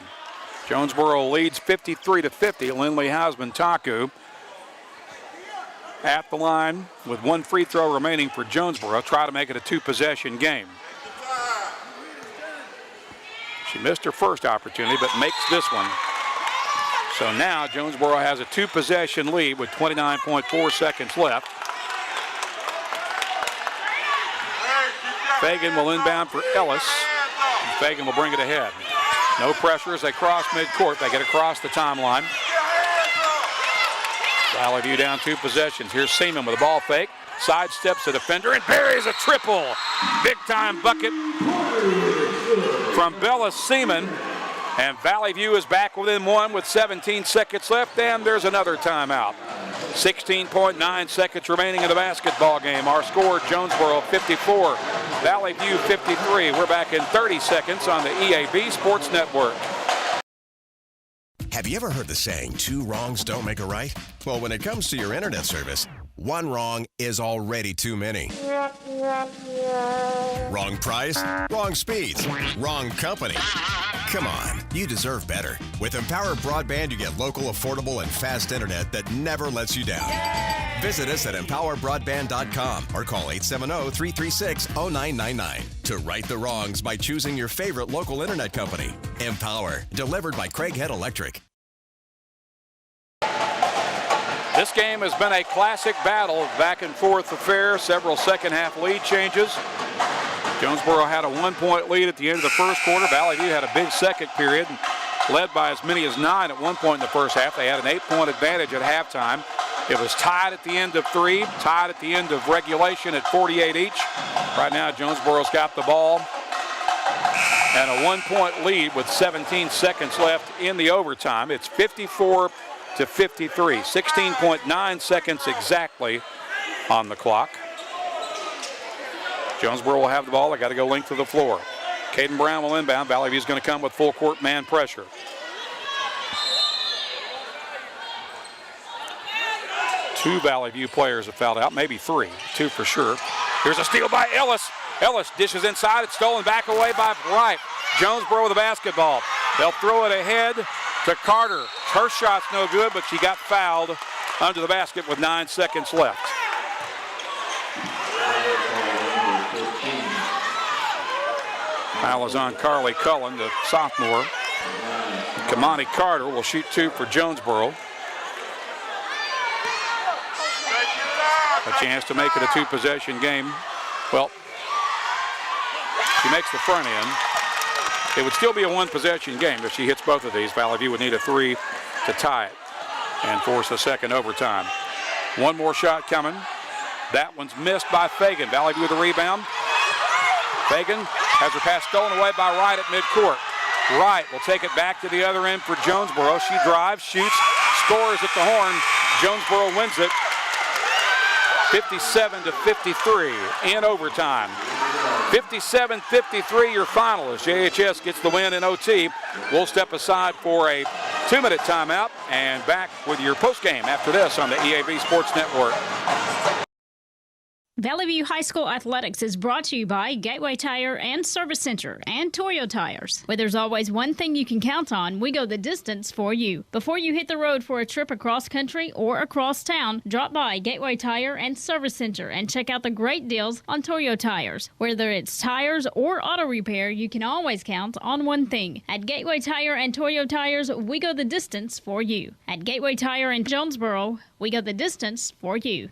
Jonesboro leads 53-50. Lindley Hausman-Taku at the line with 1 free throw remaining for Jonesboro. Try to make it a 2-possession game. She missed her first opportunity, but makes this one. So now Jonesboro has a 2-possession lead with 29.4 seconds left. Fagan will inbound for Ellis. Fagan will bring it ahead. No pressure as they cross midcourt. They get across the timeline. Valley View down 2 possessions. Here's Seaman with a ball fake. Sidesteps the defender and buries a triple. Big time bucket from Bella Seaman. And Valley View is back within 1 with 17 seconds left. And there's another timeout. 16.9 seconds remaining in the basketball game. Our score, Jonesboro 54, Valley View 53. We're back in 30 seconds on the EAB Sports Network. Have you ever heard the saying, 2 wrongs don't make a right? Well, when it comes to your internet service, 1 wrong is already too many. Wrong price, wrong speeds, wrong company. Come on, you deserve better. With Empower Broadband, you get local, affordable, and fast internet that never lets you down. Visit us at empowerbroadband.com or call 870-336-0999 to right the wrongs by choosing your favorite local internet company. Empower, delivered by Craighead Electric. This game has been a classic battle, back and forth affair, several second half lead changes. Jonesboro had a 1-point lead at the end of the first quarter. Valley View had a big second period, led by as many as 9 at one point in the first half. They had an 8-point advantage at halftime. It was tied at the end of 3, tied at the end of regulation at 48 each. Right now, Jonesboro's got the ball and a 1-point lead with 17 seconds left in the overtime. It's 54-53, 16.9 seconds exactly on the clock. Jonesboro will have the ball. They got to go length of the floor. Caden Brown will inbound. Valley View's going to come with full court man pressure. Two Valley View players have fouled out, maybe three, two for sure. Here's a steal by Ellis. Ellis dishes inside. It's stolen back away by Bright. Jonesboro with the basketball. They'll throw it ahead to Carter. Her shot's no good, but she got fouled under the basket with 9 seconds left. Foul is on Carly Cullen, the sophomore. Kamani Carter will shoot 2 for Jonesboro. A chance to make it a 2-possession game. Well, she makes the front end. It would still be a 1-possession game if she hits both of these. Valley View would need a 3 to tie it and force a second overtime. One more shot coming. That one's missed by Fagan. Valley View with the rebound. Fagan has her pass stolen away by Wright at midcourt. Wright will take it back to the other end for Jonesboro. She drives, shoots, scores at the horn. Jonesboro wins it 57-53 in overtime. 57-53 your final as JHS gets the win in OT. We'll step aside for a 2-minute timeout and back with your postgame after this on the EAB Sports Network. Valley View High School Athletics is brought to you by Gateway Tire and Service Center and Toyo Tires. Where there's always one thing you can count on, we go the distance for you. Before you hit the road for a trip across country or across town, drop by Gateway Tire and Service Center and check out the great deals on Toyo Tires. Whether it's tires or auto repair, you can always count on one thing. At Gateway Tire and Toyo Tires, we go the distance for you. At Gateway Tire in Jonesboro, we go the distance for you.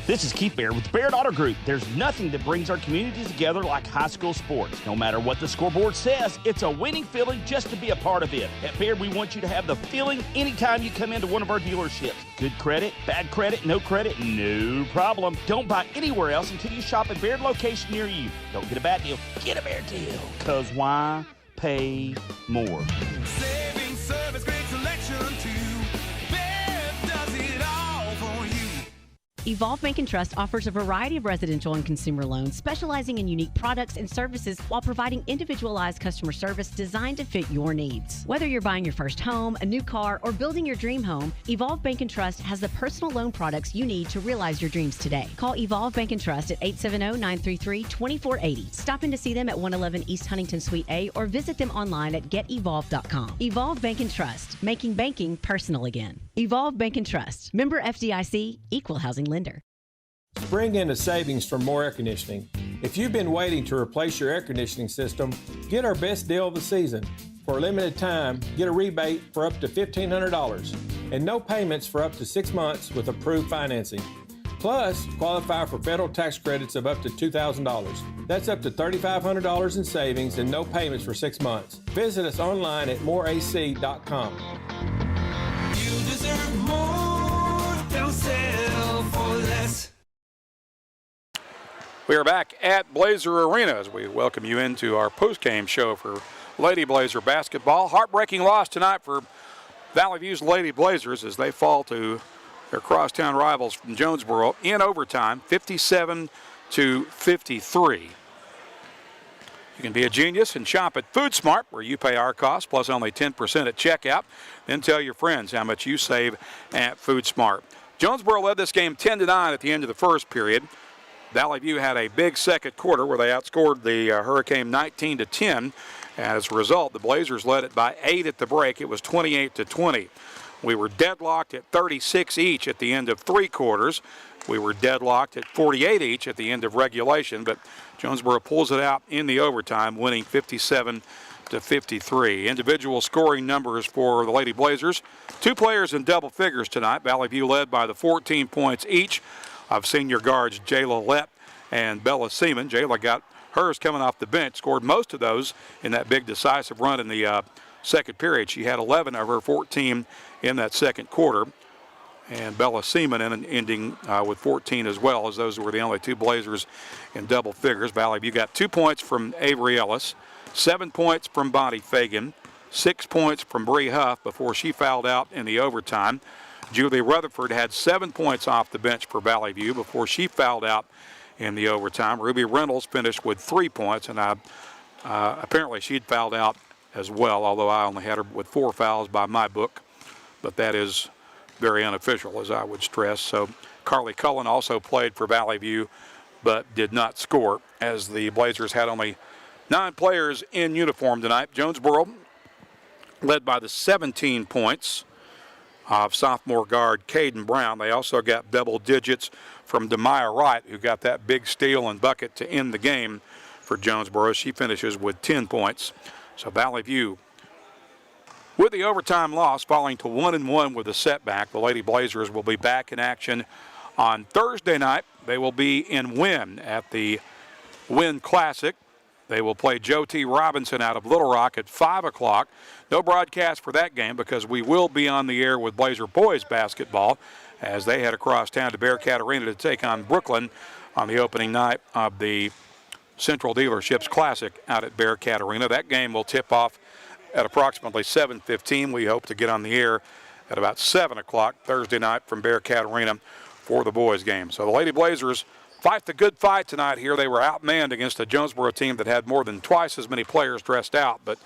This is Keith Baird with the Baird Auto Group. There's nothing that brings our communities together like high school sports. No matter what the scoreboard says, it's a winning feeling just to be a part of it. At Baird, we want you to have the feeling anytime you come into one of our dealerships. Good credit, bad credit, no no problem. Don't buy anywhere else until you shop at Baird location near you. Don't get a bad deal, get a Baird deal. Because why pay more? Saving service, great selection too. Baird does it all for you. Evolve Bank and Trust offers a variety of residential and consumer loans, specializing in unique products and services while providing individualized customer service designed to fit your needs. Whether you're buying your first home, a new car, or building your dream home, Evolve Bank and Trust has the personal loan products you need to realize your dreams today. Call Evolve Bank and Trust at 870-933-2480. Stop in to see them at 111 East Huntington Suite A or visit them online at getevolve.com. Evolve Bank and Trust, making banking personal again. Evolve Bank and Trust. Member FDIC, Equal Housing Lender. Spring into savings from more air conditioning. If you've been waiting to replace your air conditioning system, get our best deal of the season. For a limited time, get a rebate for up to $1,500 and no payments for up to 6 months with approved financing. Plus, qualify for federal tax credits of up to $2,000. That's up to $3,500 in savings and no payments for 6 months. Visit us online at moreac.com. You deserve more. Don't settle for less. We are back at Blazer Arena as we welcome you into our postgame show for Lady Blazer basketball. Heartbreaking loss tonight for Valley View's Lady Blazers as they fall to their crosstown rivals from Jonesboro in overtime, 57-53. You can be a genius and shop at Food Smart, where you pay our cost plus only 10% at checkout. Then tell your friends how much you save at Food Smart. Jonesboro led this game 10-9 at the end of the first period. Valley View had a big second quarter where they outscored the Hurricane 19-10. As a result, the Blazers led it by 8 at the break. It was 28-20. We were deadlocked at 36 each at the end of 3 quarters. We were deadlocked at 48 each at the end of regulation, but Jonesboro pulls it out in the overtime, winning 57-53. Individual scoring numbers for the Lady Blazers. 2 players in double figures tonight. Valley View led by the 14 points each of senior guards Jayla Lett and Bella Seaman. Jayla got hers coming off the bench, scored most of those in that big decisive run in the second period. She had 11 of her 14 in that second quarter. And Bella Seaman ending with 14 as well, as those were the only 2 Blazers in double figures. Valley View got 2 points from Avery Ellis, 7 points from Bonnie Fagan, 6 points from Bree Huff before she fouled out in the overtime. Julie Rutherford had 7 points off the bench for Valley View before she fouled out in the overtime. Ruby Reynolds finished with 3 points, and I Apparently she'd fouled out as well, although I only had her with 4 fouls by my book. But that is very unofficial, as I would stress. So Carly Cullen also played for Valley View, but did not score, as the Blazers had only 9 players in uniform tonight. Jonesboro led by the 17 points of sophomore guard Caden Brown. They also got double digits from Demaya Wright, who got that big steal and bucket to end the game for Jonesboro. She finishes with 10 points. So Valley View, with the overtime loss, falling to 1-1 with a setback. The Lady Blazers will be back in action on Thursday night. They will be in Wynn at the Wynn Classic. They will play Joe T. Robinson out of Little Rock at 5 o'clock. No broadcast for that game because we will be on the air with Blazer boys basketball as they head across town to Bearcat Arena to take on Brooklyn on the opening night of the Central Dealerships Classic out at Bearcat Arena. That game will tip off at approximately 7:15. We hope to get on the air at about 7 o'clock Thursday night from Bearcat Arena for the boys game. So the Lady Blazers fight the good fight tonight here. They were outmanned against a Jonesboro team that had more than twice as many players dressed out, but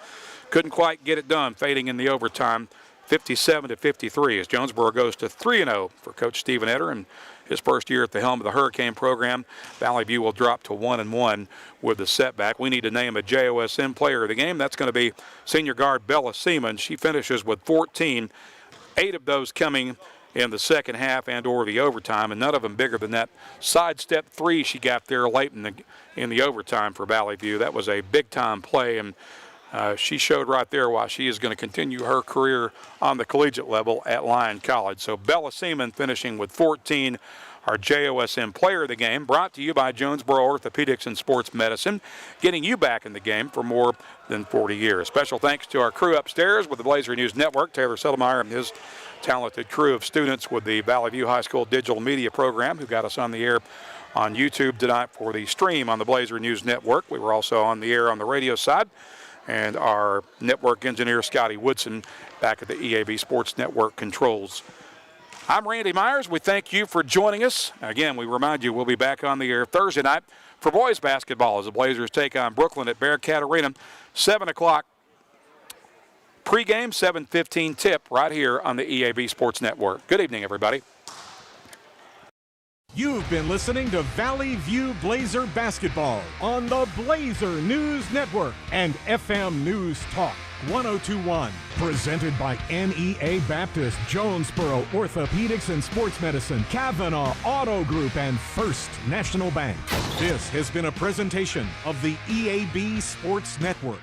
couldn't quite get it done, fading in the overtime 57-53 as Jonesboro goes to 3-0 for Coach Stephen Etter and his first year at the helm of the Hurricane program. Valley View will drop to 1-1 with the setback. We need to name a JOSN player of the game. That's going to be senior guard Bella Seaman. She finishes with 14, 8 of those coming in the second half and or the overtime, and none of them bigger than that sidestep 3 she got there late in the overtime for Valley View. That was a big-time play, and she showed right there why she is going to continue her career on the collegiate level at Lyon College. So Bella Seaman finishing with 14, our JOSN player of the game, brought to you by Jonesboro Orthopedics and Sports Medicine, getting you back in the game for more than 40 years. Special thanks to our crew upstairs with the Blazer News Network, Taylor Settlemeyer and his talented crew of students with the Valley View High School digital media program who got us on the air on YouTube tonight for the stream on the Blazer News Network. We were also on the air on the radio side. And our network engineer, Scotty Woodson, back at the EAB Sports Network controls. I'm Randy Myers. We thank you for joining us. Again, we remind you we'll be back on the air Thursday night for boys basketball as the Blazers take on Brooklyn at Bearcat Arena. 7 o'clock pregame, 7:15 tip right here on the EAB Sports Network. Good evening, everybody. You've been listening to Valley View Blazer Basketball on the Blazer News Network and FM News Talk 102.1. Presented by NEA Baptist, Jonesboro Orthopedics and Sports Medicine, Kavanaugh Auto Group, and First National Bank. This has been a presentation of the EAB Sports Network.